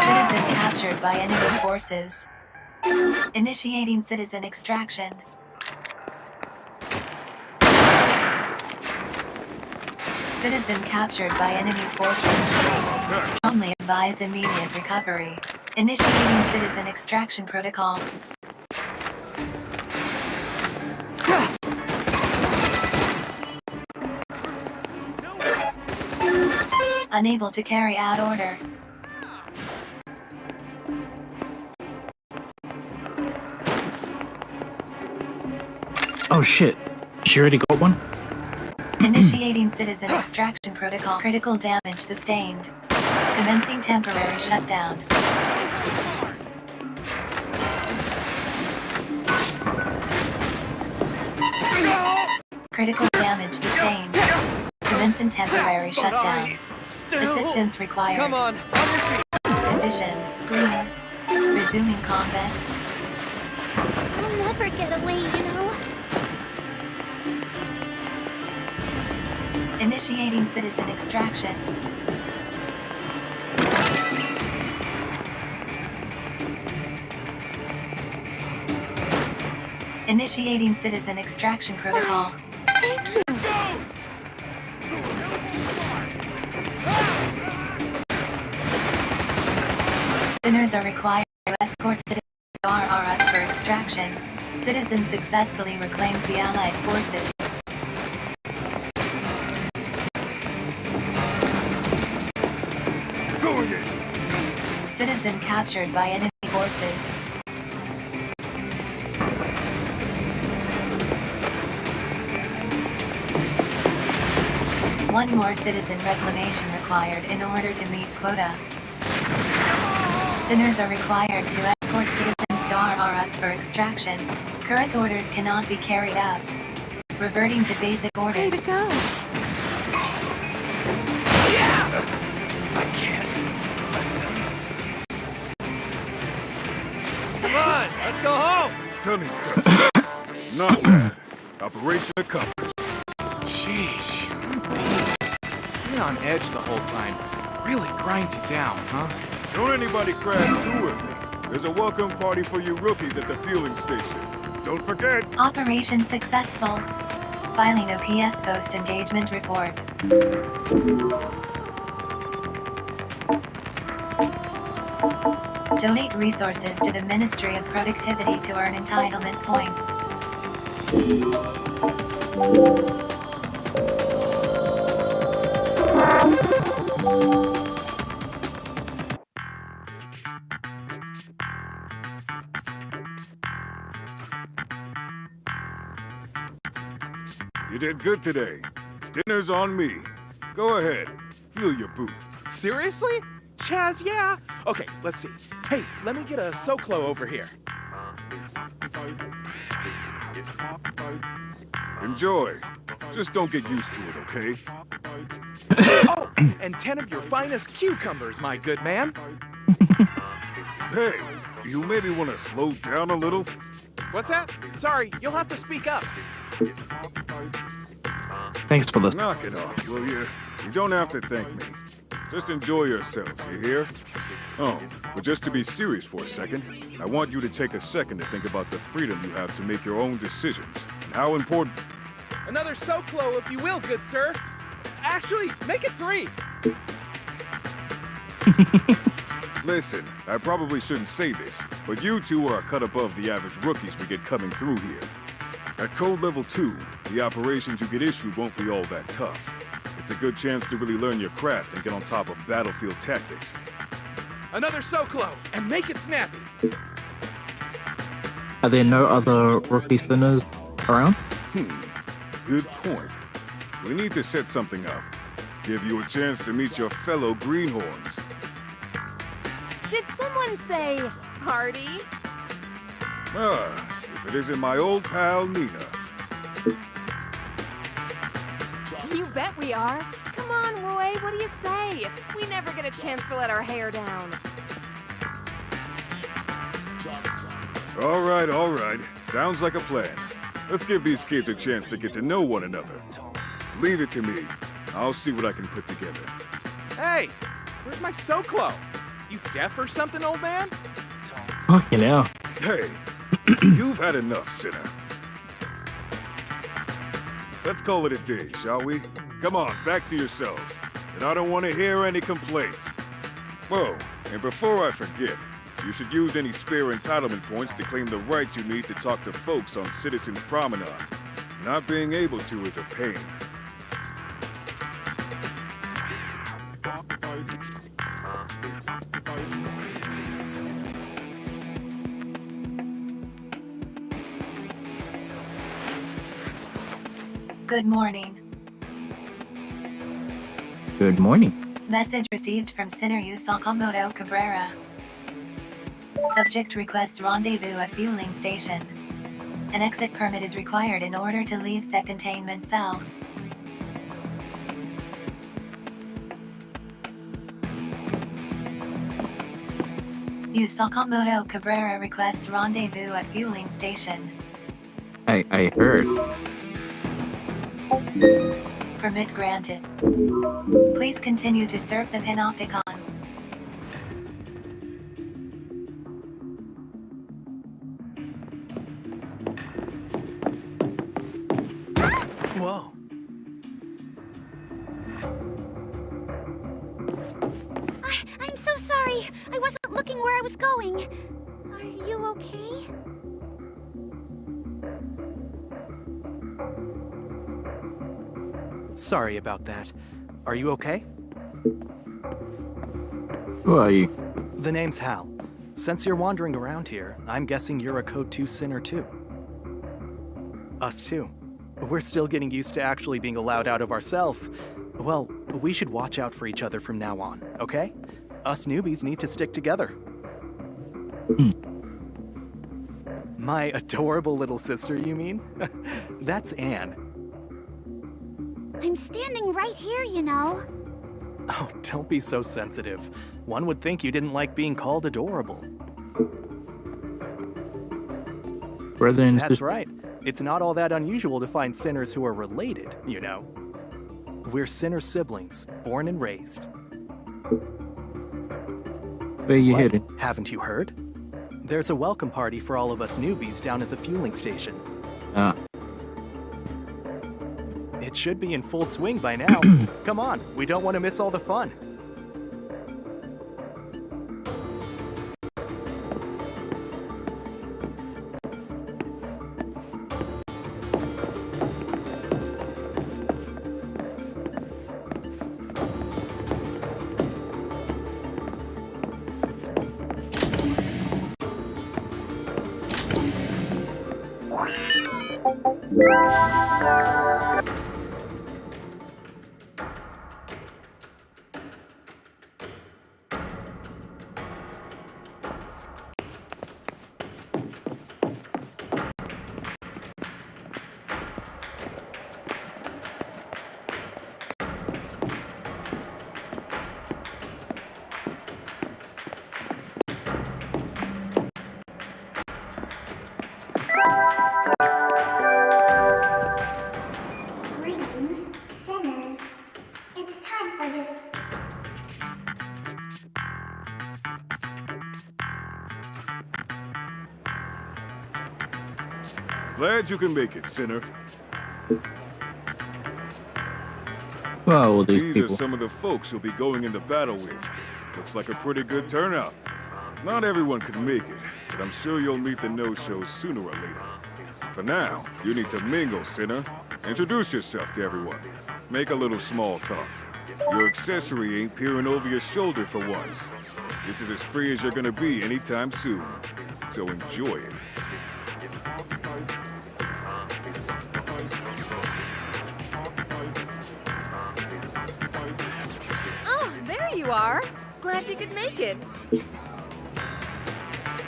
Citizen captured by enemy forces. Initiating citizen extraction. Citizen captured by enemy forces. Strongly advise immediate recovery. Initiating citizen extraction protocol. Unable to carry out order.
Oh shit. She already got one?
Initiating citizen extraction protocol. Critical damage sustained. Commencing temporary shutdown. Critical damage sustained. Commencing temporary shutdown. Assistance required.
Come on, on your feet.
Condition green. Resuming combat.
I'll never get away, you know.
Initiating citizen extraction. Initiating citizen extraction protocol.
Thank you.
Sinners are required to escort citizens to RRS for extraction. extraction, citizens successfully reclaimed the Allied forces.
Going in!
Citizen captured by enemy forces. One more citizen reclamation required in order to meet quota. Sinners are required to escort citizens to RRS for extraction. Current orders cannot be carried out. Reverting to basic orders.
Way to go!
I can't.
Come on, let's go home!
Stunning, Dusty. Not bad. Operation accomplished.
Sheesh. Being on edge the whole time really grinds you down, huh?
Don't anybody crash too early. There's a welcome party for you rookies at the fueling station. Don't forget.
Operation successful. Filing OPS post-engagement report. Donate resources to the Ministry of Productivity to earn entitlement points.
You did good today. Dinner's on me. Go ahead. Feel your boot.
Seriously? Chaz, yeah. Okay, let's see. Hey, let me get a Soclo over here.
Enjoy. Just don't get used to it, okay?
Oh, and 10 of your finest cucumbers, my good man.
Hey, you maybe want to slow down a little?
What's that? Sorry, you'll have to speak up.
Thanks for this.
Knock it off, will you? You don't have to thank me. Just enjoy yourselves, you hear? Oh, but just to be serious for a second, I want you to take a second to think about the freedom you have to make your own decisions, and how important...
Another Soclo, if you will, good sir. Actually, make it 3.
Listen, I probably shouldn't say this, but you two are a cut above the average rookies we get coming through here. At code level 2, the operations you get issued won't be all that tough. It's a good chance to really learn your craft and get on top of battlefield tactics.
Another Soclo, and make it snappy.
Are there no other rookie sinners around?
Good point. We need to set something up. Give you a chance to meet your fellow greenhorns.
Did someone say party?
If it isn't my old pal, Nina.
You bet we are. Come on, Roy, what do you say? We never get a chance to let our hair down.
All right. Sounds like a plan. Let's give these kids a chance to get to know one another. Leave it to me. I'll see what I can put together.
Hey, where's my Soclo? You deaf or something, old man?
Fucking hell.
Hey, you've had enough, sinner. Let's call it a day, shall we? Come on, back to yourselves. And I don't want to hear any complaints. Whoa, and before I forget, you should use any spare entitlement points to claim the rights you need to talk to folks on Citizens Promenade. Not being able to is a pain.
Good morning.
Good morning.
Message received from Sinner Sakamoto Cabrera. Subject requests rendezvous at fueling station. An exit permit is required in order to leave the containment cell. Sakamoto Cabrera requests rendezvous at fueling station.
I heard.
Permit granted. Please continue to serve the Panopticon.
Whoa.
I'm so sorry. I wasn't looking where I was going. Are you okay?
Sorry about that. Are you okay?
Who are you?
The name's Hal. Since you're wandering around here, I'm guessing you're a Code 2 sinner too. Us too. We're still getting used to actually being allowed out of our cells. Well, we should watch out for each other from now on, okay? Us newbies need to stick together. My adorable little sister, you mean? That's Anne.
I'm standing right here, you know.
Oh, don't be so sensitive. One would think you didn't like being called adorable.
Brother and
That's right. It's not all that unusual to find sinners who are related, you know. We're sinner siblings, born and raised.
Where you
What?
headed?
Haven't you heard? There's a welcome party for all of us newbies down at the fueling station.
Ah.
It should be in full swing by now. Come on, we don't want to miss all the fun.
Greetings, sinners. It's time for this.
Glad you can make it, sinner.
Well, all these
These
people.
are some of the folks you'll be going into battle with. Looks like a pretty good turnout. Not everyone can make it, but I'm sure you'll meet the no-shows sooner or later. For now, you need to mingle, sinner. Introduce yourself to everyone. Make a little small talk. Your accessory ain't peering over your shoulder for once. This is as free as you're gonna be anytime soon. So enjoy it.
Oh, there you are. Glad you could make it.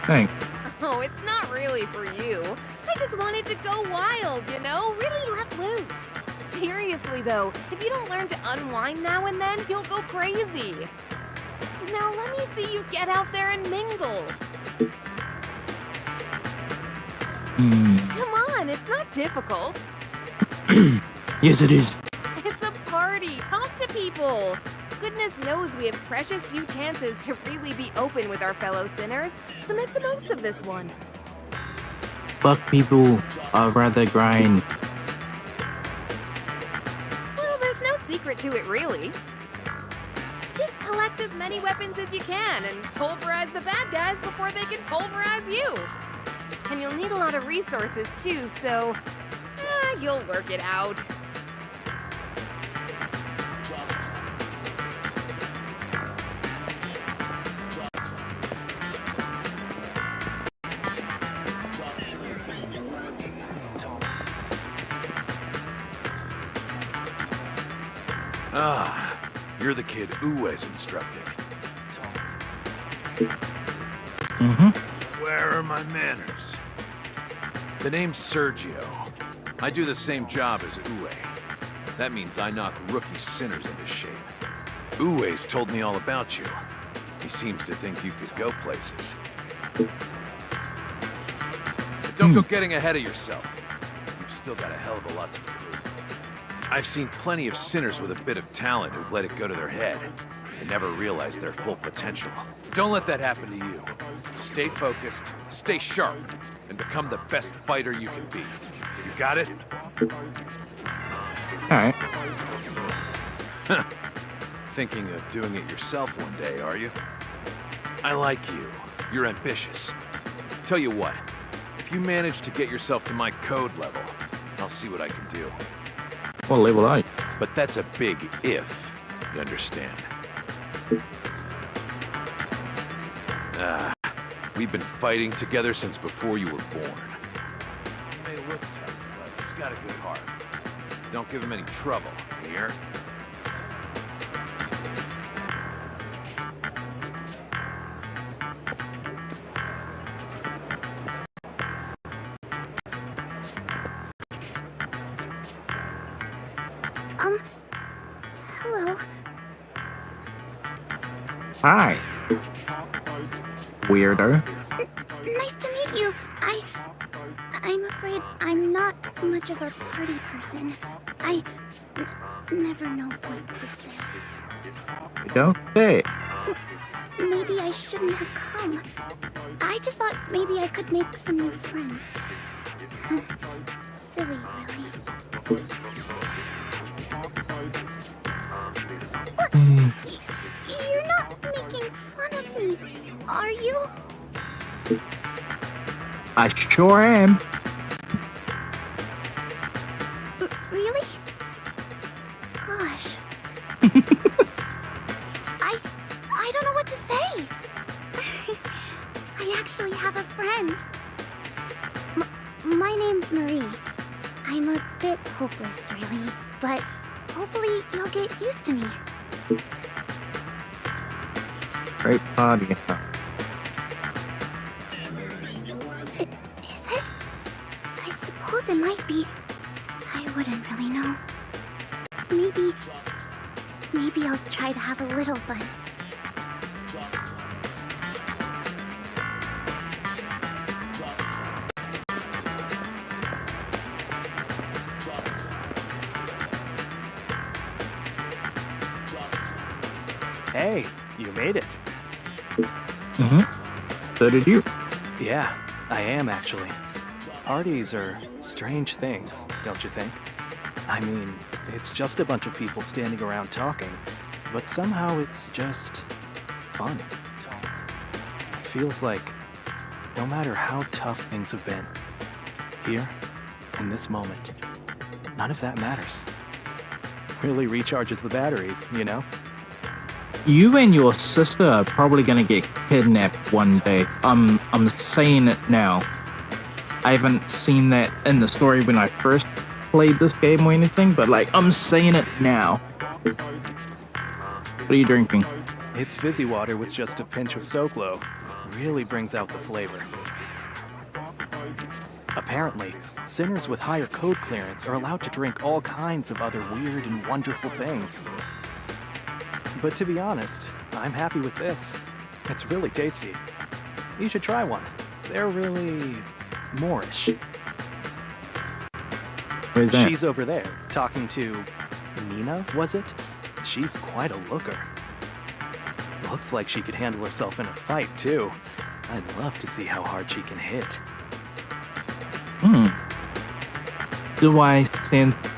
Thanks.
Oh, it's not really for you. I just wanted to go wild, you know? Really let loose. Seriously, though, if you don't learn to unwind now and then, you'll go crazy. Now let me see you get out there and mingle. Come on, it's not difficult.
Yes, it is.
It's a party. Talk to people. Goodness knows we have precious few chances to really be open with our fellow sinners, so make the most of this one.
Fuck people. I'd rather grind.
Well, there's no secret to it, really. Just collect as many weapons as you can and pulverize the bad guys before they can pulverize you. And you'll need a lot of resources, too, so you'll work it out.
Ah, you're the kid Uwe's instructing. Where are my manners? The name's Sergio. I do the same job as Uwe. That means I knock rookie sinners into shape. Uwe's told me all about you. He seems to think you could go places. But don't go getting ahead of yourself. You've still got a hell of a lot to prove. I've seen plenty of sinners with a bit of talent who've let it go to their head and never realized their full potential. Don't let that happen to you. Stay focused, stay sharp, and become the best fighter you can be. You got it?
Alright.
Thinking of doing it yourself one day, are you? I like you. You're ambitious. Tell you what, if you manage to get yourself to my code level, I'll see what I can do.
What level are you?
But that's a big if, you understand? We've been fighting together since before you were born. He may look tough, but he's got a good heart. Don't give him any trouble, hear?
Hello.
Hi. Weirdo.
Nice to meet you. I'm afraid I'm not much of a party person. I never know what to say.
Don't say it.
Maybe I shouldn't have come. I just thought maybe I could make some new friends. Silly, really. You're not making fun of me, are you?
I sure am.
Really? Gosh. I don't know what to say. I actually have a friend. My name's Marie. I'm a bit hopeless, really, but hopefully you'll get used to me.
Great party.
Is it? I suppose it might be. I wouldn't really know. Maybe I'll try to have a little fun.
Hey, you made it.
So did you.
Yeah, I am actually. Parties are strange things, don't you think? I mean, it's just a bunch of people standing around talking, but somehow it's just fun. It feels like no matter how tough things have been, here, in this moment, none of that matters. Really recharges the batteries, you know?
You and your sister are probably gonna get kidnapped one day. I'm saying it now. I haven't seen that in the story when I first played this game or anything, but like, I'm saying it now. What are you drinking?
It's fizzy water with just a pinch of Soclo. Really brings out the flavor. Apparently, sinners with higher code clearance are allowed to drink all kinds of other weird and wonderful things. But to be honest, I'm happy with this. It's really tasty. You should try one. They're really Moorish.
Where's that?
She's over there, talking to Nina, was it? She's quite a looker. Looks like she could handle herself in a fight, too. I'd love to see how hard she can hit.
Do I sense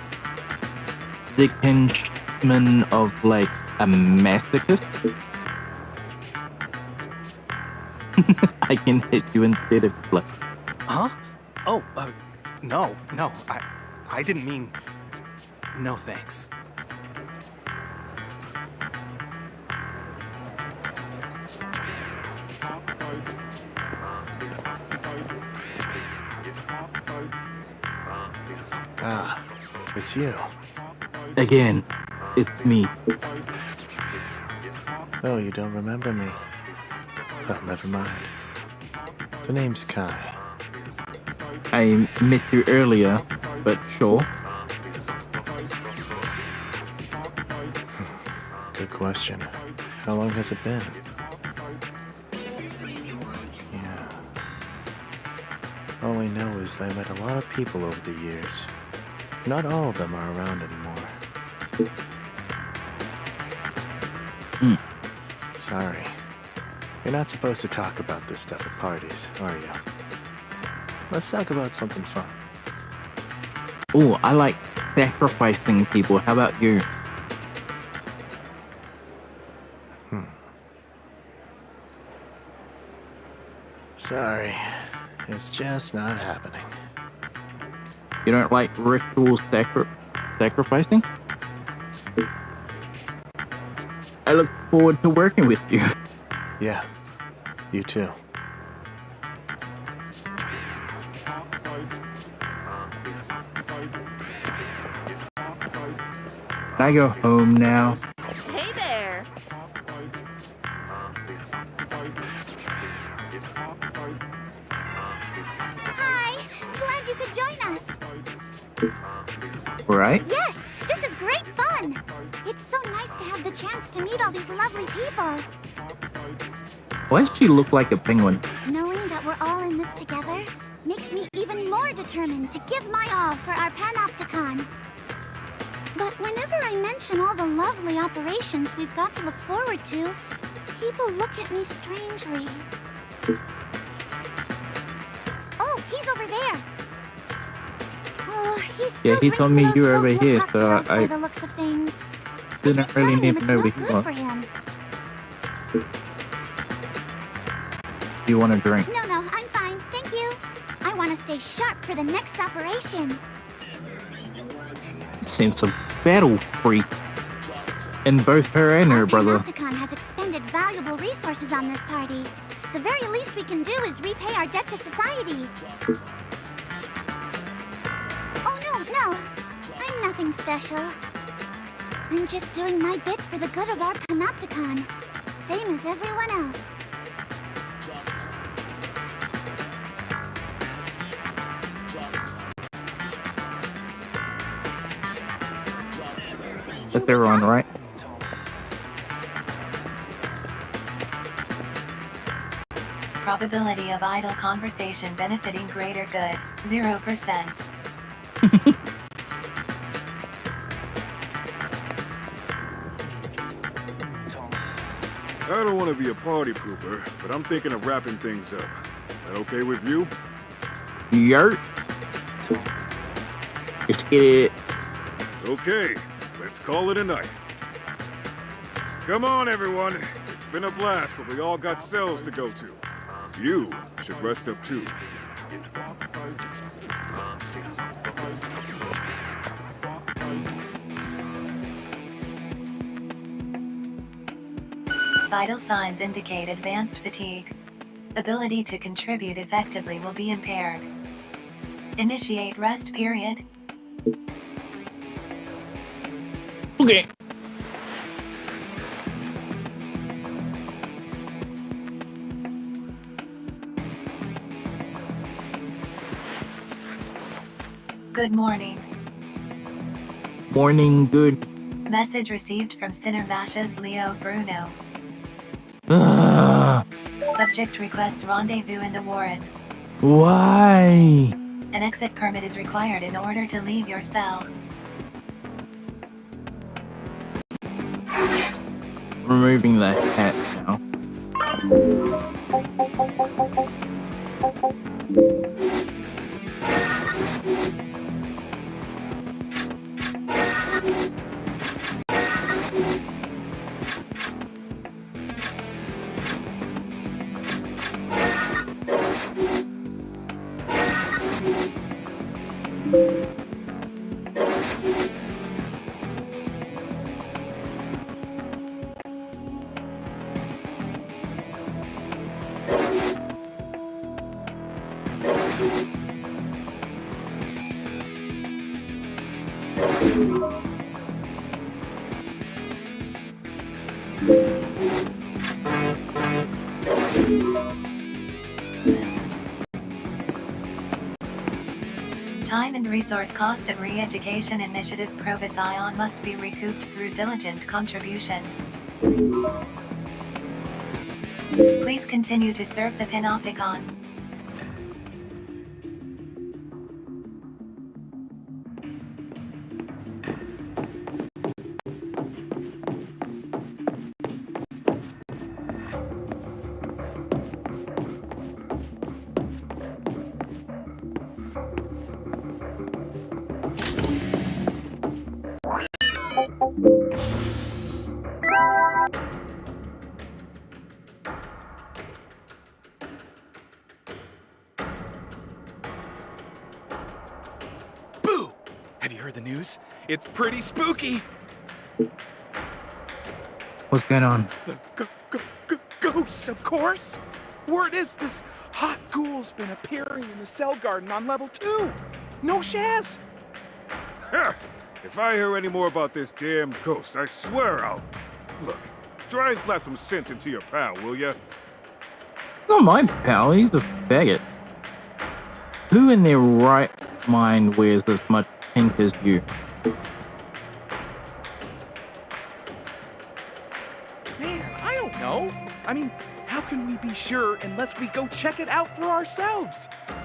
the kinshman of, like, a masochist? I can hit you instead of flip.
Huh? Oh, no, I didn't mean... No thanks.
Ah, it's you.
Again, it's me.
Oh, you don't remember me? Well, never mind. The name's Kai.
I met you earlier, but sure.
Good question. How long has it been? Yeah. All I know is I met a lot of people over the years. Not all of them are around anymore. Sorry. You're not supposed to talk about this stuff at parties, are you? Let's talk about something fun.
Oh, I like sacrificing people. How about you?
Sorry. It's just not happening.
You don't like ritual sacrificing? I look forward to working with you.
Yeah, you too.
Can I go home now?
Hey there!
Hi! Glad you could join us.
Right?
Yes, this is great fun. It's so nice to have the chance to meet all these lovely people.
Why does she look like a penguin?
Knowing that we're all in this together makes me even more determined to give my all for our Panopticon. But whenever I mention all the lovely operations we've got to look forward to, people look at me strangely. Oh, he's over there. Oh, he's still
He told me
drinking
you were
those
over here,
Soklo
so
cocktails by
I
the looks of things.
didn't really need to know
It's
what
not
you
good for
want.
him.
Do you want a drink?
No, I'm fine, thank you. I want to stay sharp for the next operation.
Sense of battle freak in both her and her brother.
Panopticon has expended valuable resources on this party. The very least we can do is repay our debt to society. Oh, no. I'm nothing special. I'm just doing my bit for the good of our Panopticon. Same as everyone else.
That's everyone, right?
Probability of idle conversation benefiting greater good, 0%.
I don't want to be a party pooper, but I'm thinking of wrapping things up. That okay with you?
Yurt. Let's get it.
Okay, let's call it a night. Come on, everyone. It's been a blast, but we all got cells to go to. You should rest up too.
Vital signs indicate advanced fatigue. Ability to contribute effectively will be impaired. Initiate rest period.
Okay.
Good morning.
Morning, good.
Message received from Sinner Mash's Leo Bruno. Subject requests rendezvous in the Warren.
Why?
An exit permit is required in order to leave your cell.
Removing the hat now.
Time and resource cost of re-education initiative Provis Ion must be recouped through diligent contribution. Please continue to serve the Panopticon.
Have you heard the news? It's pretty spooky.
What's going on?
The ghost, of course. Word is this hot ghoul's been appearing in the cell garden on level 2. No Shaz?
If I hear any more about this damn ghost, I swear I'll... Look, try and slap some sense into your pal, will ya?
Not my pal, he's a faggot. Who in their right mind wears this much pink as you?
Man, I don't know. I mean, how can we be sure unless we go check it out for ourselves? And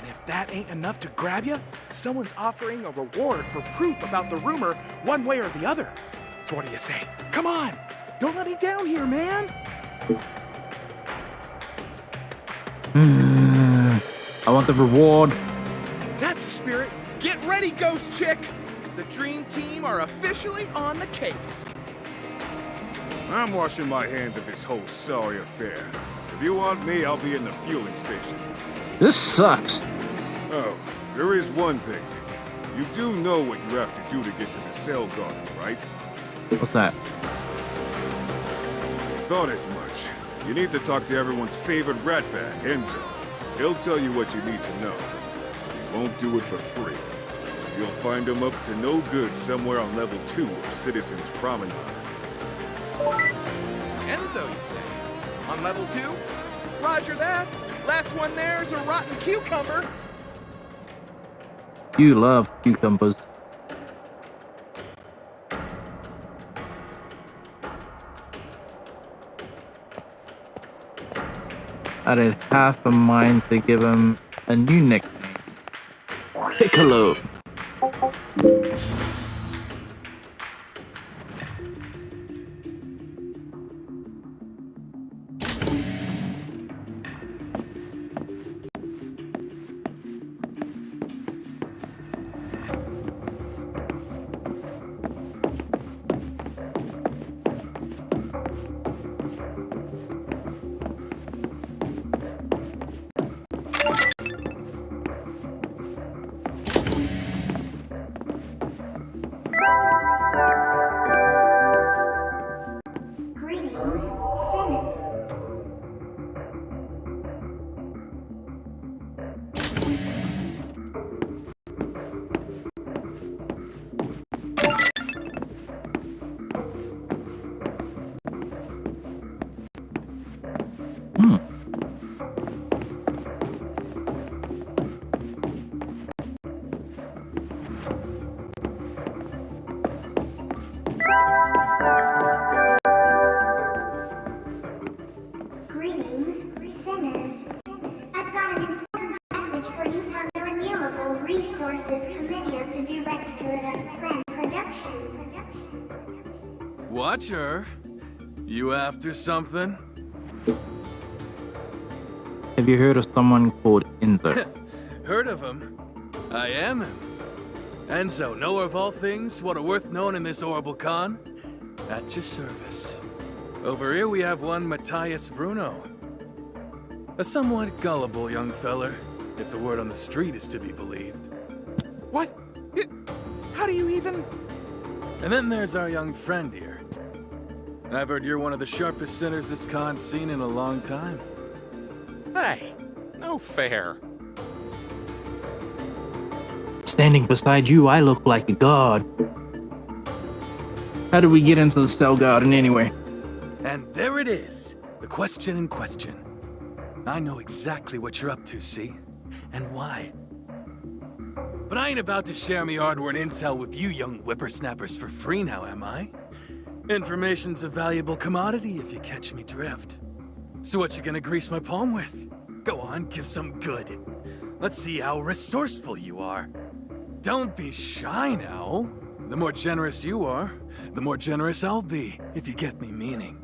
if that ain't enough to grab you, someone's offering a reward for proof about the rumor one way or the other. So what do you say? Come on! Don't let me down here, man!
I want the reward.
That's the spirit. Get ready, ghost chick! The dream team are officially on the case.
I'm washing my hands of this whole sorry affair. If you want me, I'll be in the fueling station.
This sucks.
Oh, there is one thing. You do know what you have to do to get to the cell garden, right?
What's that?
Thought as much. You need to talk to everyone's favorite ratbag, Enzo. He'll tell you what you need to know. He won't do it for free. You'll find him up to no good somewhere on level 2 of Citizens Promenade.
Enzo, you say? On level 2? Roger that. Last one there's a rotten cucumber.
You love cucumbers. I had half a mind to give him a new nickname. Piccolo.
Greetings, sinner. Greetings, sinners. I've got an important message for you from the Renewable Resources Committee of the Directorate of Plant Production.
Watcher, you after something?
Have you heard of someone called Enzo?
Heard of him? I am him. Enzo, knower of all things, what are worth knowing in this horrible con? At your service. Over here we have one Matthias Bruno. A somewhat gullible young feller, if the word on the street is to be believed.
What? How do you even...
And then there's our young friend here. I've heard you're one of the sharpest sinners this con's seen in a long time.
Hey, no fair.
Standing beside you, I look like a god. How did we get into the cell garden anyway?
And there it is, the question in question. I know exactly what you're up to, see? And why. But I ain't about to share me hard-earned intel with you young whippersnappers for free now, am I? Information's a valuable commodity if you catch me drift. So what you gonna grease my palm with? Go on, give some good. Let's see how resourceful you are. Don't be shy now. The more generous you are, the more generous I'll be, if you get me meaning.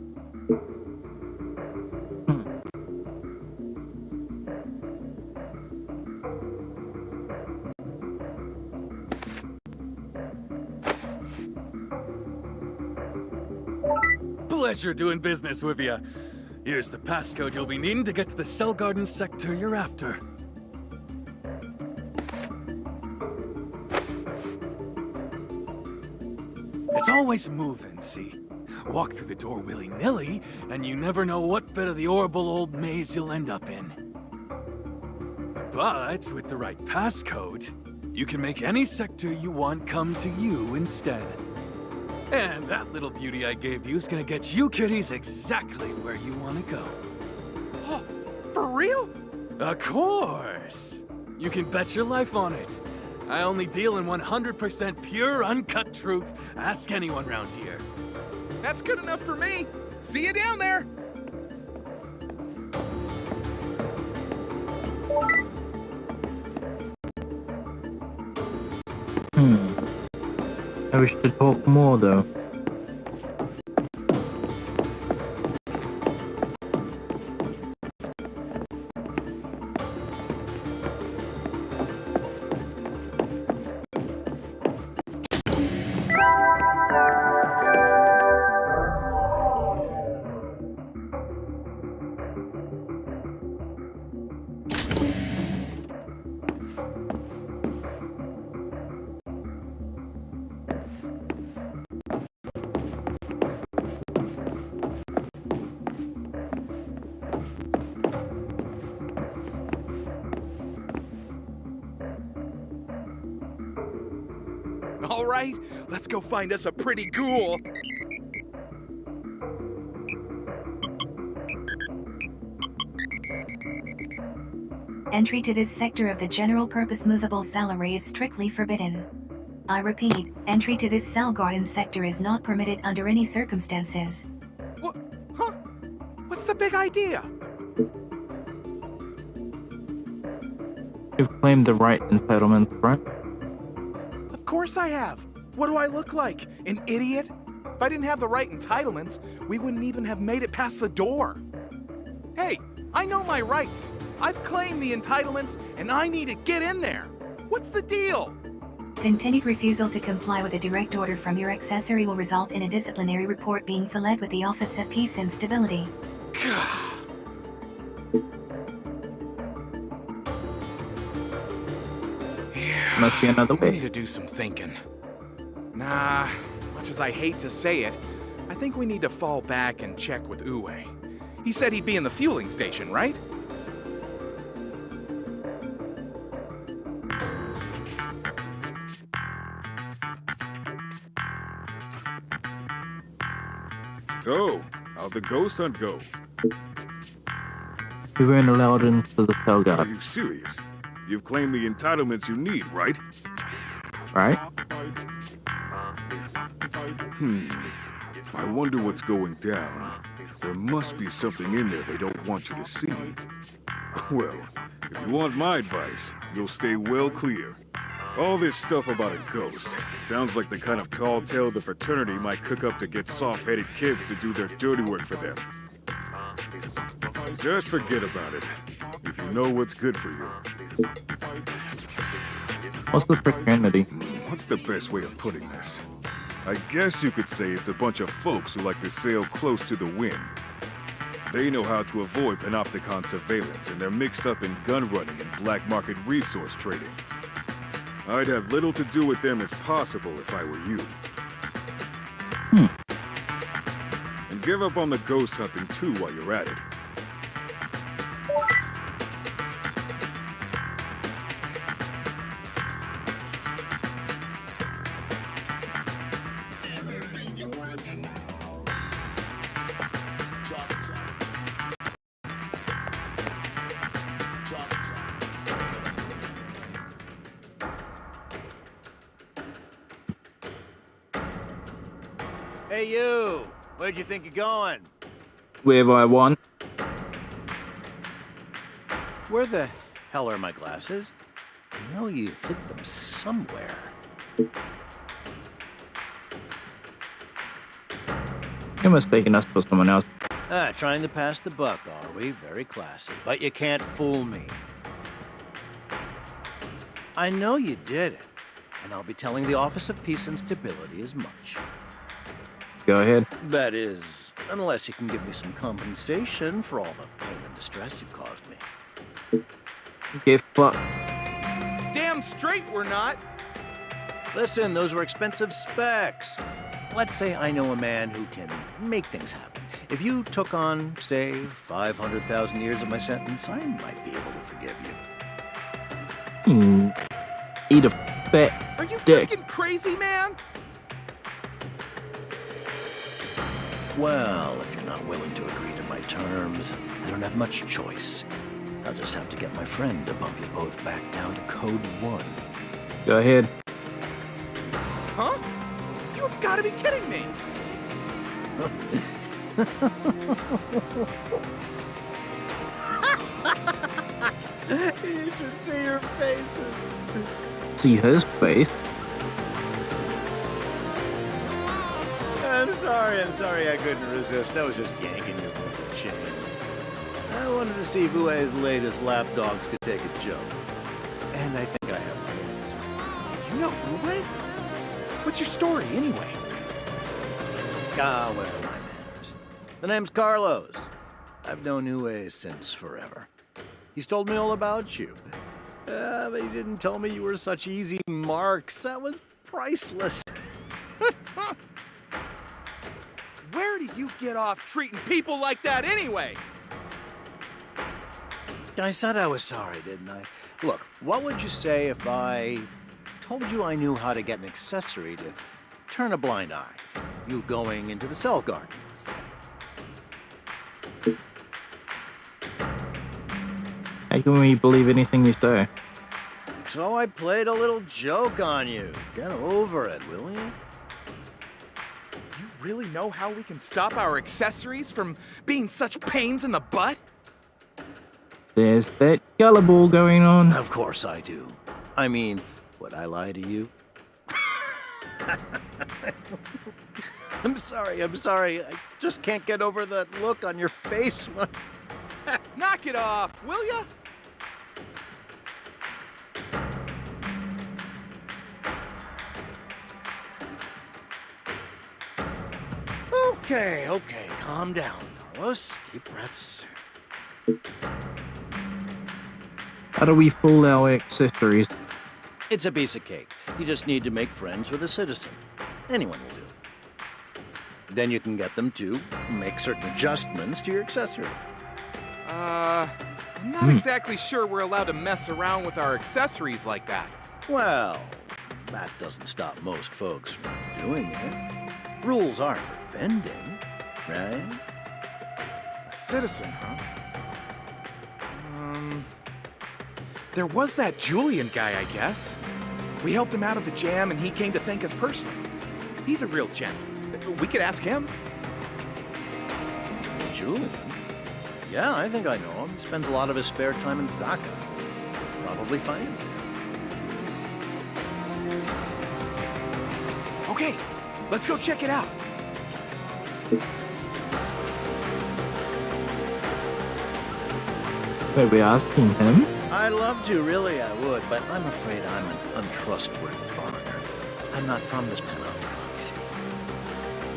Pleasure doing business with you. Here's the passcode you'll be needing to get to the cell garden sector you're after.
It's always moving, see? Walk through the door willy-nilly, and you never know what bit of the horrible old maze you'll end up in. But with the right passcode, you can make any sector you want come to you instead. And that little beauty I gave you is gonna get you kiddies exactly where you want to go.
Oh, for real?
Of course! You can bet your life on it. I only deal in 100% pure, uncut truth. Ask anyone round here.
That's good enough for me. See you down there.
I wish to talk more though.
All right, let's go find us a pretty ghoul.
Entry to this sector of the general-purpose movable cell array is strictly forbidden. I repeat, entry to this cell garden sector is not permitted under any circumstances.
What? Huh? What's the big idea?
You've claimed the right entitlements, right?
Of course I have. What do I look like? An idiot? If I didn't have the right entitlements, we wouldn't even have made it past the door. Hey, I know my rights. I've claimed the entitlements, and I need to get in there. What's the deal?
Continued refusal to comply with a direct order from your accessory will result in a disciplinary report being filed with the Office of Peace and Stability.
Must be another way.
We need to do some thinking. Nah, much as I hate to say it, I think we need to fall back and check with Uwe. He said he'd be in the fueling station, right?
So, how'd the ghost hunt go?
We weren't allowed into the cell
Are
guard,
you serious? You've claimed the entitlements you need, right?
right?
I wonder what's going down. There must be something in there they don't want you to see. Well, if you want my advice, you'll stay well clear. All this stuff about a ghost sounds like the kind of tall tale the fraternity might cook up to get soft-headed kids to do their dirty work for them. Just forget about it, if you know what's good for you.
What's the fraternity?
What's the best way of putting this? I guess you could say it's a bunch of folks who like to sail close to the wind. They know how to avoid Panopticon surveillance, and they're mixed up in gun running and black market resource trading. I'd have little to do with them as possible if I were you. And give up on the ghost hunting too while you're at it.
Hey, you! Where'd you think you're going?
Wherever I want.
Where the hell are my glasses? I know you hid them somewhere.
You're mistaking us for someone else.
Trying to pass the buck, are we? Very classy. But you can't fool me. I know you did it, and I'll be telling the Office of Peace and Stability as much.
Go ahead.
That is, unless you can give me some compensation for all the pain and distress you've caused me.
Get fucked.
Damn straight we're not!
Listen, those were expensive specs. let's say I know a man who can make things happen. If you took on, say, 500,000 years of my sentence, I might be able to forgive you.
Eat a fat
Are you
dick.
freaking crazy, man?
Well, if you're not willing to agree to my terms, I don't have much choice. I'll just have to get my friend to bump you both back down to Code 1.
Go ahead.
Huh? You've got to be kidding me!
You should see your faces.
See his face.
I'm sorry I couldn't resist. I was just yanking you from the chains. I wanted to see if Ue's latest lapdogs could take a joke. And I think I have my answer.
You know Ue? What's your story, anyway?
Ah, where are my manners? The name's Carlos. I've known Ue since forever. He's told me all about you. But he didn't tell me you were such easy marks. That was priceless.
Where do you get off treating people like that anyway?
I said I was sorry, didn't I? Look, what would you say if I told you I knew how to get an accessory to turn a blind eye? You going into the cell garden, let's say.
How can we believe anything you say?
So I played a little joke on you. Get over it, will you?
You really know how we can stop our accessories from being such pains in the butt?
There's that gullible going on.
Of course I do. I mean, would I lie to you? I'm sorry. I just can't get over that look on your face when...
Knock it off, will ya?
Okay, calm down, Carlos. Deep breaths.
How do we fool our accessories?
It's a piece of cake. You just need to make friends with a citizen. Anyone will do. Then you can get them to make certain adjustments to your accessory.
I'm not exactly sure we're allowed to mess around with our accessories like that.
Well, that doesn't stop most folks from doing it. Rules are for bending, right?
A citizen, huh? There was that Julian guy, I guess. We helped him out of the jam, and he came to thank us personally. He's a real gent. We could ask him.
Julian? Yeah, I think I know him. He spends a lot of his spare time in Zaka. Probably find him there.
Okay, let's go check it out.
Wait, we're asking him?
I'd love to, really I would, but I'm afraid I'm an untrustworthy foreigner. I'm not from this panopticon, you see.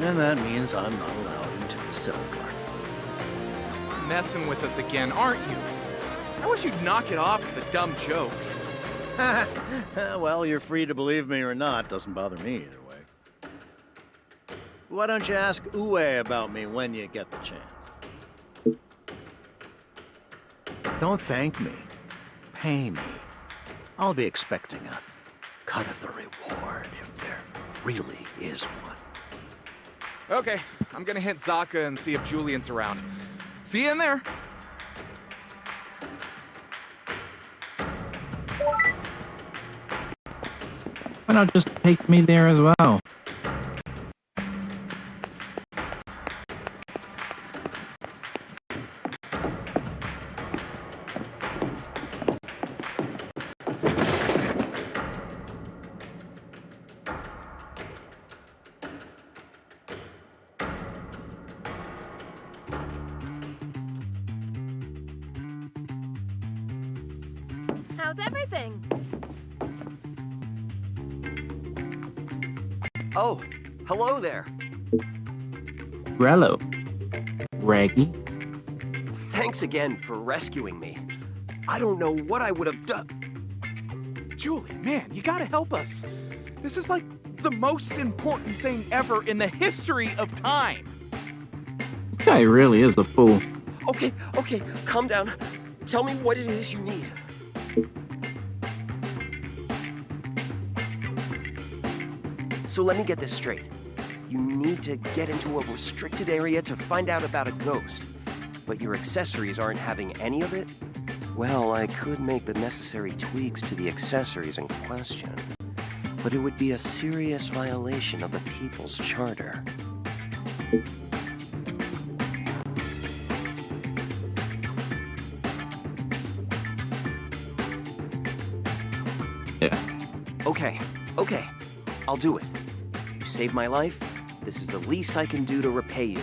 And that means I'm not allowed into the cell garden.
Messing with us again, aren't you? I wish you'd knock it off with the dumb jokes.
Well, you're free to believe me or not. Doesn't bother me either way. Why don't you ask Ue about me when you get the chance? Don't thank me. Pay me. I'll be expecting a cut of the reward if there really is one.
Okay, I'm gonna hit Zaka and see if Julian's around. See you in there.
Why not just take me there as well?
How's everything?
Oh, hello there.
Rello. Raggy.
Thanks again for rescuing me. I don't know what I would have done.
Julie, man, you gotta help us. This is like The most important thing ever in the history of time.
This guy really is a fool.
Okay, calm down. Tell me what it is you need. So let me get this straight. You need to get into a restricted area to find out about a ghost, but your accessories aren't having any of it? Well, I could make the necessary tweaks to the accessories in question, but it would be a serious violation of the People's Charter.
Yeah.
Okay. I'll do it. You saved my life. This is the least I can do to repay you.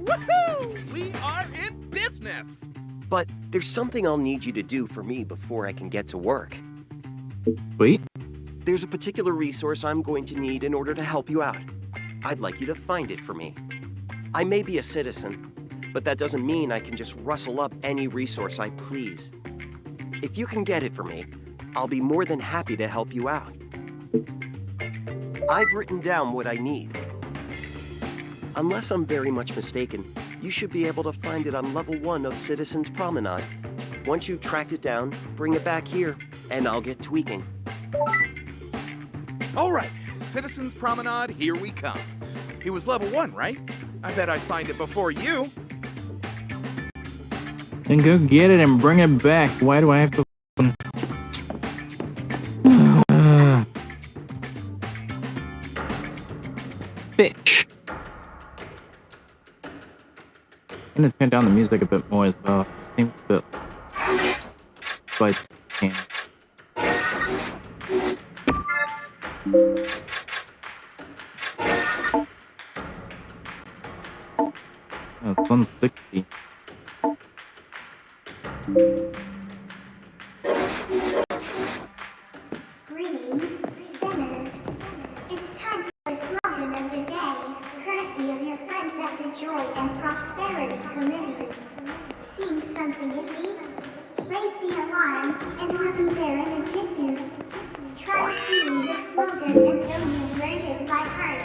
Woohoo! We are in business!
But there's something I'll need you to do for me before I can get to work.
Sweet.
There's a particular resource I'm going to need in order to help you out. I'd like you to find it for me. I may be a citizen, but that doesn't mean I can just rustle up any resource I please. If you can get it for me, I'll be more than happy to help you out. I've written down what I need. Unless I'm very much mistaken, you should be able to find it on level 1 of Citizen's Promenade. Once you've tracked it down, bring it back here, and I'll get tweaking.
All right, Citizen's Promenade, here we come. It was level 1, right? I bet I find it before you.
Then go get it and bring it back. Why do I have to... Bitch. I'm gonna turn down the music a bit more as well. It seems a bit... So I can. Oh, it's 160.
Greetings, sinners. It's time for the slogan of the day, courtesy of your friends at the Joy and Prosperity Committee. Seeing something to eat? Raise the alarm, and we'll be there in a jiffy. Try repeating the slogan as though you've learned it by heart.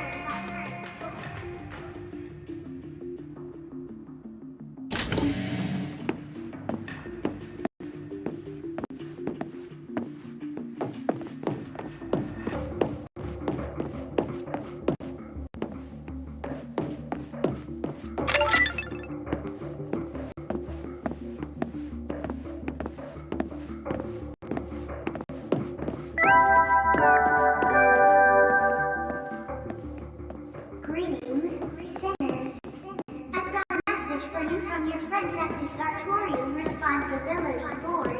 Greetings, sinners. I've got a message for you from your friends at the Sartorial Responsibility Board.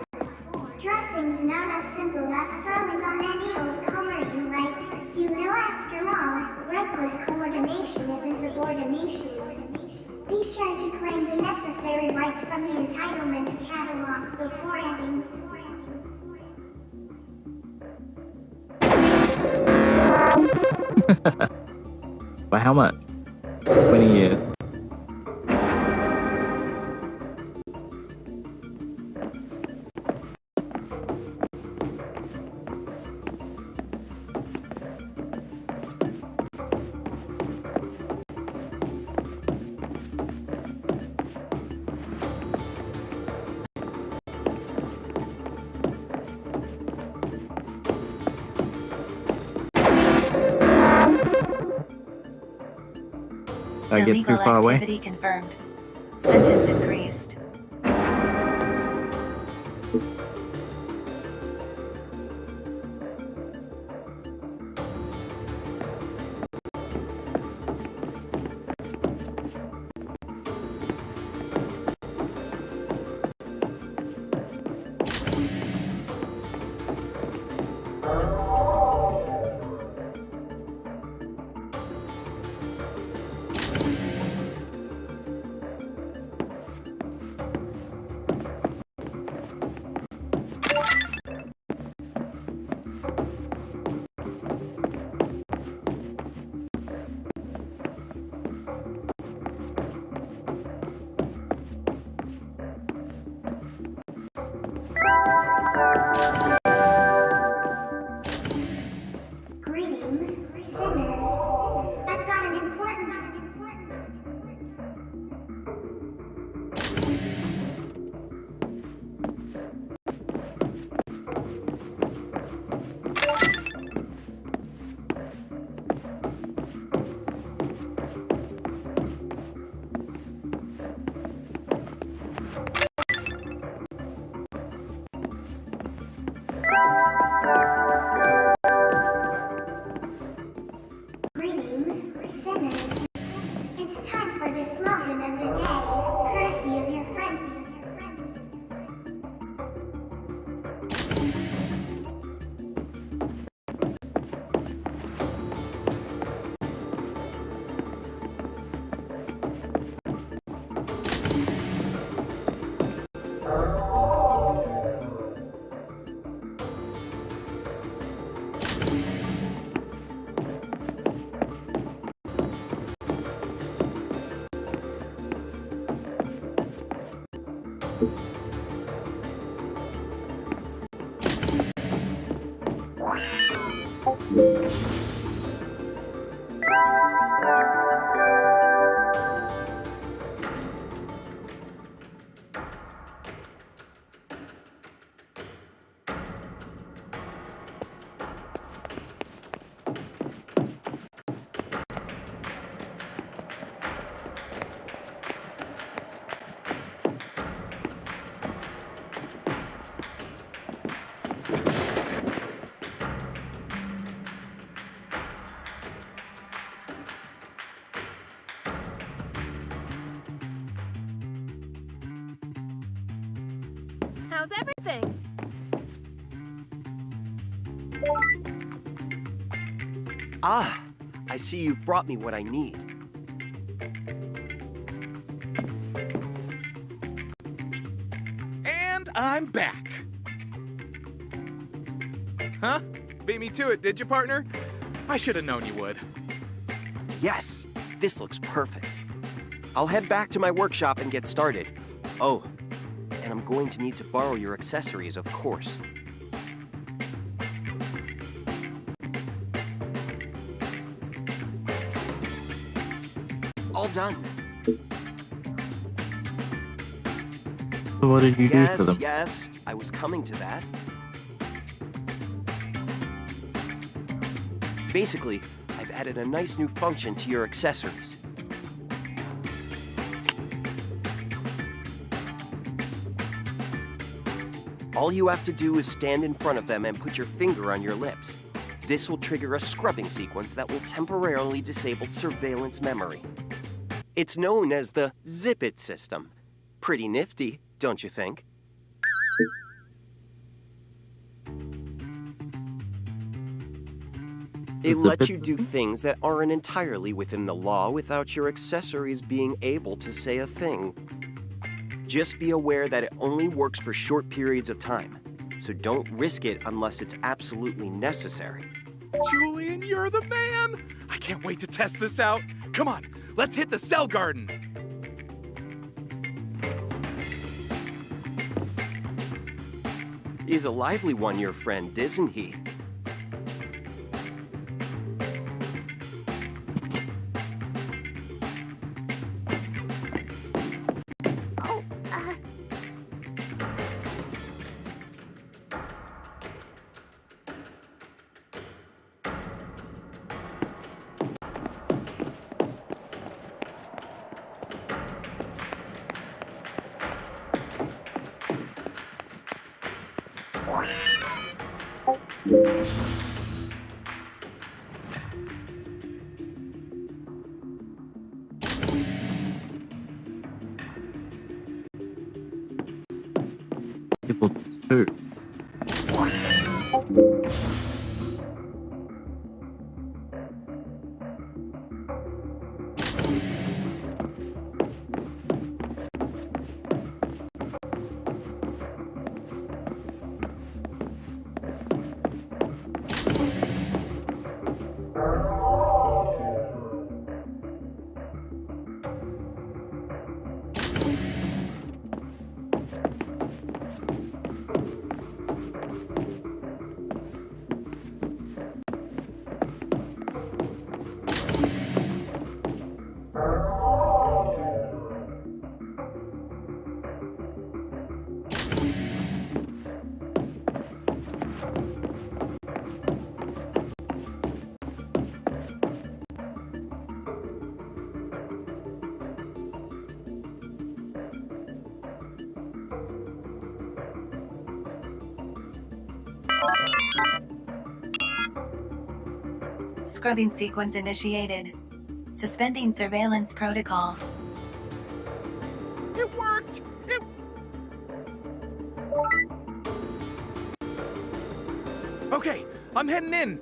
Dressing's not as simple as throwing on any old color you like. You know, after all, reckless coordination isn't subordination. Be sure to claim the necessary rights from the entitlement catalog before ending.
By how much? 20 years. I get too
Illegal
far away?
activity confirmed. Sentence increased.
How's everything?
Ah, I see you've brought me what I need.
And I'm back. Huh? Beat me to it, did you, partner? I should have known you would.
Yes, this looks perfect. I'll head back to my workshop and get started. Oh, and I'm going to need to borrow your accessories, of course. All done.
So what did you do to them?
Yes, I was coming to that. Basically, I've added a nice new function to your accessories. All you have to do is stand in front of them and put your finger on your lips. This will trigger a scrubbing sequence that will temporarily disable surveillance memory. It's known as the Zip It system. Pretty nifty, don't you think? It lets you do things that aren't entirely within the law without your accessories being able to say a thing. Just be aware that it only works for short periods of time, so don't risk it unless it's absolutely necessary.
Julian, you're the man! I can't wait to test this out. Come on, let's hit the cell garden.
He's a lively one, your friend, isn't he?
People too.
Scrubbing sequence initiated. Suspending surveillance protocol.
It worked! Okay, I'm heading in.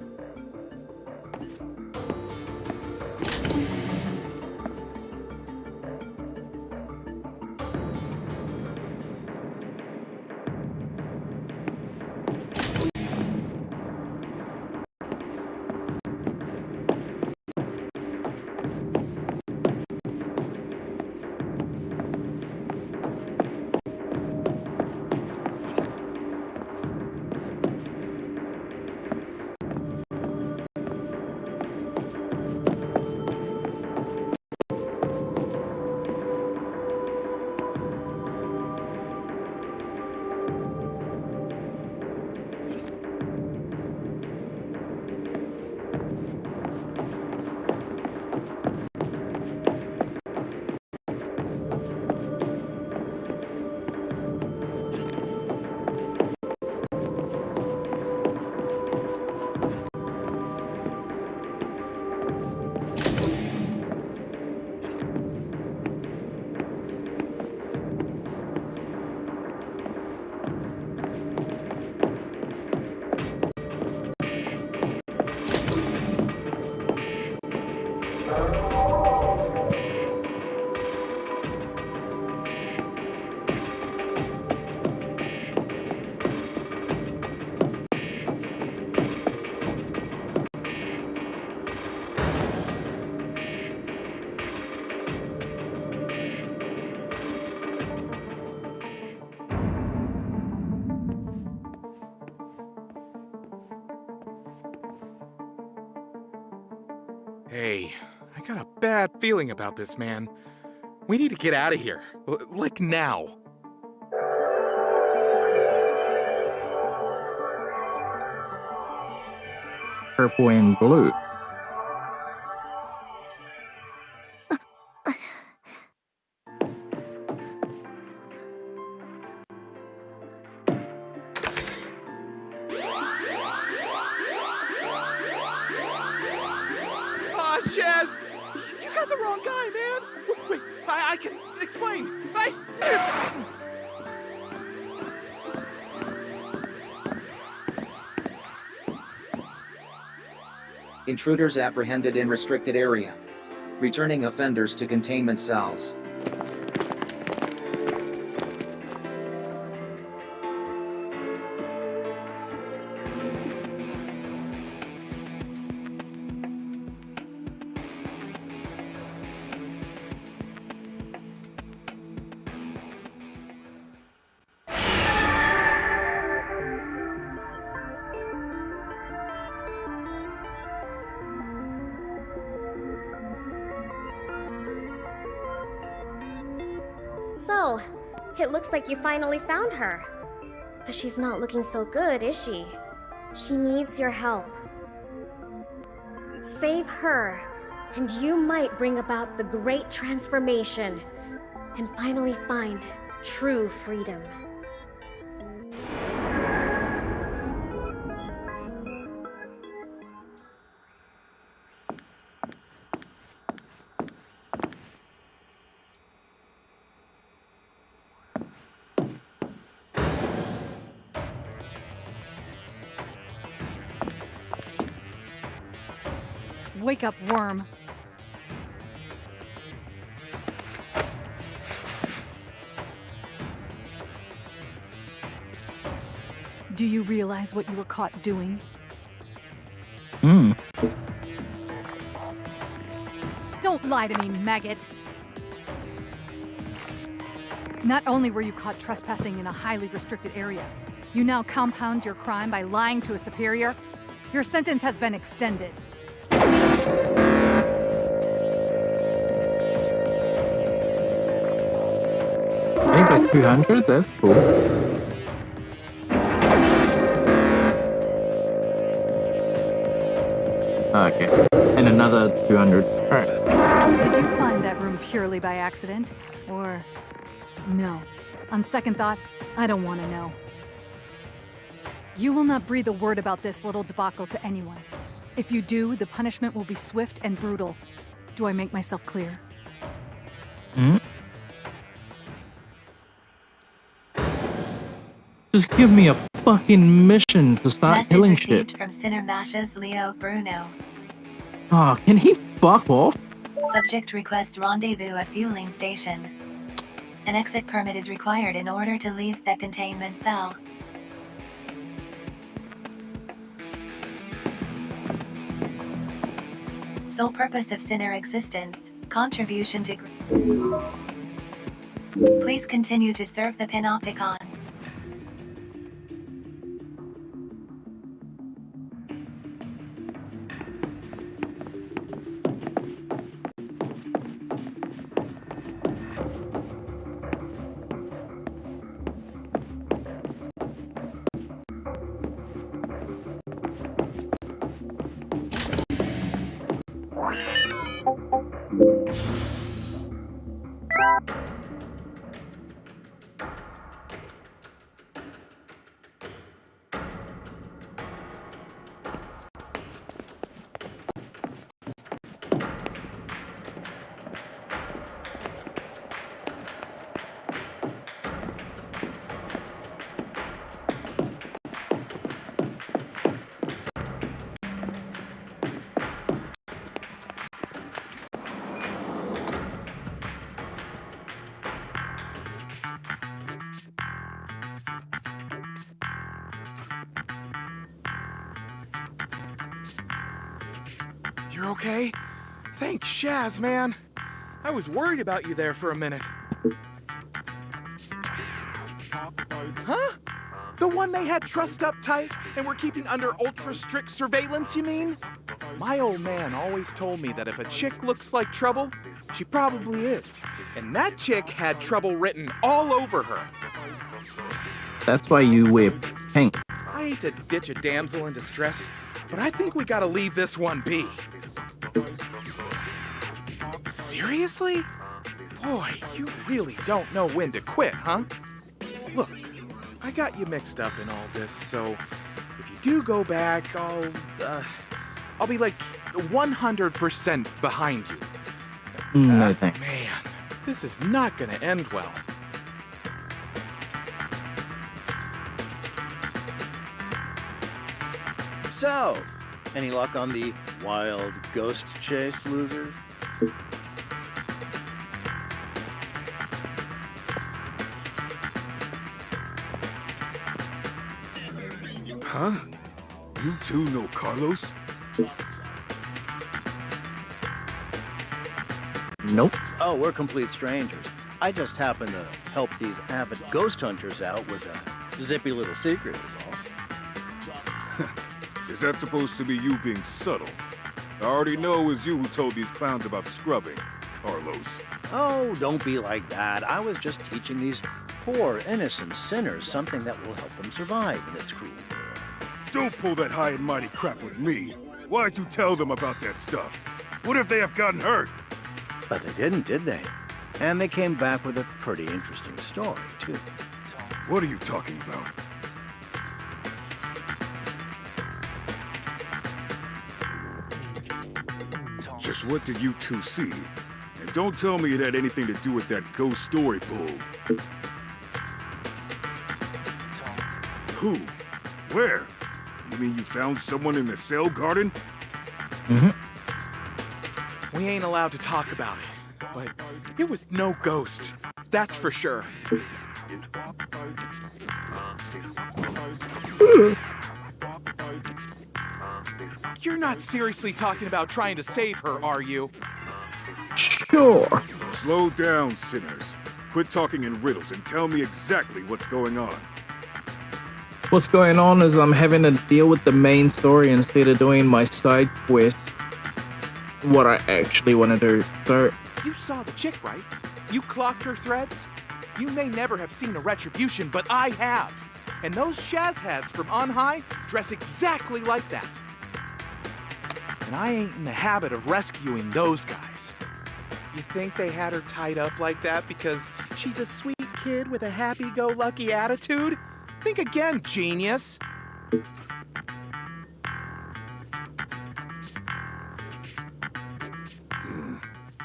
Hey, I got a bad feeling about this, man. We need to get out of here. Like now.
Purple and blue.
Shaz! You got the wrong guy, man! Wait, I can explain.
Intruders apprehended in restricted area. Returning offenders to containment cells.
So, it looks like you finally found her. But she's not looking so good, is she? She needs your help. Save her, and you might bring about the great transformation, and finally find true freedom.
Wake up, worm. Do you realize what you were caught doing? Don't lie to me, maggot. Not only were you caught trespassing in a highly restricted area, you now compound your crime by lying to a superior. Your sentence has been extended.
I got 200, that's cool. Okay, and another 200. Alright.
Did you find that room purely by accident? Or... no. On second thought, I don't want to know. You will not breathe a word about this little debacle to anyone. If you do, the punishment will be swift and brutal. Do I make myself clear?
Just give me a fucking mission to start
Message
killing
received
shit.
from Sinner Mash's Leo Bruno.
Oh, can he fuck off?
Subject requests rendezvous at fueling station. An exit permit is required in order to leave the containment cell. Sole purpose of Sinner existence, contribution to... Please continue to serve the Panopticon.
You're okay? Thanks, Shaz, man. I was worried about you there for a minute. Huh? The one they had trussed up tight and were keeping under ultra-strict surveillance, you mean? My old man always told me that if a chick looks like trouble, she probably is. And that chick had trouble written all over her.
That's why you wear pink.
I hate to ditch a damsel in distress, but I think we gotta leave this one be. Seriously? Boy, you really don't know when to quit, huh? Look, I got you mixed up in all this, so if you do go back, I'll be like 100% behind you.
No thanks.
Man, this is not gonna end well.
So, any luck on the wild ghost chase, losers?
Huh? You two know Carlos?
Nope.
Oh, we're complete strangers. I just happen to help these avid ghost hunters out with a zippy little secret is all.
Is that supposed to be you being subtle? I already know it was you who told these clowns about scrubbing, Carlos.
Oh, don't be like that. I was just teaching these poor, innocent sinners something that will help them survive in this cruel world.
Don't pull that high and mighty crap with me. Why'd you tell them about that stuff? What if they have gotten hurt?
But they didn't, did they? And they came back with a pretty interesting story, too.
What are you talking about? Just what did you two see? And don't tell me it had anything to do with that ghost story bull. Who? Where? You mean you found someone in the cell garden?
We ain't allowed to talk about it, but it was no ghost. That's for sure. You're not seriously talking about trying to save her, are you?
Sure.
Slow down, sinners. Quit talking in riddles and tell me exactly what's going on.
What's going on is I'm having to deal with the main story instead of doing my side quest. What I actually want to do. So,
You saw the chick, right? You clocked her threads? You may never have seen a retribution, but I have. And those Shaz hats from on high dress exactly like that. And I ain't in the habit of rescuing those guys. You think they had her tied up like that because she's a sweet kid with a happy-go-lucky attitude? Think again, genius.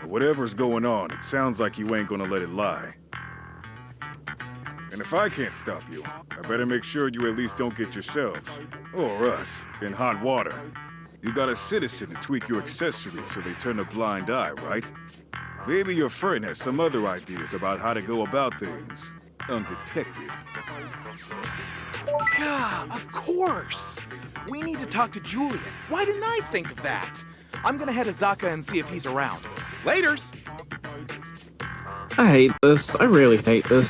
Whatever's going on, it sounds like you ain't gonna let it lie. And if I can't stop you, I better make sure you at least don't get yourselves, or us, in hot water. You got a citizen to tweak your accessories so they turn a blind eye, right? Maybe your friend has some other ideas about how to go about things, undetected.
God, of course! We need to talk to Julian. Why didn't I think of that? I'm gonna head to Zaka and see if he's around. Laters!
I hate this. I really hate this.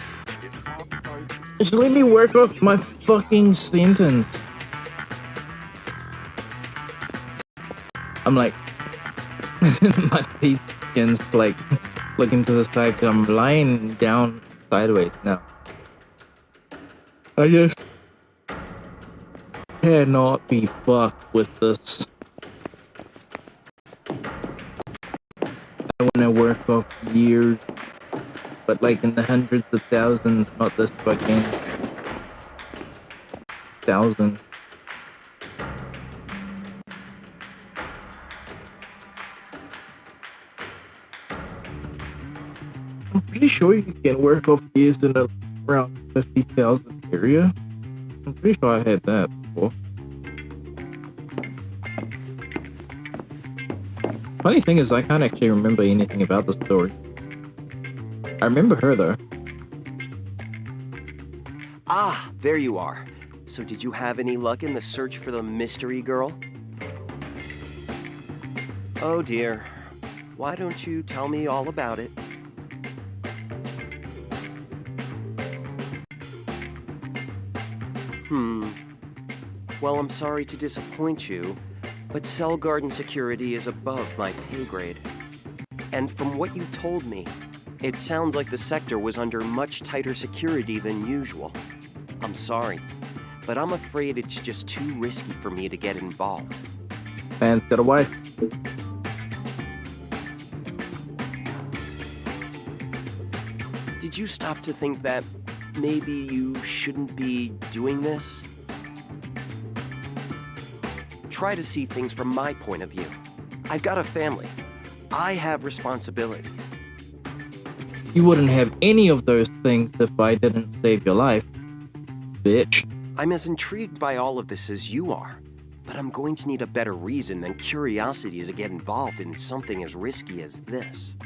Just let me work off my fucking sentence. I'm like, my feet against like looking to the side. I'm lying down sideways now. I just cannot be fucked with this. I want to work off years, but like in the hundreds of thousands, not this fucking thousand. I'm pretty sure you can work off years in around 50,000 area. I'm pretty sure I had that before. Funny thing is, I can't actually remember anything about the story. I remember her though.
Ah, there you are. So did you have any luck in the search for the mystery girl? Oh dear. Why don't you tell me all about it? Well, I'm sorry to disappoint you, but cell garden security is above my pay grade. And from what you've told me, it sounds like the sector was under much tighter security than usual. I'm sorry, but I'm afraid it's just too risky for me to get involved.
Man's got a wife.
Did you stop to think that maybe you shouldn't be doing this? Try to see things from my point of view. I've got a family. I have responsibilities.
You wouldn't have any of those things if I didn't save your life, bitch.
I'm as intrigued by all of this as you are, but I'm going to need a better reason than curiosity to get involved in something as risky as this.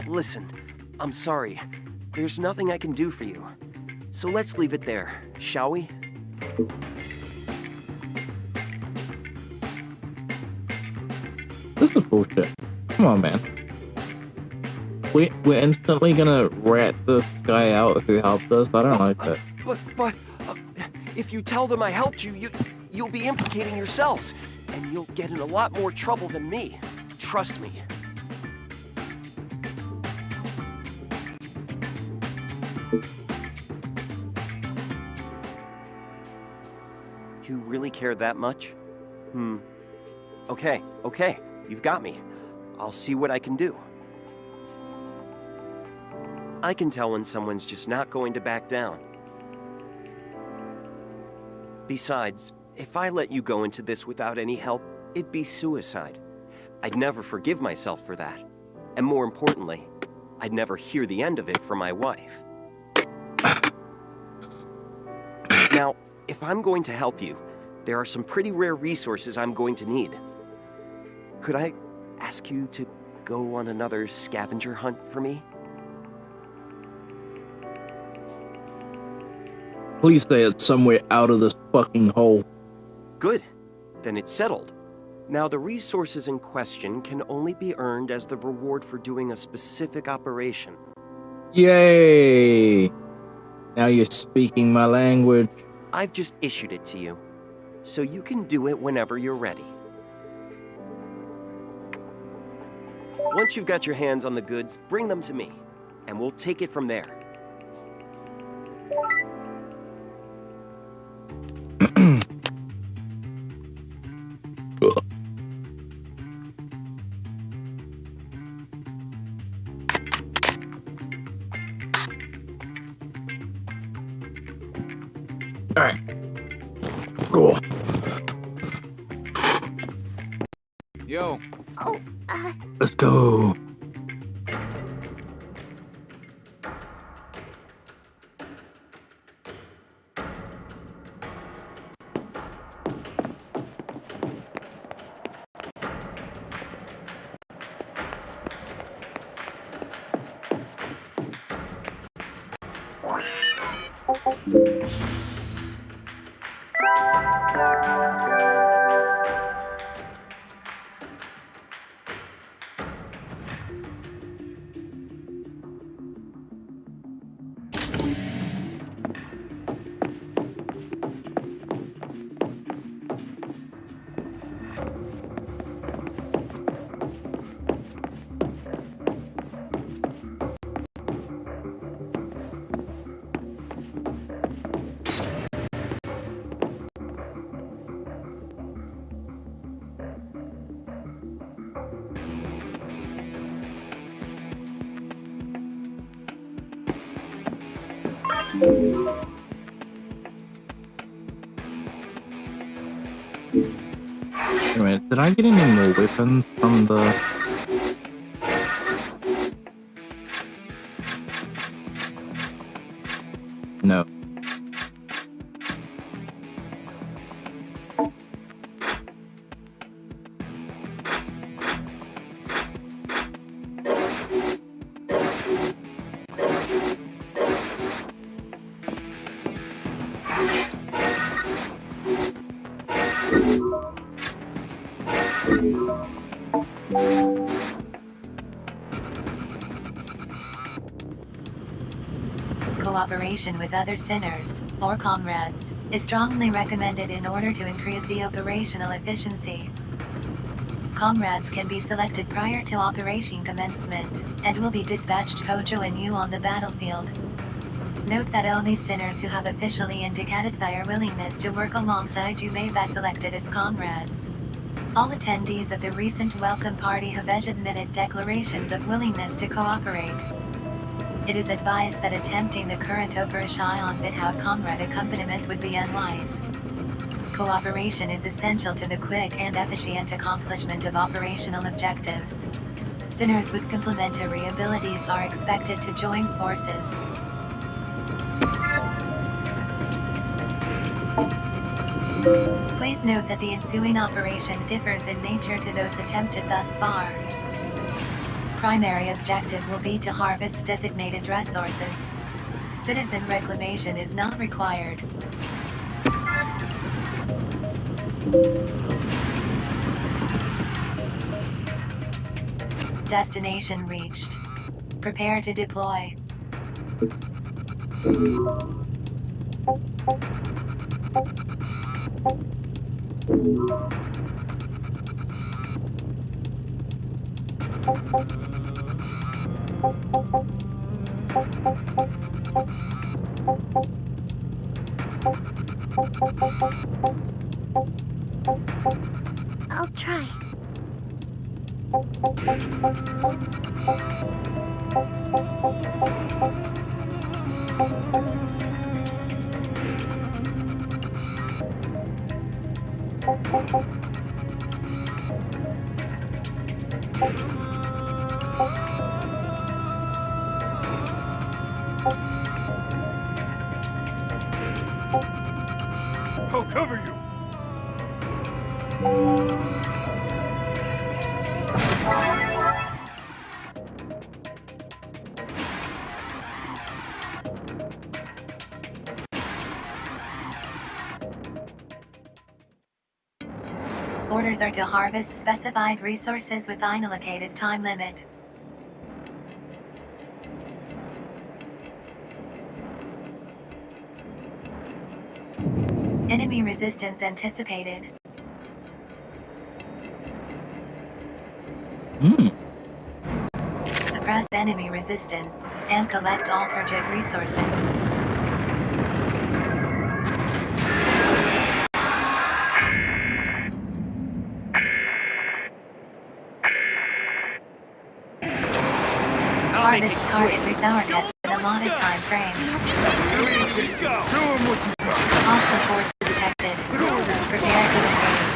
Listen, I'm sorry. There's nothing I can do for you. So let's leave it there, shall we?
This is bullshit. Come on, man. We're instantly gonna rat this guy out who helped us. I don't like that.
But, if you tell them I helped you, you'll be implicating yourselves, and you'll get in a lot more trouble than me. Trust me. You really care that much? Okay, you've got me. I'll see what I can do. I can tell when someone's just not going to back down. Besides, if I let you go into this without any help, it'd be suicide. I'd never forgive myself for that. And more importantly, I'd never hear the end of it from my wife. Now, if I'm going to help you, there are some pretty rare resources I'm going to need. Could I ask you to go on another scavenger hunt for me?
Please say it's somewhere out of this fucking hole.
Good. Then it's settled. Now, the resources in question can only be earned as the reward for doing a specific operation.
Yay! Now you're speaking my language.
I've just issued it to you, so you can do it whenever you're ready. Once you've got your hands on the goods, bring them to me, and we'll take it from there.
All right. Cool.
Yo.
Let's go. Wait a minute, did I get any more weapons from the... No.
cooperation with other sinners, or comrades, is strongly recommended in order to increase the operational efficiency. Comrades can be selected prior to operation commencement, and will be dispatched to join you on the battlefield. Note that only sinners who have officially indicated their willingness to work alongside you may be selected as comrades. All attendees of the recent welcome party have admitted declarations of willingness to cooperate. It is advised that attempting the current operation without comrade accompaniment would be unwise. Cooperation is essential to the quick and efficient accomplishment of operational objectives. Sinners with complementary abilities are expected to join forces. Please note that the ensuing operation differs in nature to those attempted thus far. Primary objective will be to harvest designated resources. Citizen reclamation is not required. Destination reached. Prepare to deploy.
I'll try.
I'll cover you!
Orders are to harvest specified resources with an allocated time limit. Enemy resistance anticipated. Suppress enemy resistance, and collect alternate resources. Harvest target resource test with a modded time frame.
Show 'em what you got!
Hostile force detected. Prepare to engage.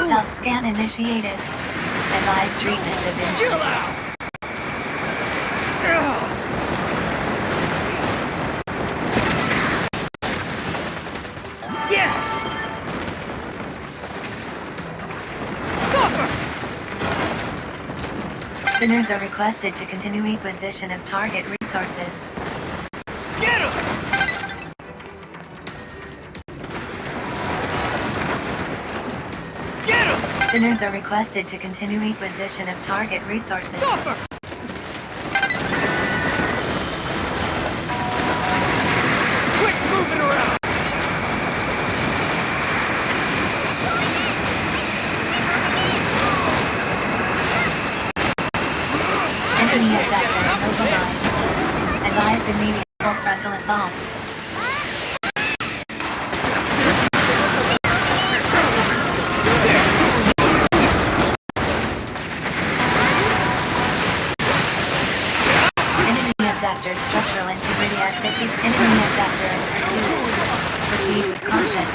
Stealth scan initiated. Advised treatment of injuries.
Yes!
Sinners are requested to continue acquisition of target resources.
Get him! Get him!
Sinners are requested to continue acquisition of target resources.
Suffer! Quick moving around!
Enemy objective mobilized. Advise immediate full frontal assault. Enemy abductor structural integrity at 50. Enemy abductor in pursuit. Proceed with caution.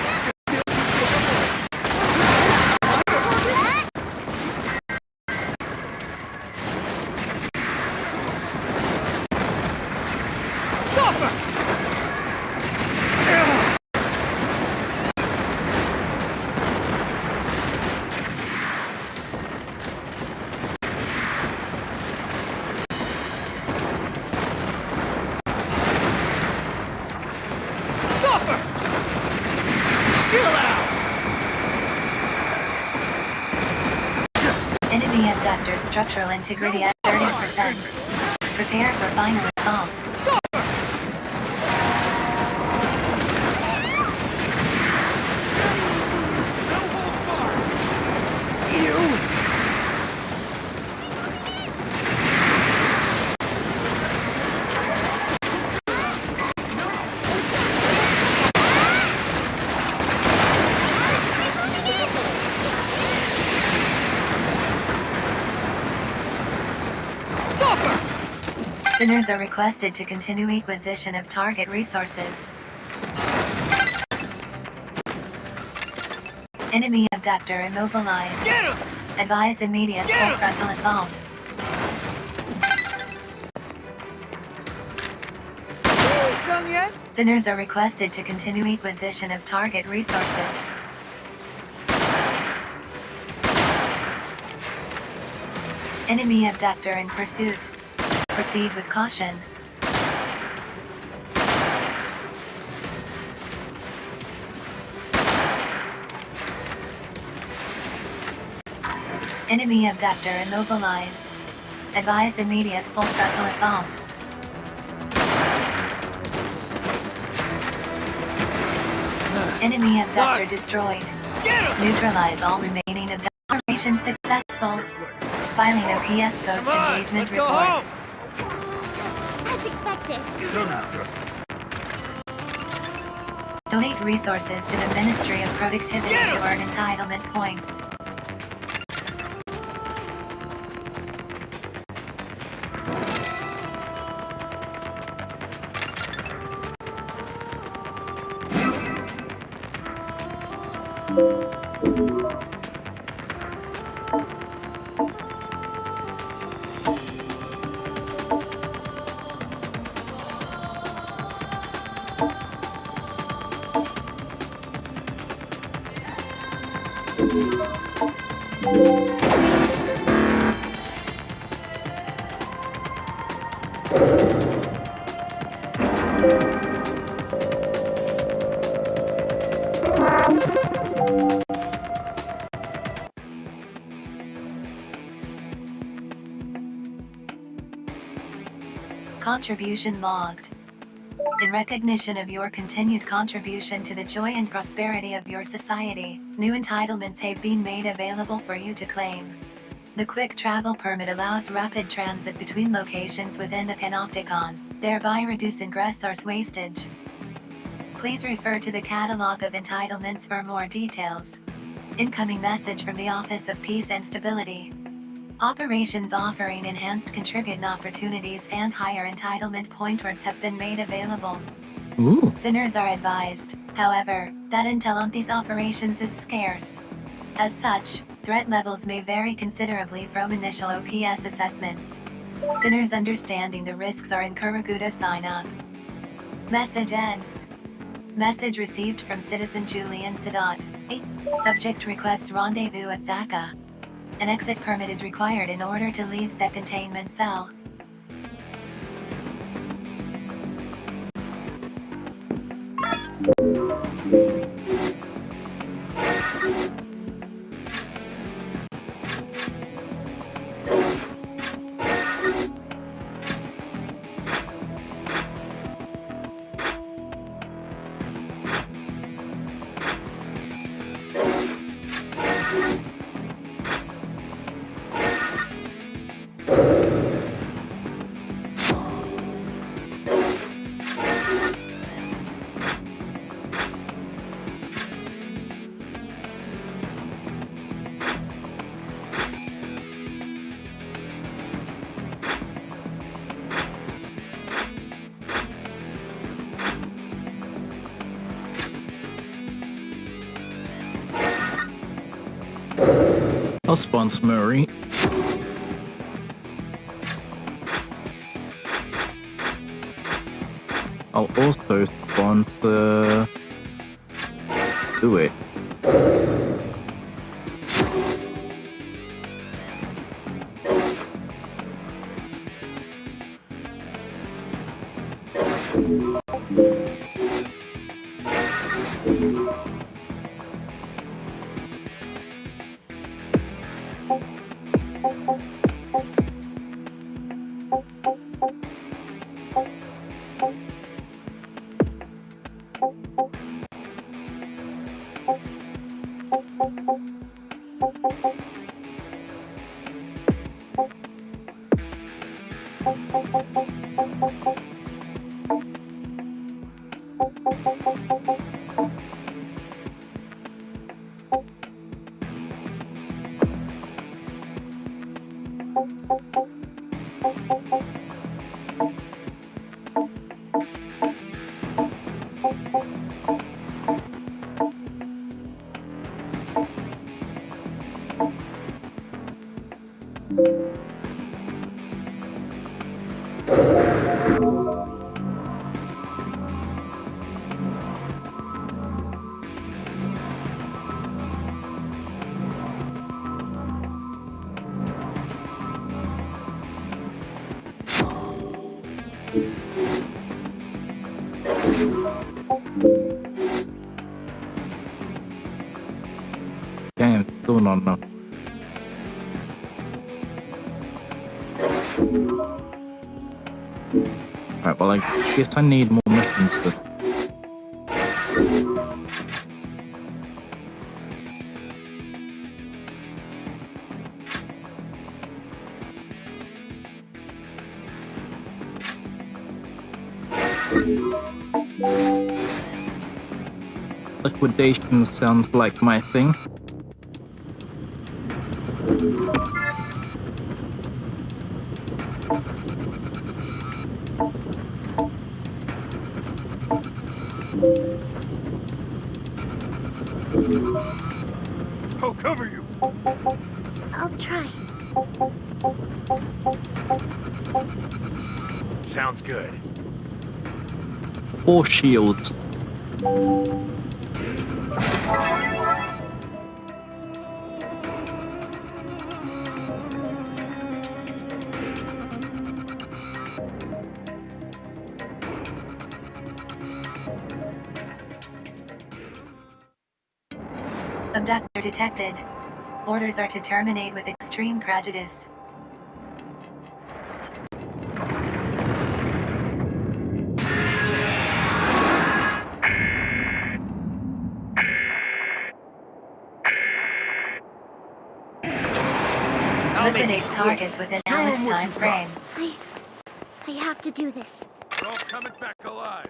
Enemy abductor structural integrity at 30%. Prepare for final assault. Sinners are requested to continue acquisition of target resources. Enemy abductor immobilized. Advise immediate full frontal assault.
Done yet?
Sinners are requested to continue acquisition of target resources. Enemy abductor in pursuit. Proceed with caution. Enemy abductor immobilized. Advise immediate full frontal assault. Enemy abductor destroyed. Neutralize all remaining abductors. Operation successful. Filing a PS Ghost engagement report.
As expected.
Donate resources to the Ministry of Productivity to earn entitlement points. Contribution logged. In recognition of your continued contribution to the joy and prosperity of your society, new entitlements have been made available for you to claim. The Quick Travel Permit allows rapid transit between locations within the Panopticon, thereby reducing resource wastage. Please refer to the Catalog of Entitlements for more details. Incoming message from the Office of Peace and Stability. Operations offering enhanced contribution opportunities and higher entitlement points have been made available.
Ooh.
Sinners are advised, however, that intel on these operations is scarce. As such, threat levels may vary considerably from initial OPS assessments. Sinners understanding the risks are encouraged to sign up. Message ends. Message received from Citizen Julian Sadat. Subject requests rendezvous at Zaka. An exit permit is required in order to leave the containment cell.
I'll sponsor Murray. I'll also sponsor... Do it. Damn, still not enough. Alright, well, I guess I need more missions then. Liquidation sounds like my thing.
I'll cover you.
I'll try.
Sounds good.
4 shields.
Abductor detected. Orders are to terminate with extreme prejudice. Liquidate targets within a time frame.
I have to do this.
We're all coming back alive.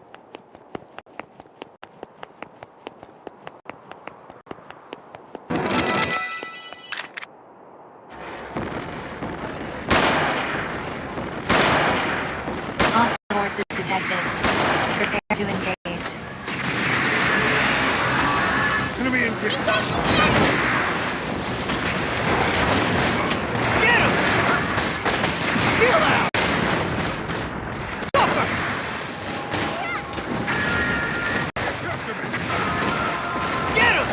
Hostile forces detected. Prepare to engage.
Enemy engaged.
Get him! Shield out! Suffer! Get him!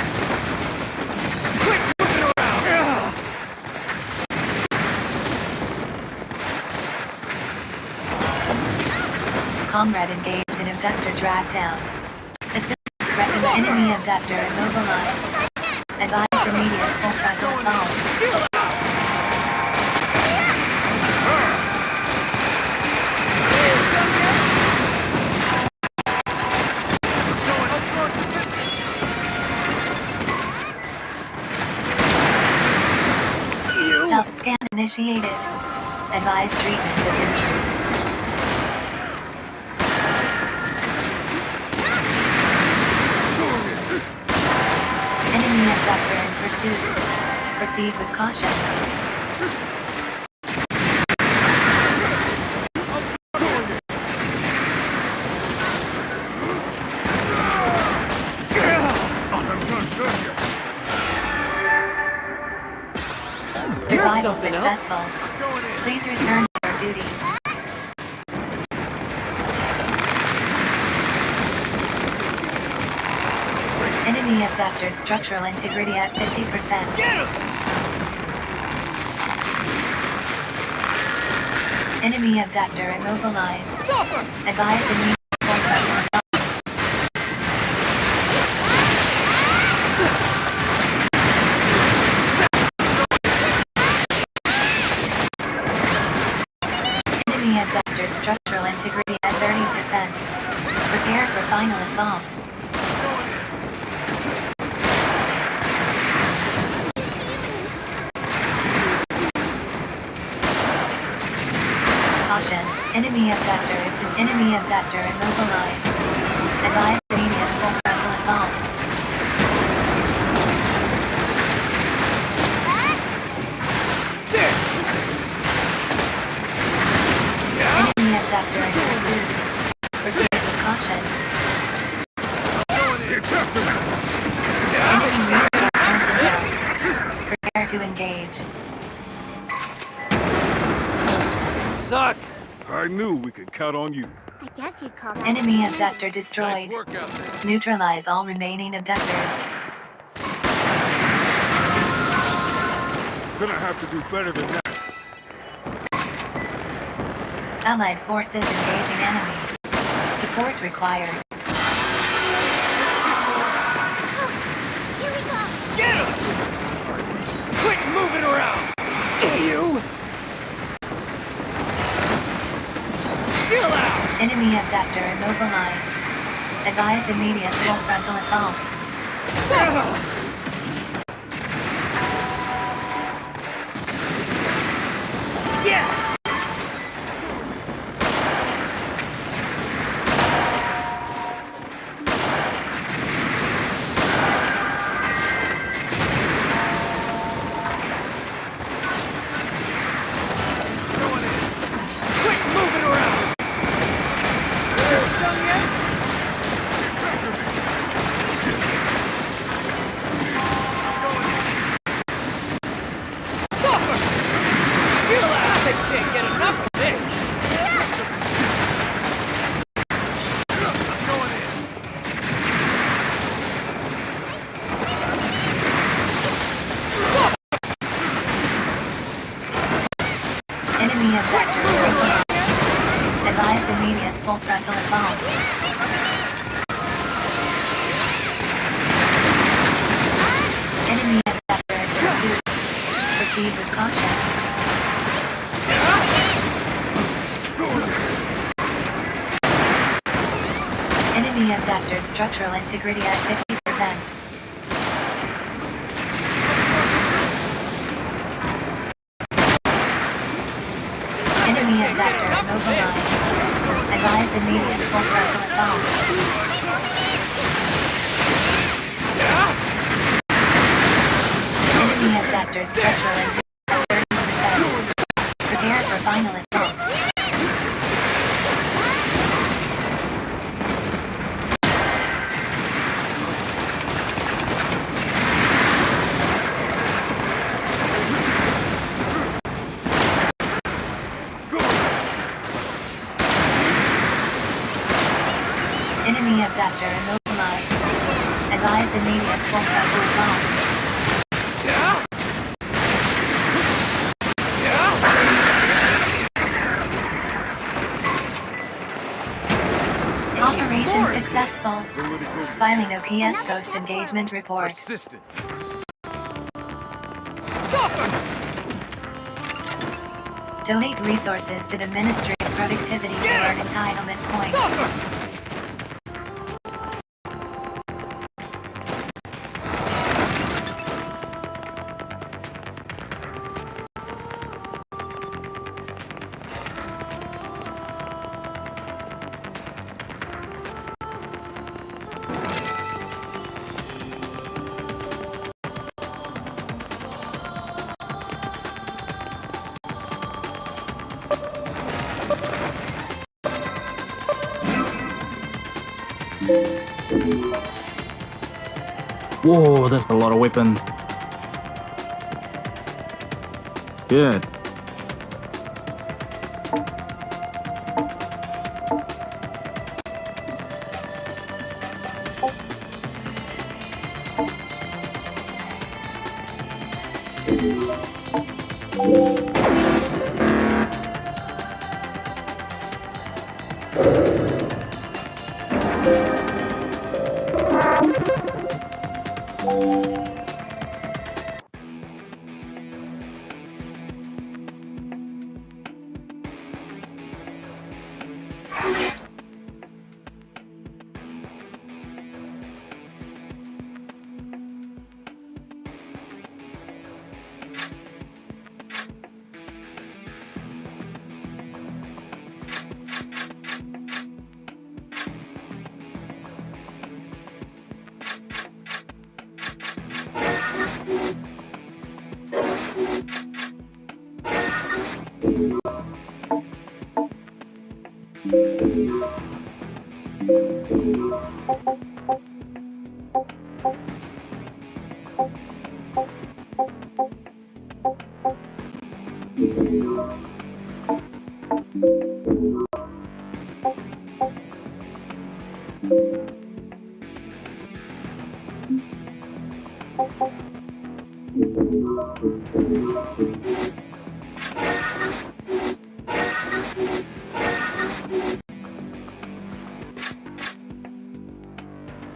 Quick, moving around!
Comrade engaged in abductor drag down. Assistance recommend enemy abductor immobilized. Advise immediate full frontal assault. Stealth scan initiated. Advise treatment of injuries. Enemy abductor in pursuit. Proceed with caution. Revival successful. Please return to your duties. Enemy abductor structural integrity at 50%.
Get him!
Enemy abductor immobilized.
Suffer!
Advise immediate full frontal assault. abductor's structural integrity at 30%. Prepare for final assault. Caution. Enemy abductor immobilized. Advise immediate full frontal assault. Enemy abductor in pursuit. Proceed with caution. Enemy reinforcements inbound. Prepare to engage.
Sucks! I knew we could count on you.
I guess you'd call that.
Enemy abductor destroyed. Neutralize all remaining abductors.
Gonna have to do better than that.
Allied forces engaging enemy. Support required.
Here we go!
Get him! Quit moving around! You! Chill out!
Enemy abductor immobilized. Advise immediate full frontal assault.
Yes! Quit moving around! Done yet? Suffer! Chill out! I can't get enough of this!
Enemy abductor taken. Advise immediate full frontal assault. Enemy abductor in pursuit. Proceed with caution. Enemy abductor structural integrity at 50%. Enemy abductor immobilized. Advise immediate full frontal assault. Enemy abductor structural integrity at 30%. Prepare for final assault. Enemy abductor immobilized. Advise immediate full frontal assault. Operation successful. Filing OPS post-engagement report.
Persistence.
Donate resources to the Ministry of Productivity to earn entitlement points.
Whoa, that's a lot of weapons. Good.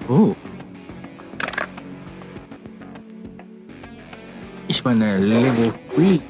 Ooh. Ich meine Level 3.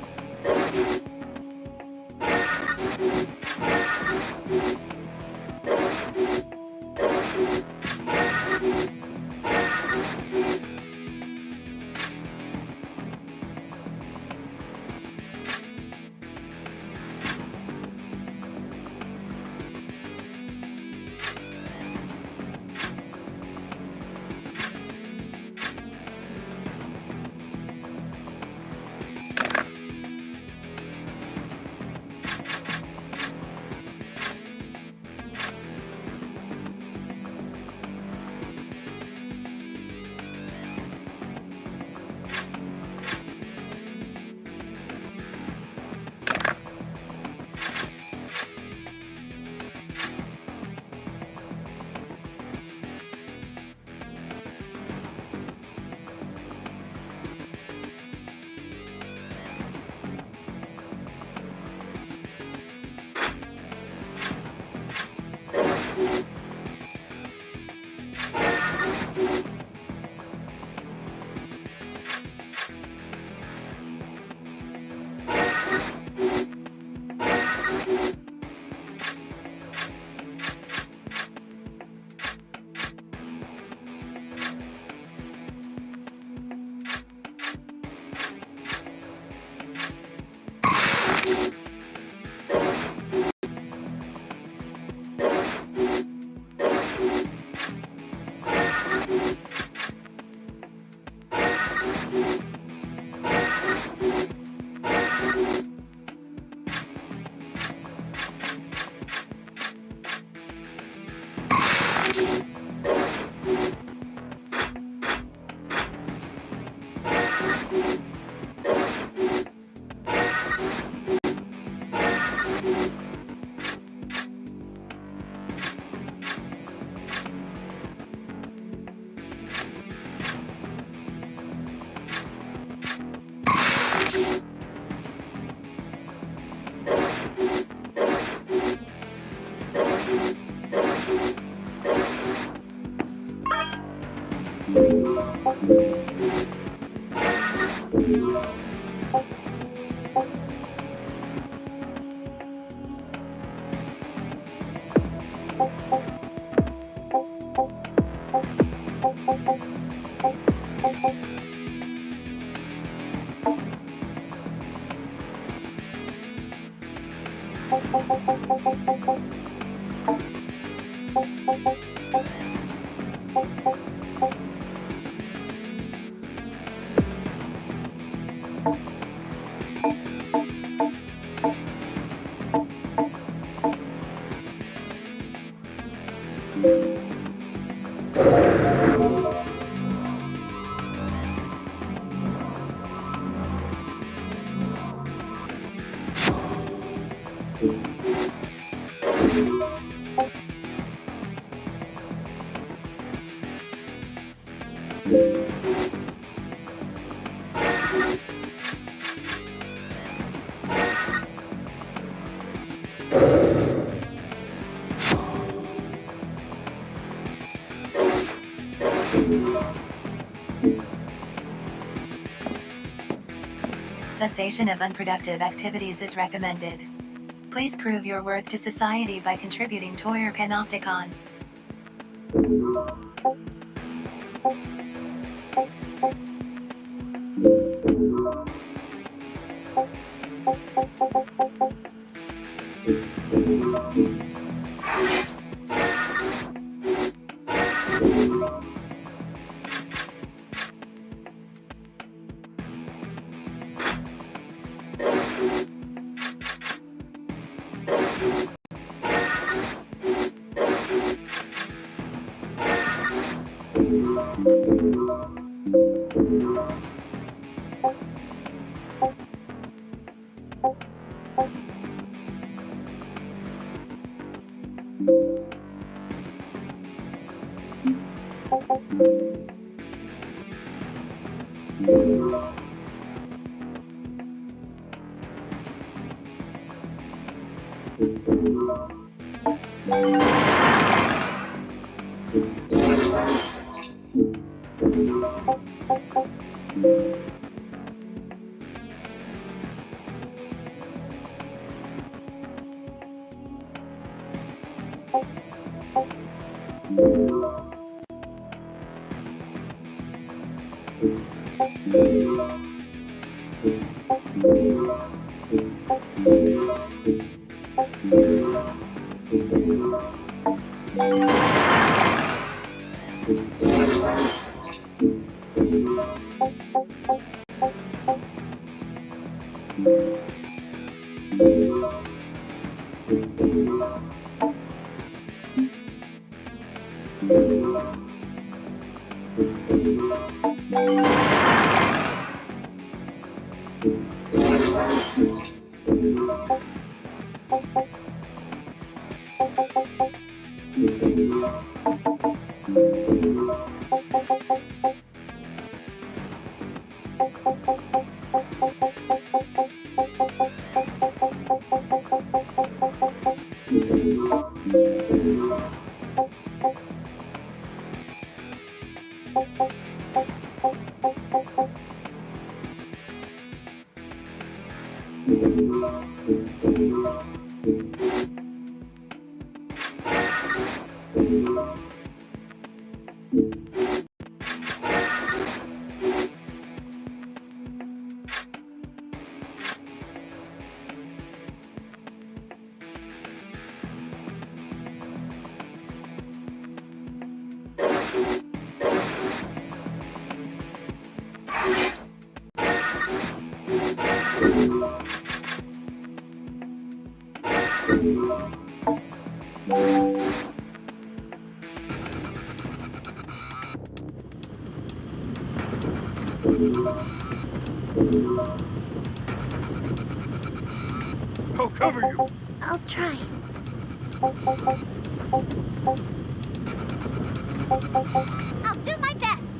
Cessation of unproductive activities is recommended. Please prove your worth to society by contributing to your Panopticon.
I'll cover you.
I'll try. I'll do my best.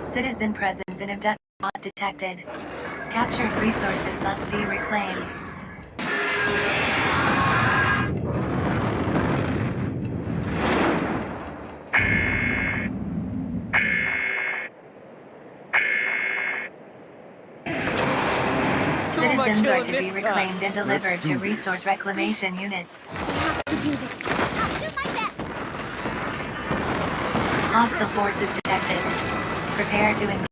Citizen presence in abduction not detected. Captured resources must be reclaimed. Citizens are to be reclaimed and delivered to resource reclamation units.
To do this. I'll do my best.
Hostile forces detected. Prepare to engage.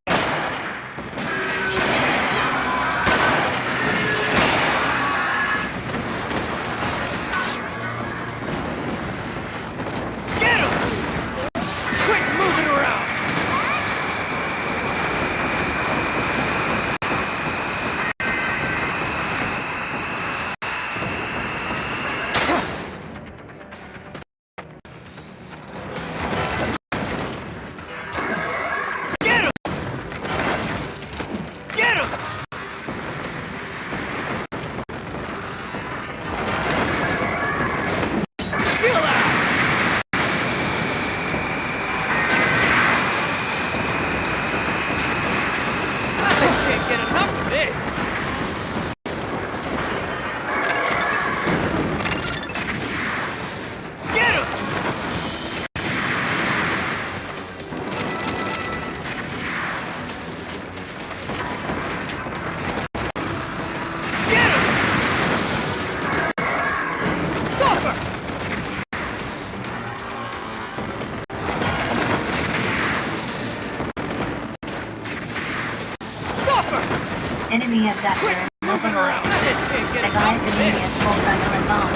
Enemy abductor mobilized. Advise immediate full frontal assault.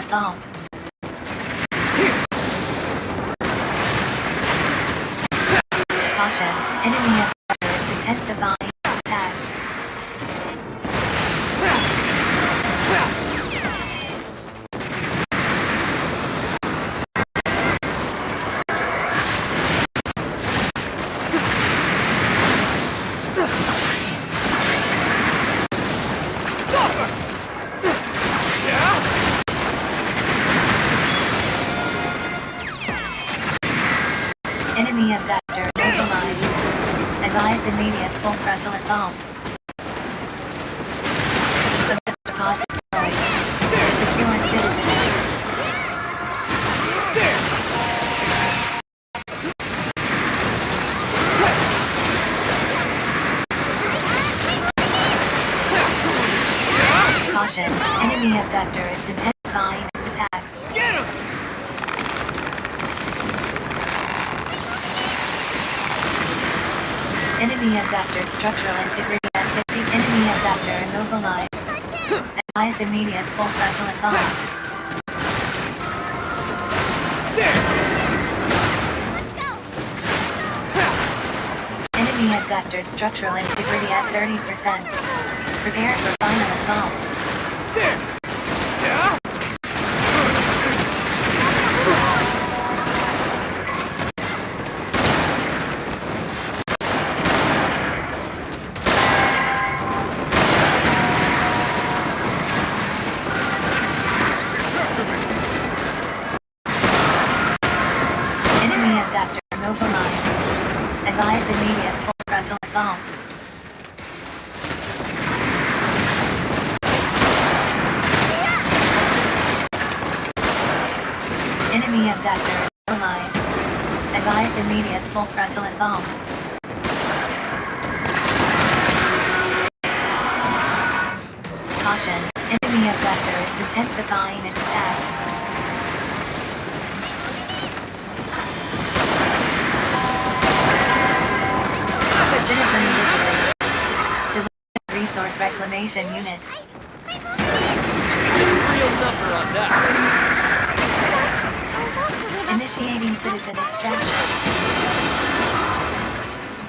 assault. Caution, enemy attacker is intensifying attacks. Enemy abductor mobilized. Advise immediate full frontal assault. Abductor pod destroyed. Secure citizen. Caution, enemy abductor is intensifying its attacks. Get him! Enemy abductor structural integrity at 50. Enemy abductor immobilized. Advise immediate full frontal assault. Enemy abductor structural integrity at 30%. Prepare for final assault. Enemy abductor mobilized. Advise immediate full frontal assault. Enemy abductor mobilized. Advise immediate full frontal assault. Caution, enemy abductor is intensifying its attacks. Citizen liberated. Deliver resource reclamation unit.
Real number on that.
Initiating citizen extraction.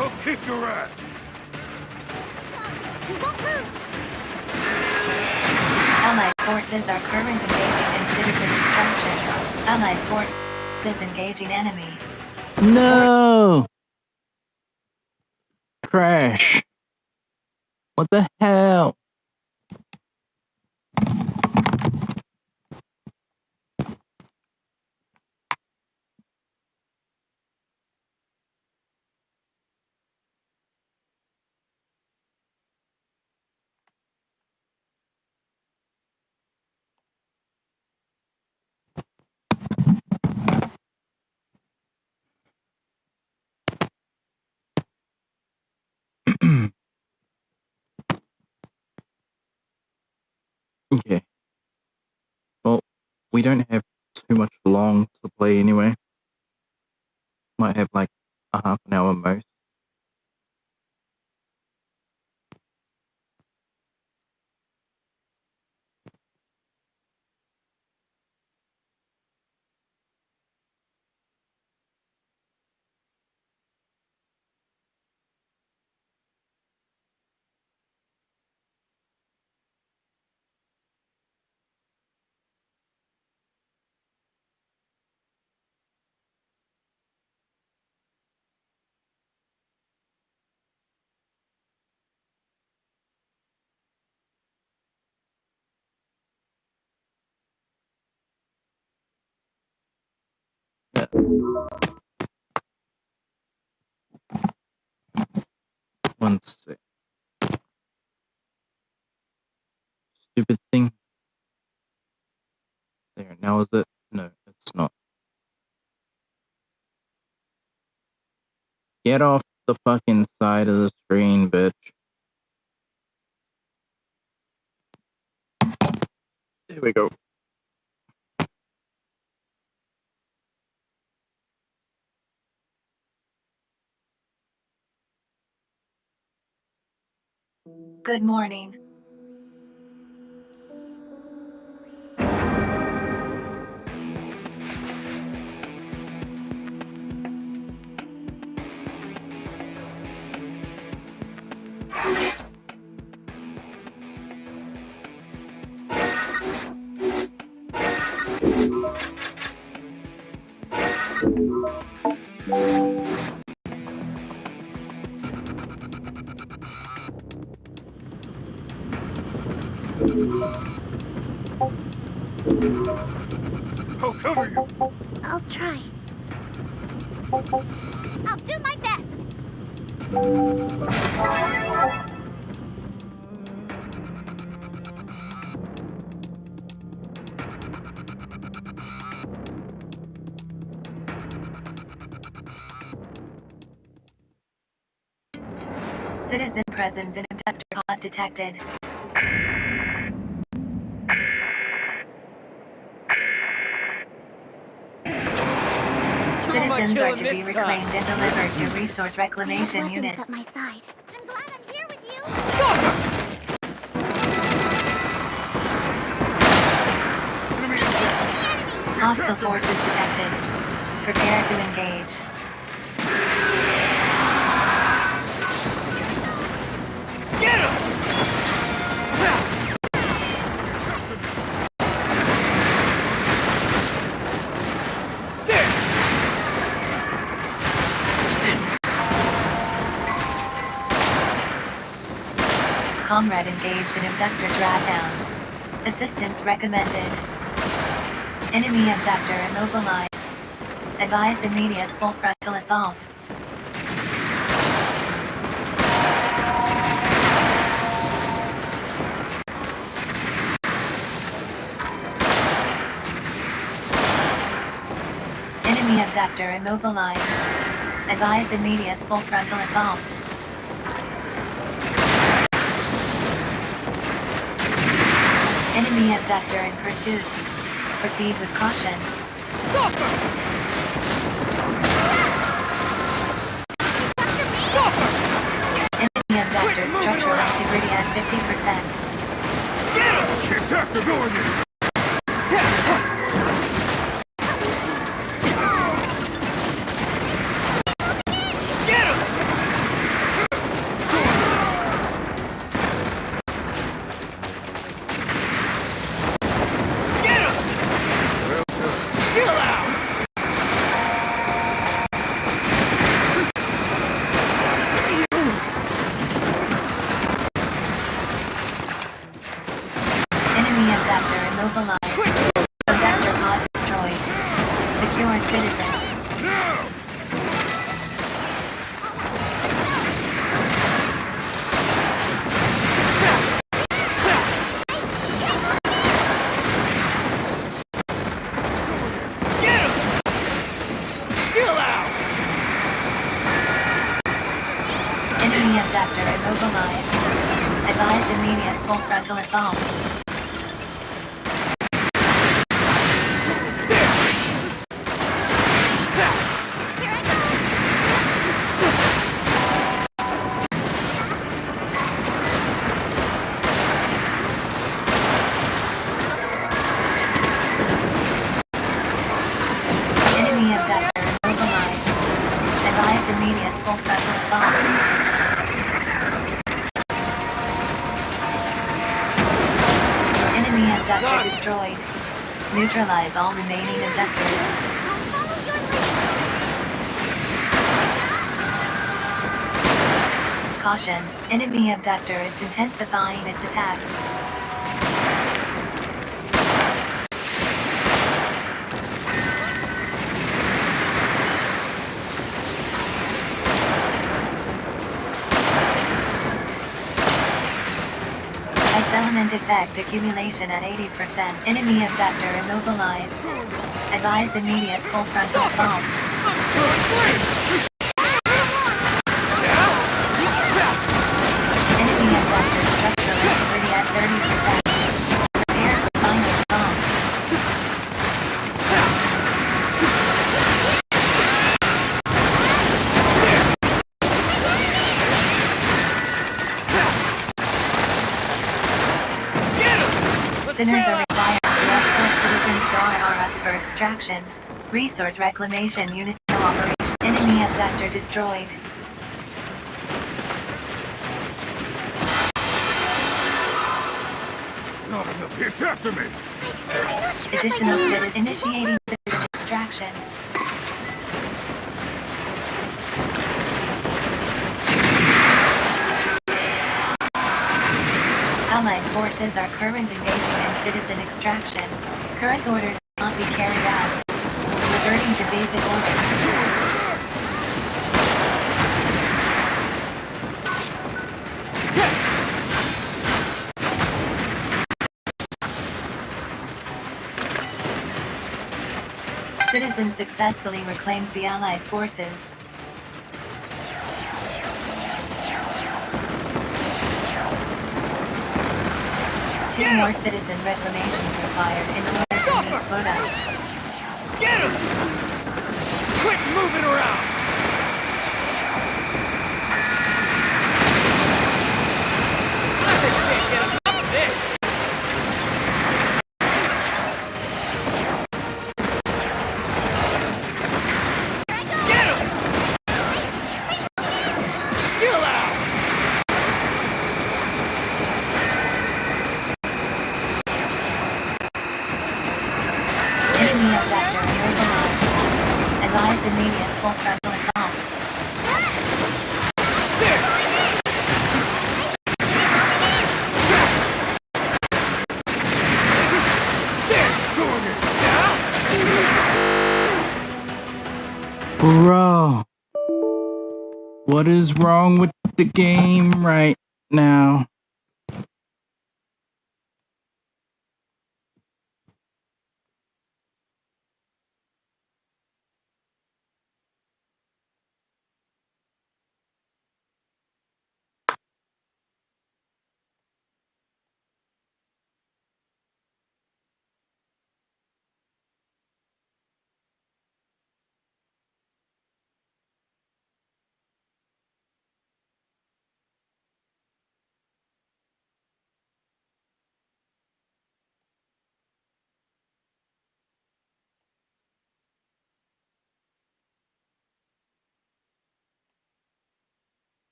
I'll kick your ass!
We won't lose.
Allied forces are currently engaging in citizen extraction. Allied forces engaging enemy.
No! Crash. What the hell? Okay. Well, we don't have too much long to play anyway. Might have like a half an hour most. One sec. Stupid thing. There, now is it? No, it's not. Get off the fucking side of the screen, bitch. There we go.
Good morning.
I'll cover you.
I'll try. I'll do my best.
Citizen presence in abductor pod detected. Citizens are to be reclaimed and delivered to resource reclamation units.
At my side. I'm glad I'm here with you.
Hostile forces detected. Prepare to engage.
Get him!
Comrade engaged in abductor drawdown. Assistance recommended. Enemy abductor immobilized. Advise immediate full frontal assault. Enemy abductor immobilized. Advise immediate full frontal assault. Enemy abductor in pursuit. Proceed with caution. Enemy abductor structural integrity at 50%.
It's after going in.
Immobilized. Abductor pod destroyed. Secure citizen. Enemy abductor immobilized. Advise immediate full frontal assault. Enemy abductor immobilized. Advise immediate full frontal assault. Enemy abductor destroyed. Neutralize all remaining abductors. Caution, enemy abductor is intensifying its attacks. Element effect accumulation at 80%. Enemy abductor immobilized. Advise immediate full frontal assault. Enemy abductor structural integrity at 30%. Prepare for final assault. Sinners are required to escort citizens to RRS for extraction. Resource reclamation unit no operation. Enemy abductor destroyed.
Not enough. It's after me.
Additional citizens initiating citizen extraction. Allied forces are currently engaging in citizen extraction. Current orders cannot be carried out. Reverting to basic orders. Citizens successfully reclaimed the Allied forces. Two more citizen reclamations required in order to meet quota.
Get him! Quit moving around! I just can't get enough of this!
Immediate full frontal assault.
Bro, what is wrong with the game right now?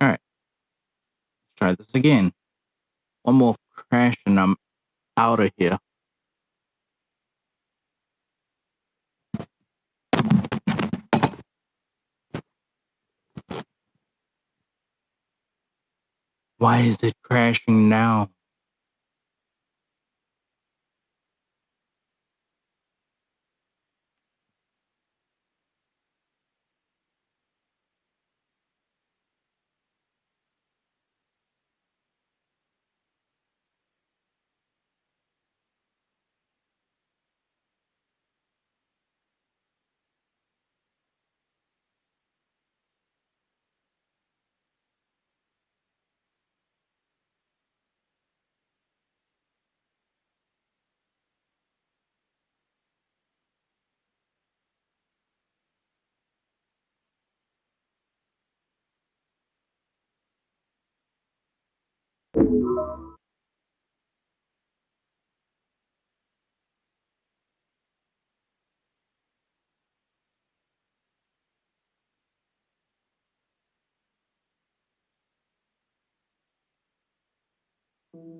Alright, let's try this again. One more crash and I'm out of here. Why is it crashing now?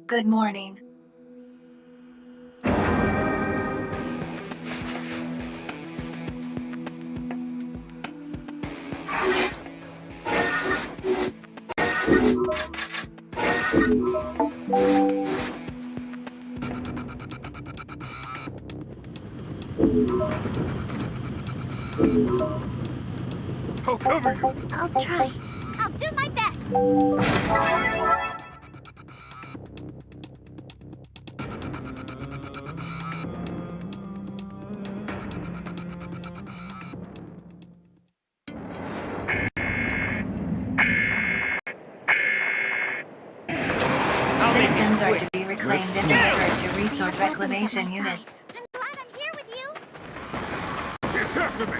Good morning.
I'll cover you.
I'll try. I'll do my best.
Citizens are to be reclaimed and delivered to resource reclamation units.
I'm glad I'm here with you.
It's after me.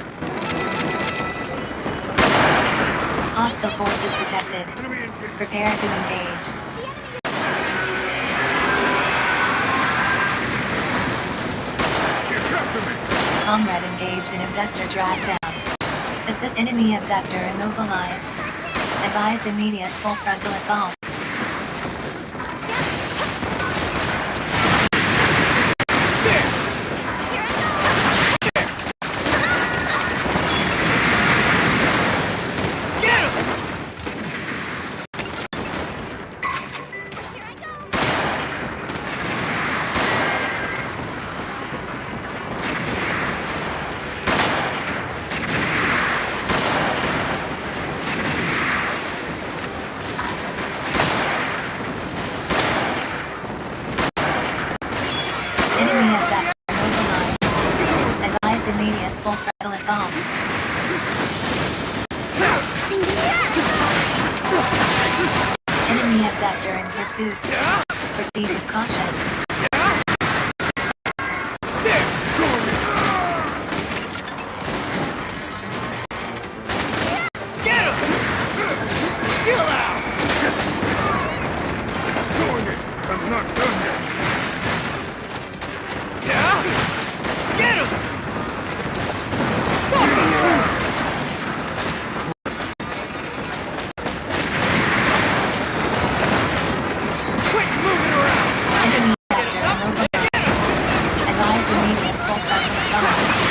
Hostile forces detected. Prepare to engage.
It's after me.
Comrade engaged in abductor drive down. Assist enemy abductor immobilized. Advise immediate full frontal assault. Enemy abductor in pursuit. Proceed with caution.
Get him! Chill out!
Doing it! I'm not done yet!
Yeah? Get him! Quit moving around!
Enemy abductor immobilized. Advise immediate full frontal assault.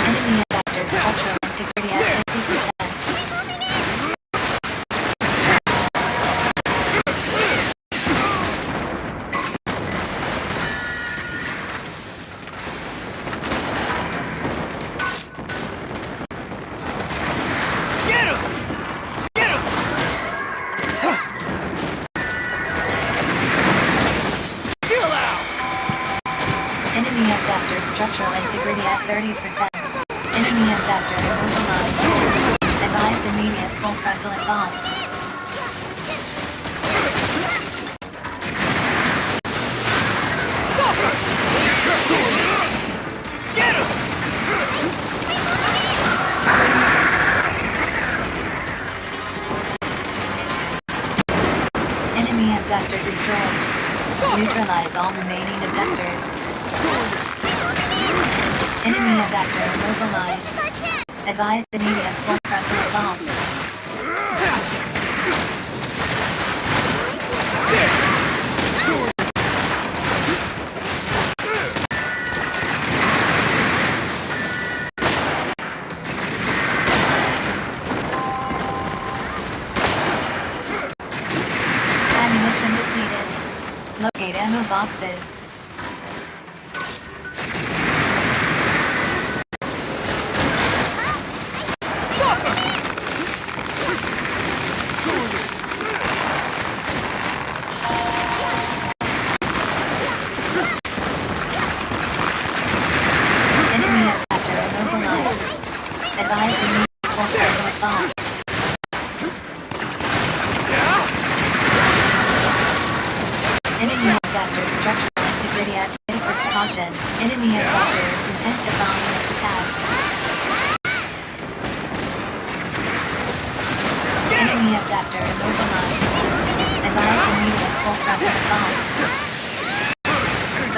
Enemy abductor structural integrity at 50%.
Get him! Get him! Chill out!
Enemy abductor structural integrity at 30%. Enemy abductor immobilized. Advise immediate full frontal assault.
Get him!
Enemy abductor destroyed. Neutralize all remaining abductors. Enemy abductor immobilized. Advise immediate full frontal assault. Ammunition depleted. Locate ammo boxes. Enemy abductor immobilized. Advise immediate full frontal assault. Enemy abductor structural integrity at 30% caution. Enemy abductor is intensifying its attack. Enemy abductor immobilized. Advise immediate full frontal assault.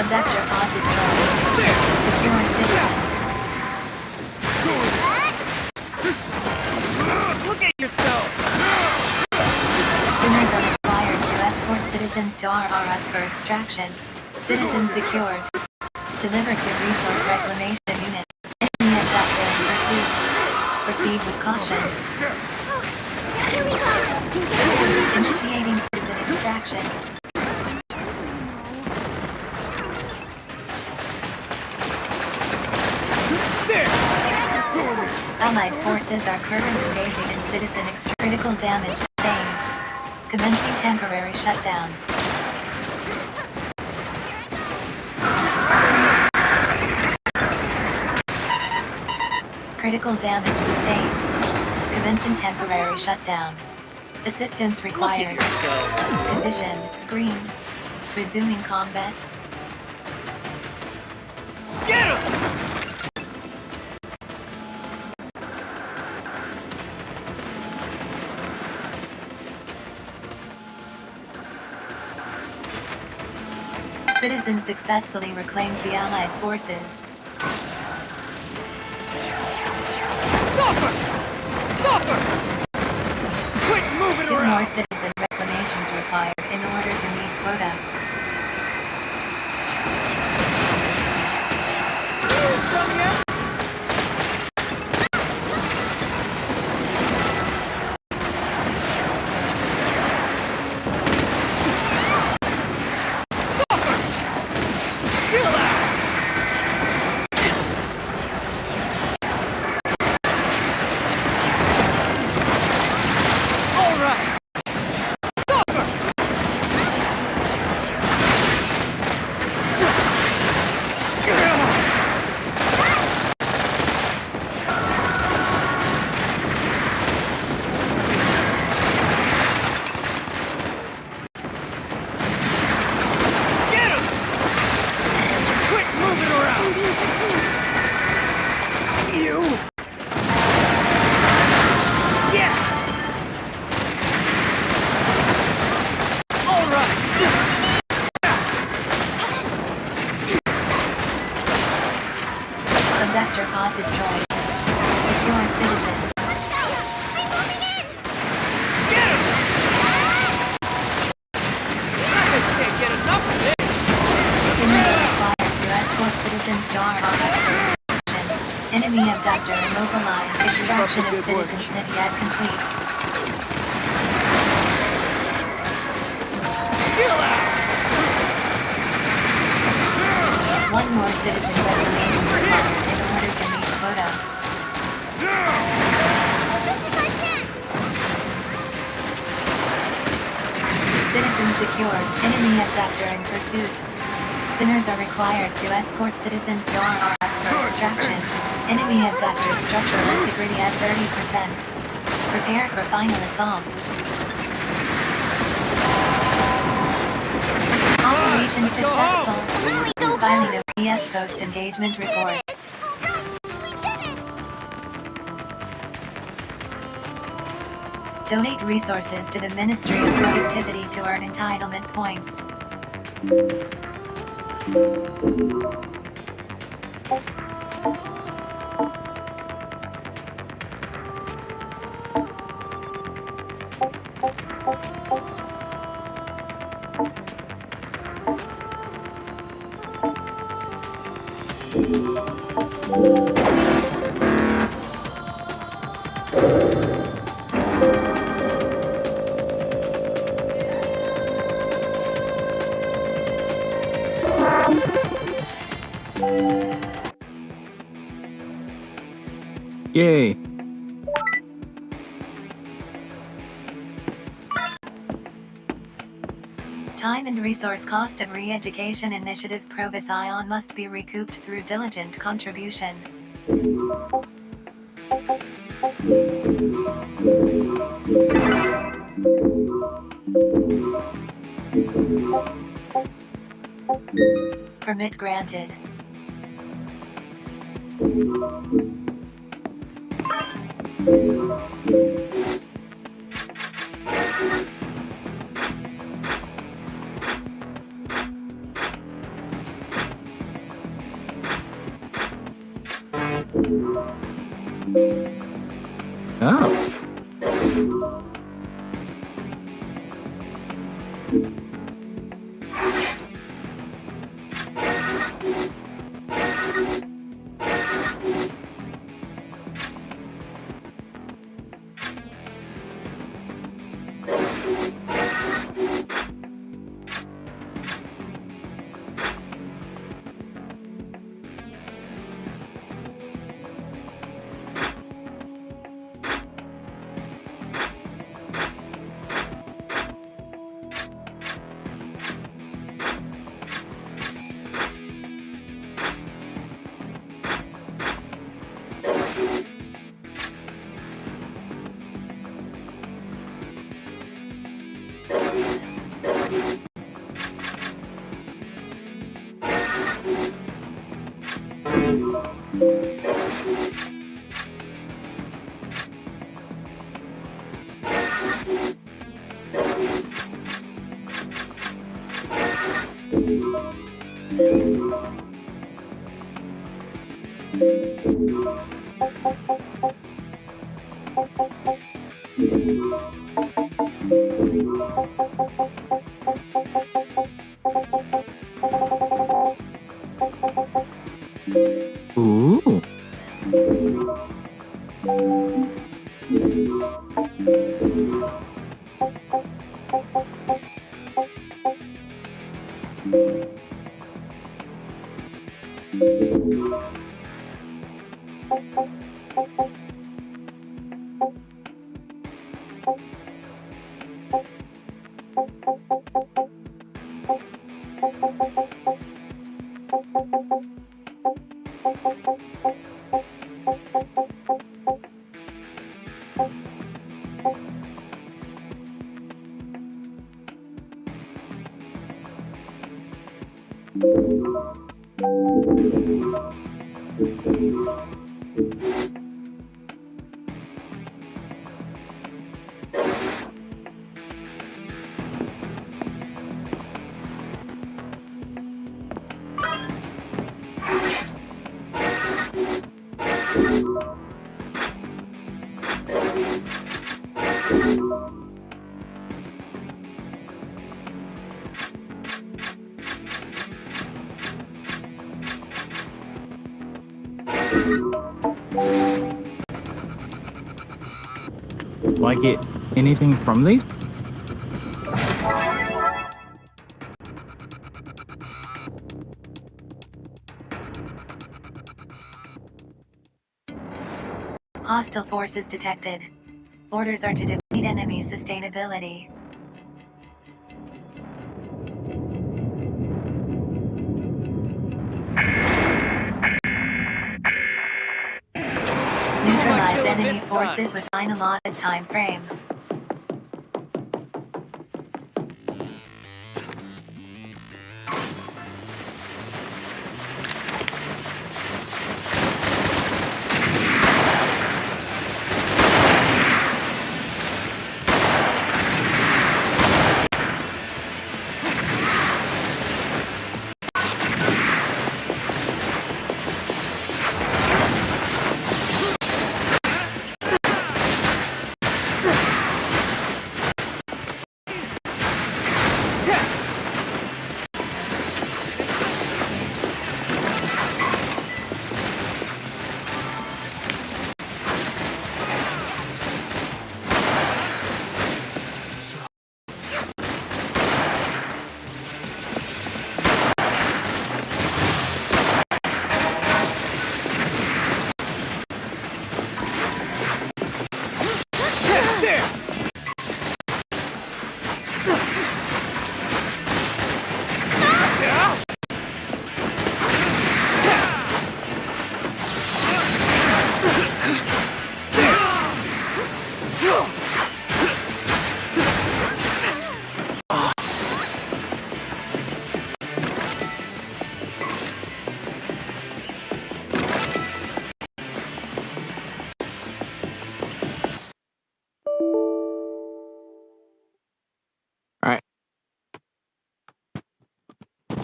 Abductor pod destroyed. Secure citizen.
Look at yourself!
Sinners are required to escort citizens to RRS for extraction. Citizen secured. Deliver to resource reclamation unit. Enemy abductor in pursuit. Proceed with caution. Initiating citizen extraction. Allied forces are currently engaging in citizen critical damage sustained. Commencing temporary shutdown. Critical damage sustained. Commencing temporary shutdown. Assistance required. Condition green. Resuming combat.
Get him!
Citizens successfully reclaimed the Allied forces.
Suffer! Suffer! Quit moving
Two
around!
more citizen reclamations required in order to meet quota.
I'm being pursued.
You! Yes! All right!
Conductor pod destroyed. Secure citizen.
Can't get enough of this!
Sinners required to escort citizens to our office. Enemy abductor immobilized. Extraction of citizens Nviad complete.
Chill out!
One more citizen resignation required in order to meet quota. Citizen secured. Enemy abductor in pursuit. Sinners are required to escort citizens to our office for extraction. Enemy abductor structural integrity at 30%. Prepare for final assault. Operation successful. Filing of PS post-engagement report. Donate resources to the Ministry of Productivity to earn entitlement points.
Yay.
Time and resource cost of re-education initiative Provis Ion must be recouped through diligent contribution. Permit granted.
Ooh. Do I get anything from these?
Hostile forces detected. Orders are to deplete enemy sustainability. Neutralize enemy forces within allotted time frame.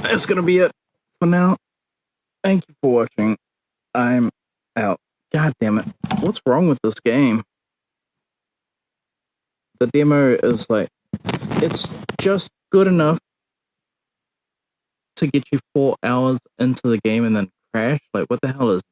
That's gonna be it for now. Thank you for watching. I'm out. God damn it. What's wrong with this game? The demo is like, it's just good enough to get you 4 hours into the game and then crash. Like, what the hell is